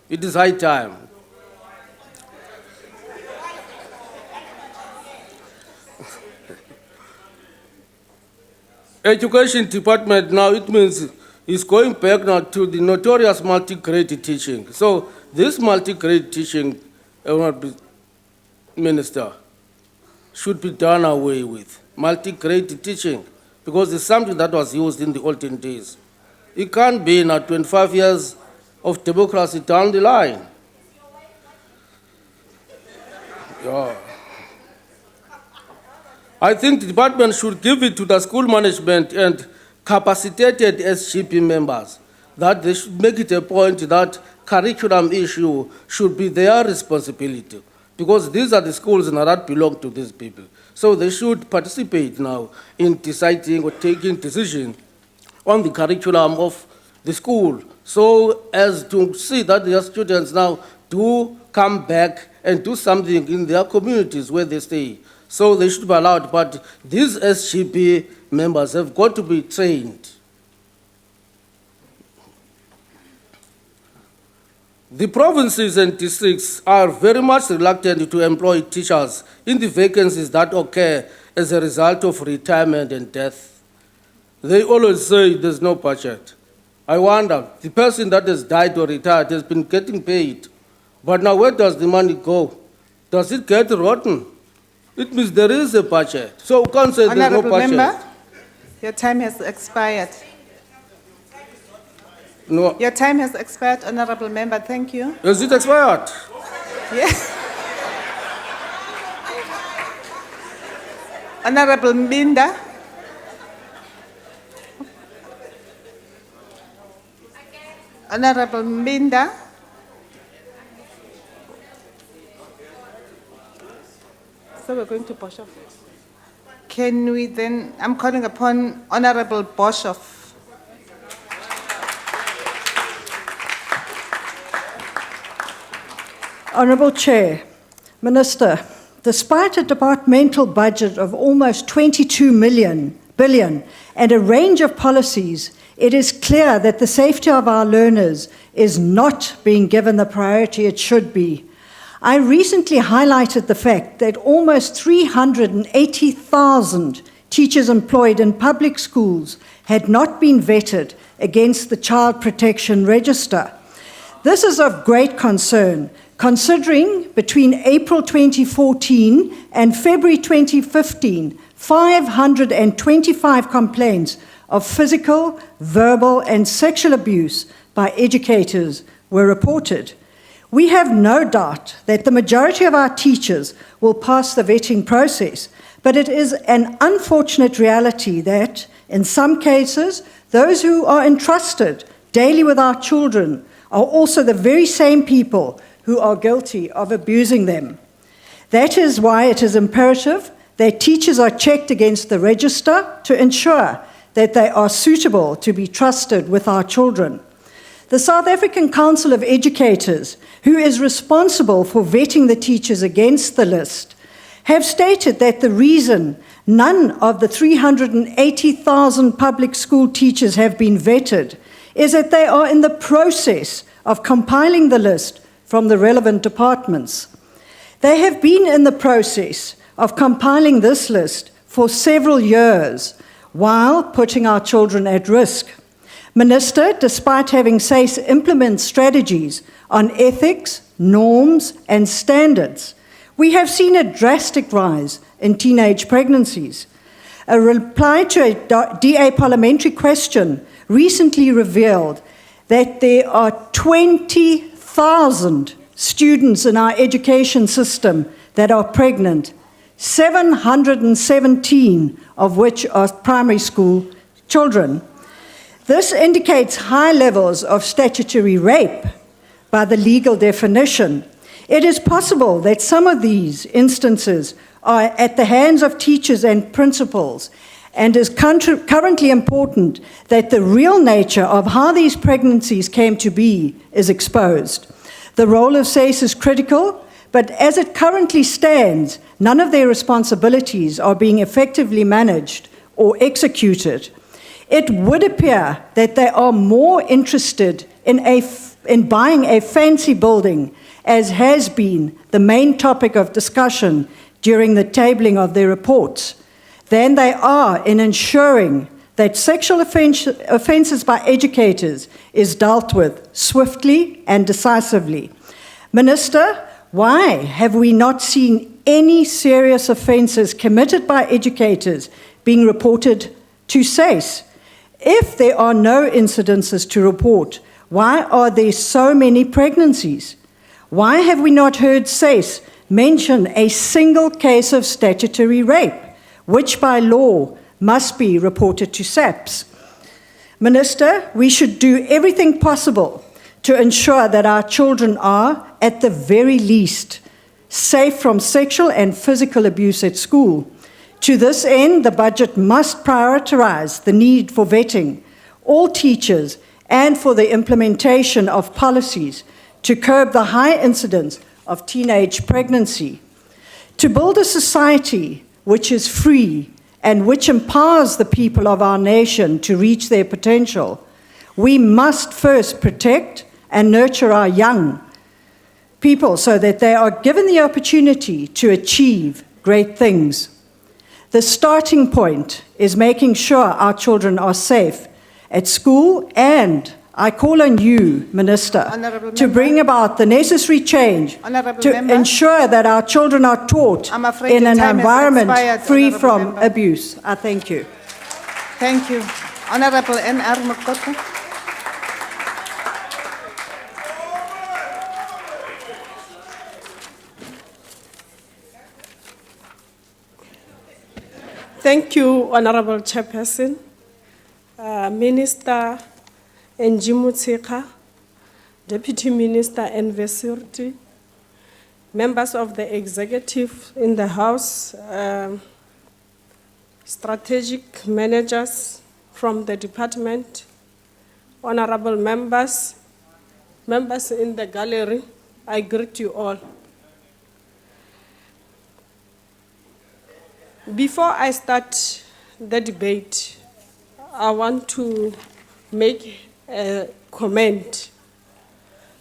It is high time. Education department now, it means is going back now to the notorious multi-grade teaching. So this multi-grade teaching, Minister, should be done away with. Multi-grade teaching, because it's something that was used in the olden days. It can't be now 25 years of democracy down the line. Yeah. I think the department should give it to the school management and capacitated SGP members, that they should make it a point that curriculum issue should be their responsibility, because these are the schools now that belong to these people. So they should participate now in deciding or taking decisions on the curriculum of the school, so as to see that their students now do come back and do something in their communities where they stay. So they should be allowed, but these SGP members have got to be trained. The provinces and districts are very much reluctant to employ teachers in the vacancies that occur as a result of retirement and death. They always say there's no budget. I wonder, the person that has died or retired has been getting paid, but now where does the money go? Does it get rotten? It means there is a budget. So we can't say there's no Honorable budget. Member, your time has expired. No. Your time has expired, Honorable Member. Thank you. Has it expired? Yes. Honorable Mbinda. Honorable Mbinda. So we're going to Boshoff. Can we then, I'm calling upon Honorable Boshoff. Honourable Chair, Minister, despite a departmental budget of almost 22 billion and a range of policies, it is clear that the safety of our learners is not being given the priority it should be. I recently highlighted the fact that almost 380,000 teachers employed in public schools had not been vetted against the Child Protection Register. This is of great concern, considering between April 2014 and February 2015, 525 complaints of physical, verbal, and sexual abuse by educators were reported. We have no doubt that the majority of our teachers will pass the vetting process, But it is an unfortunate reality that, in some cases, those who are entrusted daily with our children are also the very same people who are guilty of abusing them. That is why it is imperative that teachers are checked against the register to ensure that they are suitable to be trusted with our children. The South African Council of Educators, who is responsible for vetting the teachers against the list, have stated that the reason none of the 380,000 public school teachers have been vetted is that they are in the process of compiling the list from the relevant departments. They have been in the process of compiling this list for several years while putting our children at risk. Minister, despite having SACE implement strategies on ethics, norms, and standards, we have seen a drastic rise in teenage pregnancies. A reply to a DA parliamentary question recently revealed that there are 20,000 students in our education system that are pregnant, 717 of which are primary school children. This indicates high levels of statutory rape by the legal definition. It is possible that some of these instances are at the hands of teachers and principals, and is currently important that the real nature of how these pregnancies came to be is exposed. The role of SACE is critical, but as it currently stands, none of their responsibilities are being effectively managed or executed. It would appear that they are more interested in buying a fancy building, as has been the main topic of discussion during the tabling of their reports, than they are in ensuring that sexual offences by educators is dealt with swiftly and decisively. Minister, why have we not seen any serious offences committed by educators being reported to SACE? If there are no incidences to report, why are there so many pregnancies? Why have we not heard SACE mention a single case of statutory rape, which by law must be reported to SAPS? Minister, we should do everything possible to ensure that our children are, at the very least, safe from sexual and physical abuse at school. To this end, the budget must prioritize the need for vetting all teachers and for the implementation of policies to curb the high incidence of teenage pregnancy. To build a society which is free and which empowers the people of our nation to reach their potential, we must first protect and nurture our young people so that they are given the opportunity to achieve great things. The starting point is making sure our children are safe at school, and I call on you, Minister, to bring about the necessary change to ensure that our children are taught in an environment free from abuse. I thank you. Thank you. Honorable N.R. Mokota. Thank you, Honorable Chairperson, Minister Njimu Tshekga, Deputy Minister Envesirti, members of the executive in the House, strategic managers from the department, honorable members, members in the gallery, I greet you all. Before I start the debate, I want to make a comment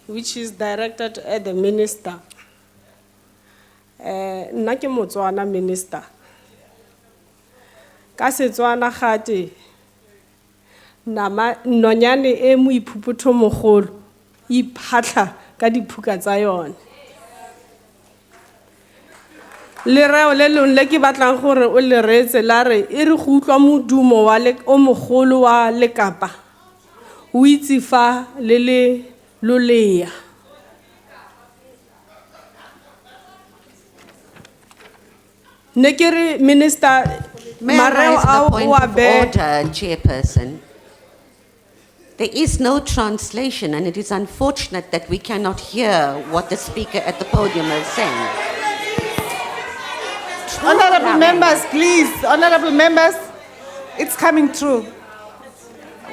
which is directed at the minister. Nna ke Motswana minister. Ka Setswana gate nama nonyane e mo iphuputho mogolo iphatla ka diphuka tsa yone. Le reo le lone le ke batlang gore o le reetse la re e re go utlwa modumo wa le o mogolo wa lekapa o itse fa le le loleya. Nekiri Minister May I Mareo raise a a point wa of be- order, Chairperson? There is no translation, and it is unfortunate that we cannot hear what the speaker at the podium is saying. Honorable members, please, honorable members, it's coming through.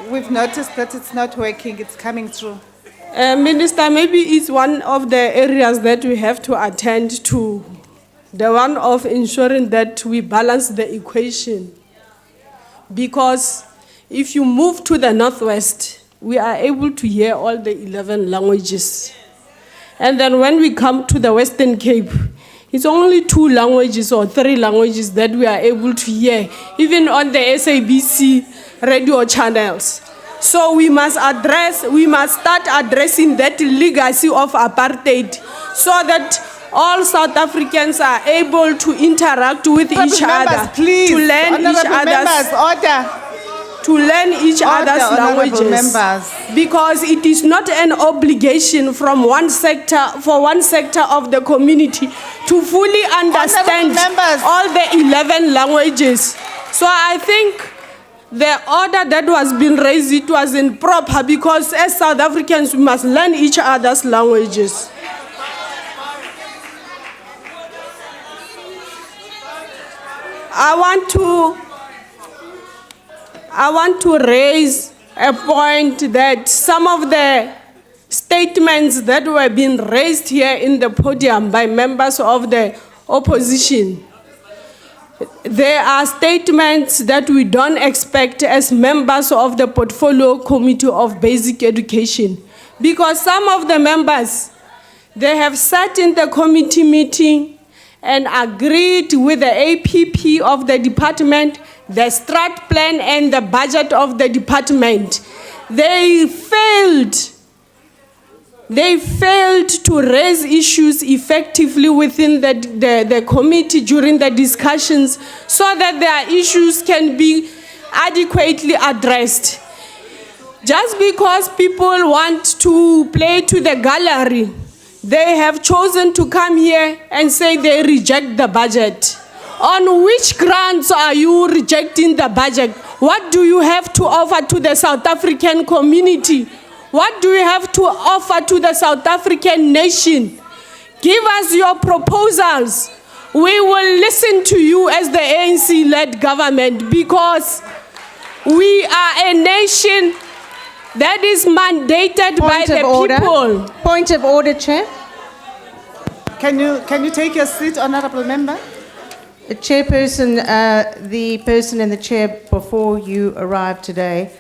We've noticed that it's not working, it's coming through. Minister, maybe it's one of the areas that we have to attend to, the one of ensuring that we balance the equation. Because if you move to the northwest, we are able to hear all the 11 languages. And then when we come to the Western Cape, it's only 2 languages or 3 languages that we are able to hear, even on the SABC radio channels. So we must start addressing that legacy of apartheid so that all South Africans are able to interact with each other, please, to learn each members, order. To learn each other's Honorable languages. members. Because it is not an obligation from one sector of the community to fully understand all the 11 languages. So I think the order that was being raised, it was improper because as South Africans, we must learn each other's languages. I want to raise a point that some of the statements that were being raised here in the podium by members of the opposition, there are statements that we don't expect as members of the Portfolio Committee of Basic Education. Because some of the members, they have sat in the committee meeting and agreed with the APP of the department, the strat plan and the budget of the department. They failed to raise issues effectively within the committee during the discussions so that their issues can be adequately addressed. Just because people want to play to the gallery, they have chosen to come here and say they reject the budget. On which grounds are you rejecting the budget? What do you have to offer to the South African community? What do you have to offer to the South African nation? Give us your proposals. We will listen to you as the ANC-led government because we are a nation that is mandated by the people. Point of order, Chair. Can you take your seat, honorable member? Chairperson, the person in the chair before you arrived today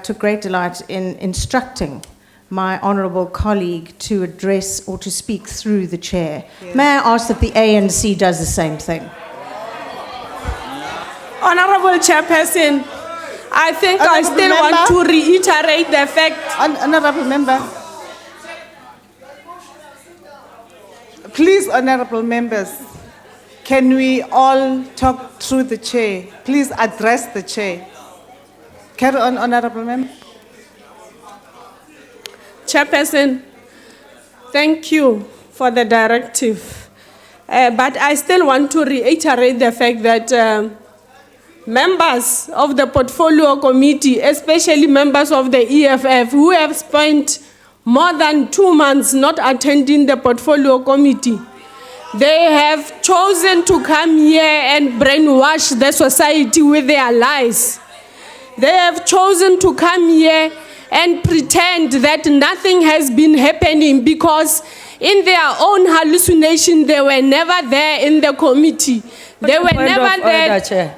took great delight in instructing my honourable colleague to address or to speak through the chair. Yes. May I ask that the ANC does the same thing? Honourable Chairperson, I think I still want to reiterate the fact. Honourable member. Please, honourable members, can we all talk through the chair? Please address the chair. Carry on, honourable member. Chairperson, thank you for the directive. But I still want to reiterate the fact that members of the Portfolio Committee, especially members of the EFF, who have spent more than 2 months not attending the Portfolio Committee, they have chosen to come here and brainwash the society with their lies. They have chosen to come here and pretend that nothing has been happening because in their own hallucination, they were never there in the committee. They were never there. Chair.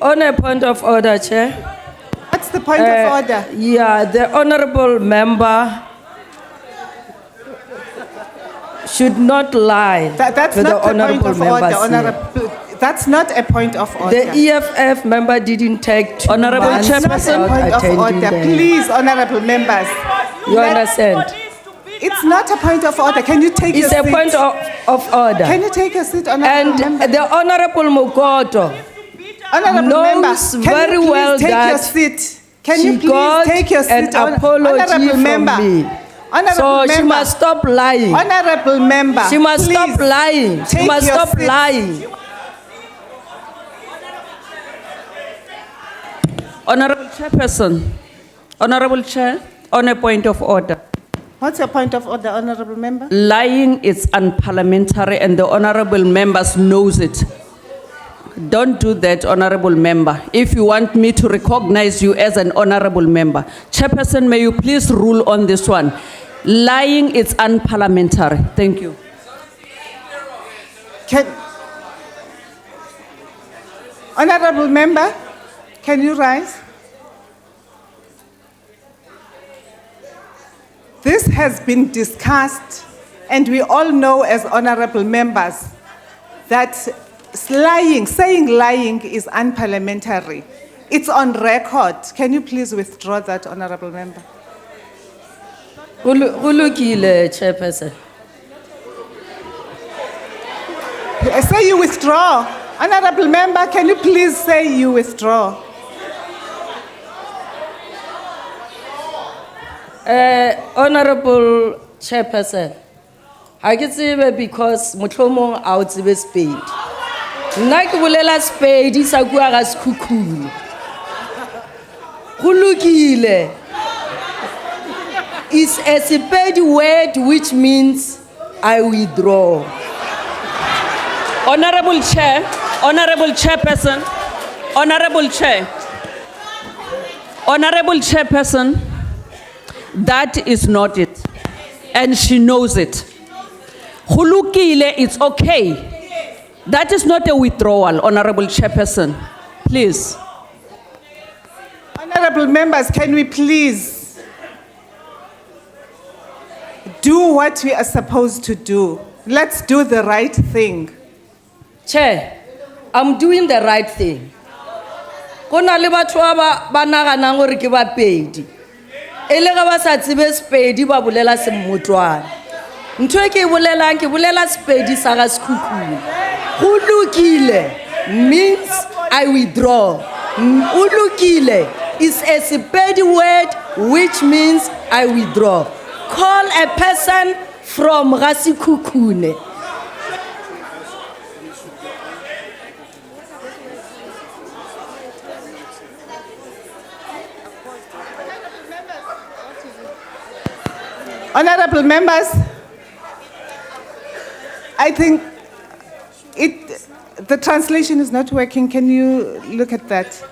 On a point of order, Chair. What's the point of order? Yeah, the honourable member should not lie That's to not the the point honourable of order, members. honourable. That's not a point of order. The EFF member didn't take 2 Honourable months Chairperson, without point of attending order. them. Please, honourable members. You understand? It's not a point of order. Can you take It's your a seat? point of order. Can you take a seat, honourable member? And the Honourable Mukoto Honourable knows member, can very you please well take that your seat? Can she you please got take your seat, an apology honourable from member? me. Honourable So she member. must stop lying. Honourable member. She must please stop lying. She take must your stop seat. lying. Honorable Chairperson, Honorable Chair, on a point of order. What's your point of order, honorable member? Lying is unparliamentary and the honorable members knows it. Don't do that, honorable member. If you want me to recognize you as an honorable member. Chairperson, may you please rule on this one. Lying is unparliamentary. Thank you. Honorable member, can you rise? This has been discussed, and we all know as honorable members that saying lying is unparliamentary. It's on record. Can you please withdraw that, honorable member? Ulukile, Chairperson. Say you withdraw. Honorable member, can you please say you withdraw? Honorable Chairperson, I can say because Mutlomong out the speed. Nna ke bolela Sepedi sa bua ka Sekhukhune. Go lokile is a Sepedi word which means I withdraw. Honorable Chair, Honorable Chairperson, Honorable Chair, Honorable Chairperson, that is not it. And she knows it. Go lokile, it's okay. That is not a withdrawal, Honorable Chairperson. Please. Honorable members, can we please do what we are supposed to do? Let's do the right thing. Chair, I'm doing the right thing. Kona le batho ba naganang gore ke ba Pedi. Ele ga ba sa tsebe Sepedi ba bolela Semmotswana. Ntho e ke bolelang ke bolela Sepedi sa ga Sekhukhune. Go lokile means I withdraw. Ulukile is a Sepedi word which means I withdraw. Call a person from ga Sekhukhune. Honorable members, I think the translation is not working. Can you look at that?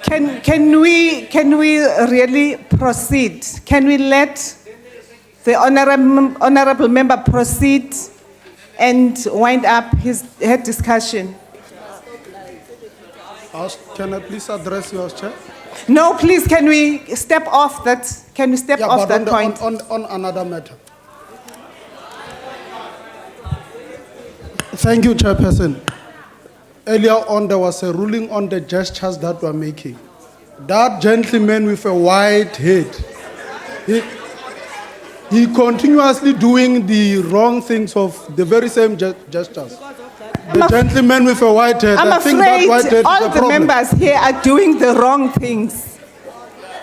Can we really proceed? Can we let the honorable member proceed and wind up her discussion? Can I please address yours, Chair? No, please, can we step off that? Can we step off that point? On another matter. Thank you, Chairperson. Earlier on, there was a ruling on the gestures that we're making. That gentleman with a white head, he continuously doing the wrong things of the very same gestures. The gentleman with a white head, I'm I think that white afraid head all is a the problem. members here are doing the wrong things.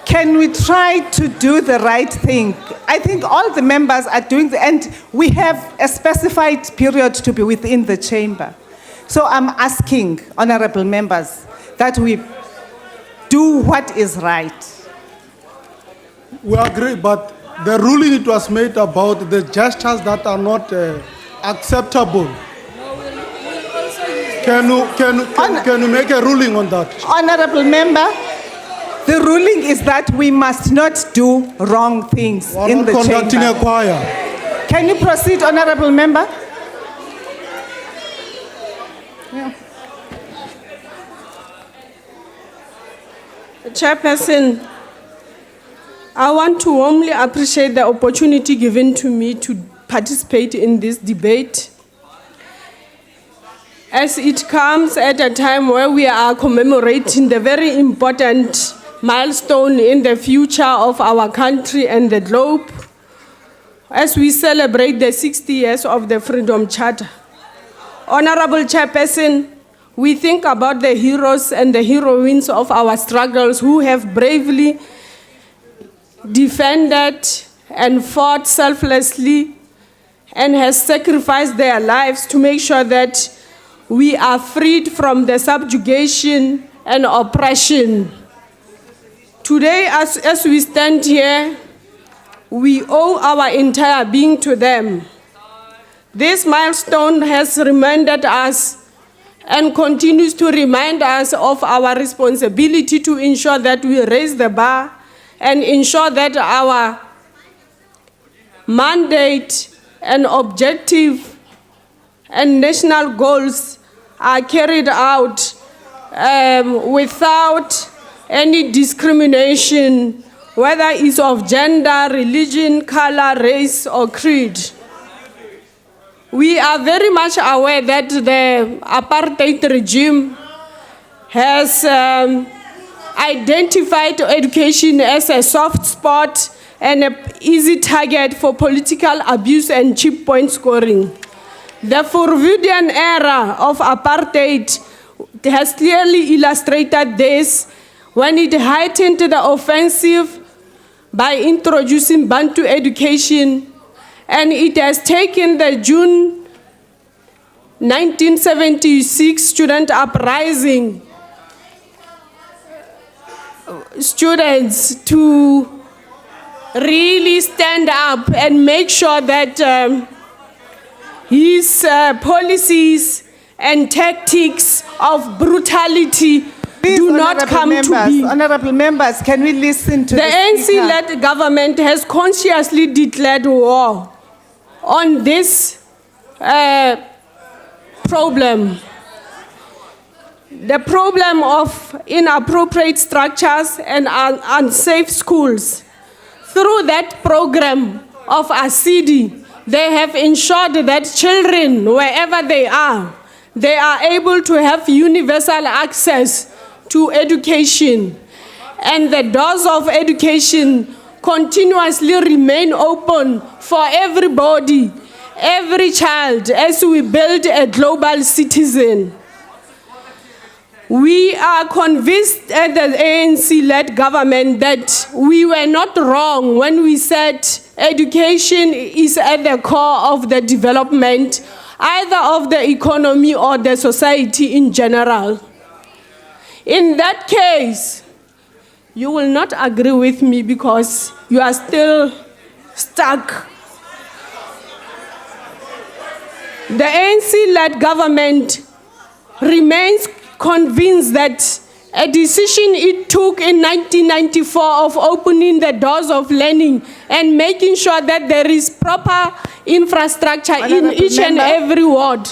Can we try to do the right thing? I think all the members are doing and we have a specified period to be within the chamber. So I'm asking, honorable members, that we do what is right. We agree, but the ruling it was made about the gestures that are not acceptable. Can you make a ruling on that? Honorable member, the ruling is that we must not do wrong things in the conducting chamber. a choir. Can you proceed, honorable member? Chairperson, I want to warmly appreciate the opportunity given to me to participate in this debate, as it comes at a time where we are commemorating the very important milestone in the future of our country and the globe, as we celebrate the 60 years of the Freedom Charter. Honorable Chairperson, we think about the heroes and the heroines of our struggles who have bravely defended and fought selflessly and has sacrificed their lives to make sure that we are freed from the subjugation and oppression. Today, as we stand here, we owe our entire being to them. This milestone has reminded us and continues to remind us of our responsibility to ensure that we raise the bar and ensure that our mandate and objective and national goals are carried out without any discrimination, whether it's of gender, religion, color, race, or creed. We are very much aware that the apartheid regime has identified education as a soft spot and an easy target for political abuse and cheap point scoring. The Freudian era of apartheid has clearly illustrated this when it heightened the offensive by introducing Bantu education, and it has taken the June 1976 student uprising students to really stand up and make sure that his policies and tactics of brutality do not come to be. Honorable members, can we listen to the the ANC-led government has consciously declared war on this problem. The problem of inappropriate structures and unsafe schools. Through that program of ASIDI, they have ensured that children, wherever they are able to have universal access to education. And the doors of education continuously remain open for everybody, every child, as we build a global citizen. We are convinced at the ANC-led government that we were not wrong when we said education is at the core of the development, either of the economy or the society in general. In that case, you will not agree with me because you are still stuck. The ANC-led government remains convinced that a decision it took in 1994 of opening the doors of learning and making sure that there is proper infrastructure in each and every ward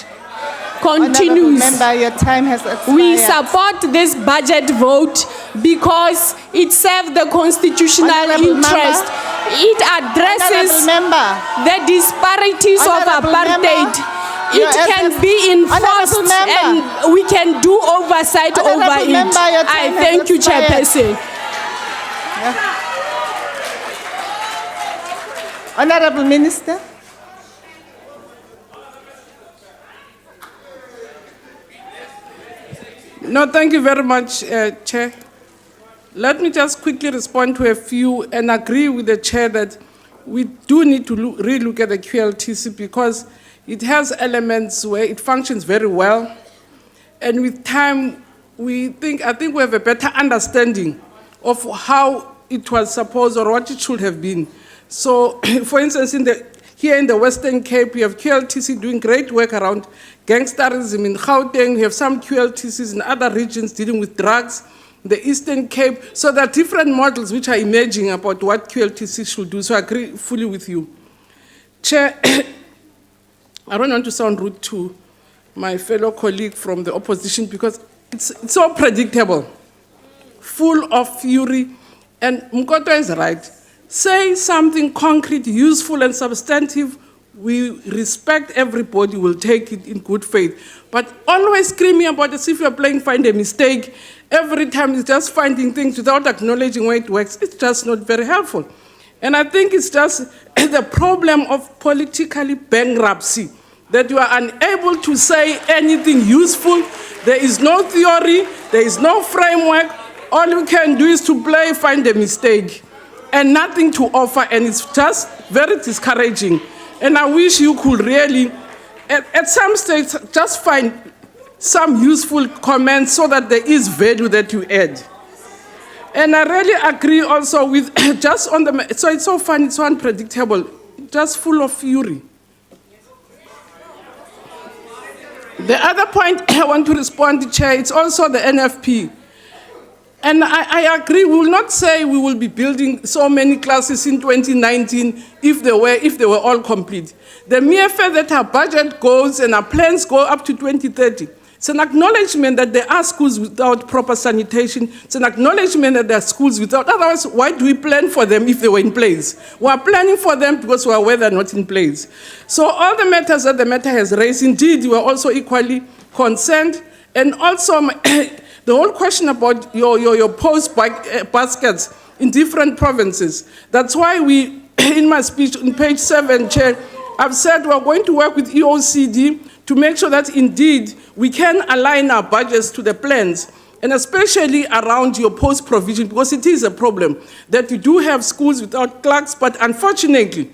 continues. Member, your time has expired. We support this budget vote because it serves the constitutional interest. It addresses the disparities of apartheid. It can be enforced and we can do oversight over it. I thank you, Chairperson. Honorable Minister. No, thank you very much, Chair. Let me just quickly respond to a few and agree with the Chair that we do need to relook at the QLTC because it has elements where it functions very well. And with time, I think we have a better understanding of how it was supposed or what it should have been. So, for instance, here in the Western Cape, we have QLTC doing great work around gangsterism. In Gauteng, we have some QLTCs in other regions dealing with drugs. The Eastern Cape. So there are different models which are emerging about what QLTC should do. So I agree fully with you. Chair, I don't want to sound rude to my fellow colleague from the opposition because it's so predictable, full of fury. And Mkoto is right. Say something concrete, useful, and substantive. We respect everybody, will take it in good faith. But always screaming about as if you're playing find a mistake, every time it's just finding things without acknowledging where it works. It's just not very helpful. And I think it's just the problem of politically bankruptcy, that you are unable to say anything useful. There is no theory, there is no framework. All you can do is to play find a mistake and nothing to offer, and it's just very discouraging. And I wish you could really, at some stage, just find some useful comments so that there is value that you add. And I really agree also with just on the, so it's so fun, it's so unpredictable, just full of fury. The other point I want to respond to, Chair, it's also the NFP. And I agree, we will not say we will be building so many classes in 2019 if they were all complete. The mere fact that our budget goes and our plans go up to 2030, it's an acknowledgement that there are schools without proper sanitation. It's an acknowledgement that there are schools without, otherwise why do we plan for them if they were in place? We are planning for them because we are aware they're not in place. So all the matters that the matter has raised, indeed, we are also equally concerned. And also the whole question about your post baskets in different provinces. That's why we, in my speech on page 7, Chair, I've said we're going to work with EOCD to make sure that indeed we can align our budgets to the plans, and especially around your post provision, because it is a problem that we do have schools without clerks, but unfortunately,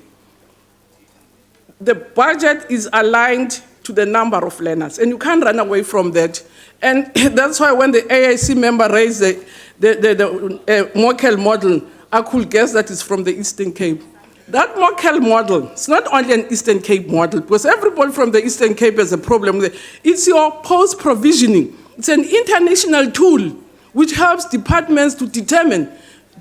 the budget is aligned to the number of learners, and you can't run away from that. And that's why when the AIC member raised the Mokel model, I could guess that it's from the Eastern Cape. That Mokel model, it's not only an Eastern Cape model, because everybody from the Eastern Cape has a problem with it. It's your post-provisioning. It's an international tool which helps departments to determine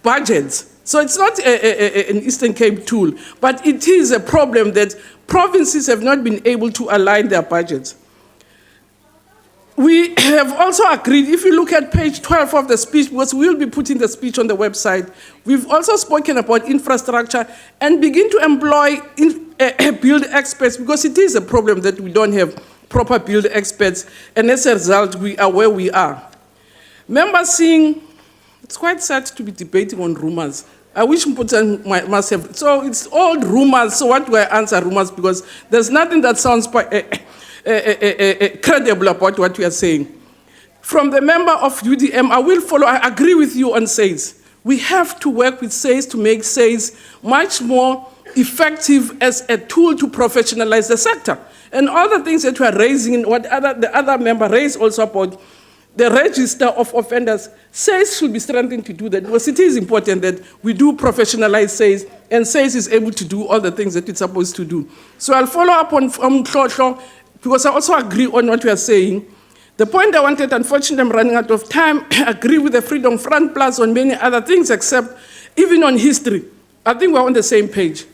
budgets. So it's not an Eastern Cape tool, but it is a problem that provinces have not been able to align their budgets. We have also agreed, if you look at page 12 of the speech, because we'll be putting the speech on the website, we've also spoken about infrastructure and begin to employ build experts, because it is a problem that we don't have proper build experts, and as a result, we are where we are. Members seeing, it's quite sad to be debating on rumors. I wish Mputan must have, so it's all rumors, so what do I answer rumors? Because there's nothing that sounds credible about what we are saying. From the member of UDM, I will follow, I agree with you on SAYS. We have to work with SAYS to make SAYS much more effective as a tool to professionalize the sector. And all the things that we are raising, what the other member raised also about the register of offenders, SAYS should be strengthened to do that, because it is important that we do professionalize SAYS, and SAYS is able to do all the things that it's supposed to do. So I'll follow up on Tlotlo, because I also agree on what you are saying. The point I wanted, unfortunately, I'm running out of time, agree with the Freedom Front Plus on many other things, except even on history. I think we're on the same page.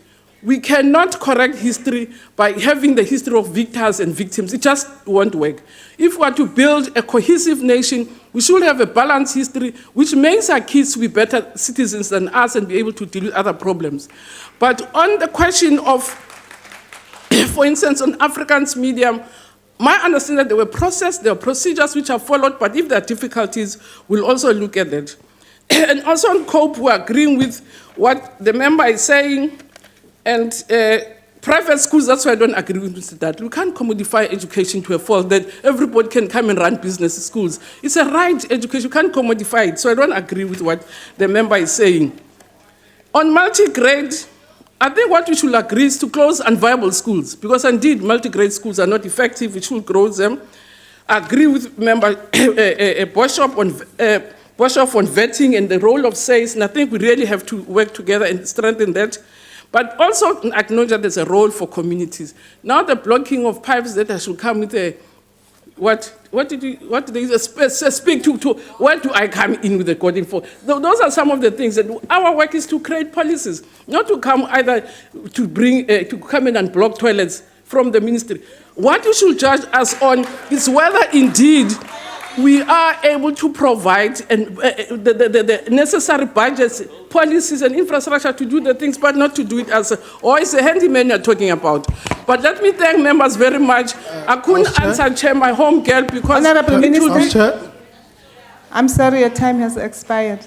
We cannot correct history by having the history of victors and victims. It just won't work. If we are to build a cohesive nation, we should have a balanced history, which makes our kids to be better citizens than us and be able to deal with other problems. But on the question of, for instance, on Afrikaans medium, my understanding that there were processes, there were procedures which are followed, but if there are difficulties, we'll also look at that. And also on COPE, we're agreeing with what the member is saying, and private schools, that's why I don't agree with that. We can't commodify education to a fault that everybody can come and run business schools. It's a right education, you can't commodify it, so I don't agree with what the member is saying. On multi-grade, I think what we should agree is to close unviable schools, because indeed multi-grade schools are not effective, we should close them. I agree with member Bishop on vetting and the role of SAYS, and I think we really have to work together and strengthen that. But also acknowledge that there's a role for communities. Now the blocking of pipes that should come with a, what did they speak to, where do I come in with the coding for? Those are some of the things that our work is to create policies, not to come either to bring, to come in and block toilets from the ministry. What you should judge us on is whether indeed we are able to provide the necessary budgets, policies, and infrastructure to do the things, but not to do it as or it's a handyman you're talking about. But let me thank members very much. I couldn't answer, Chair, my home girl, because Honorable Minister, I'm sorry, your time has expired.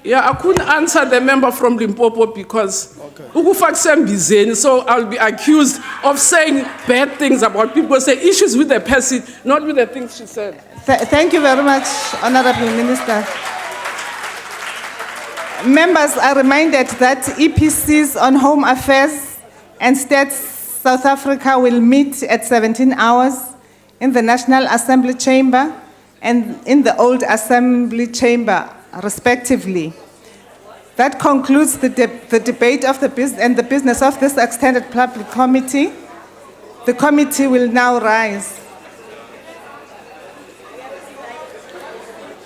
Yeah, I couldn't answer the member from Limpopo because so I'll be accused of saying bad things about people, say issues with the person, not with the things she said. Thank you very much, Honorable Minister. Members are reminded that EPCs on Home Affairs and Stats South Africa will meet at 17 hours in the National Assembly Chamber and in the Old Assembly Chamber, respectively. That concludes the debate of the business of this extended public committee. The committee will now rise.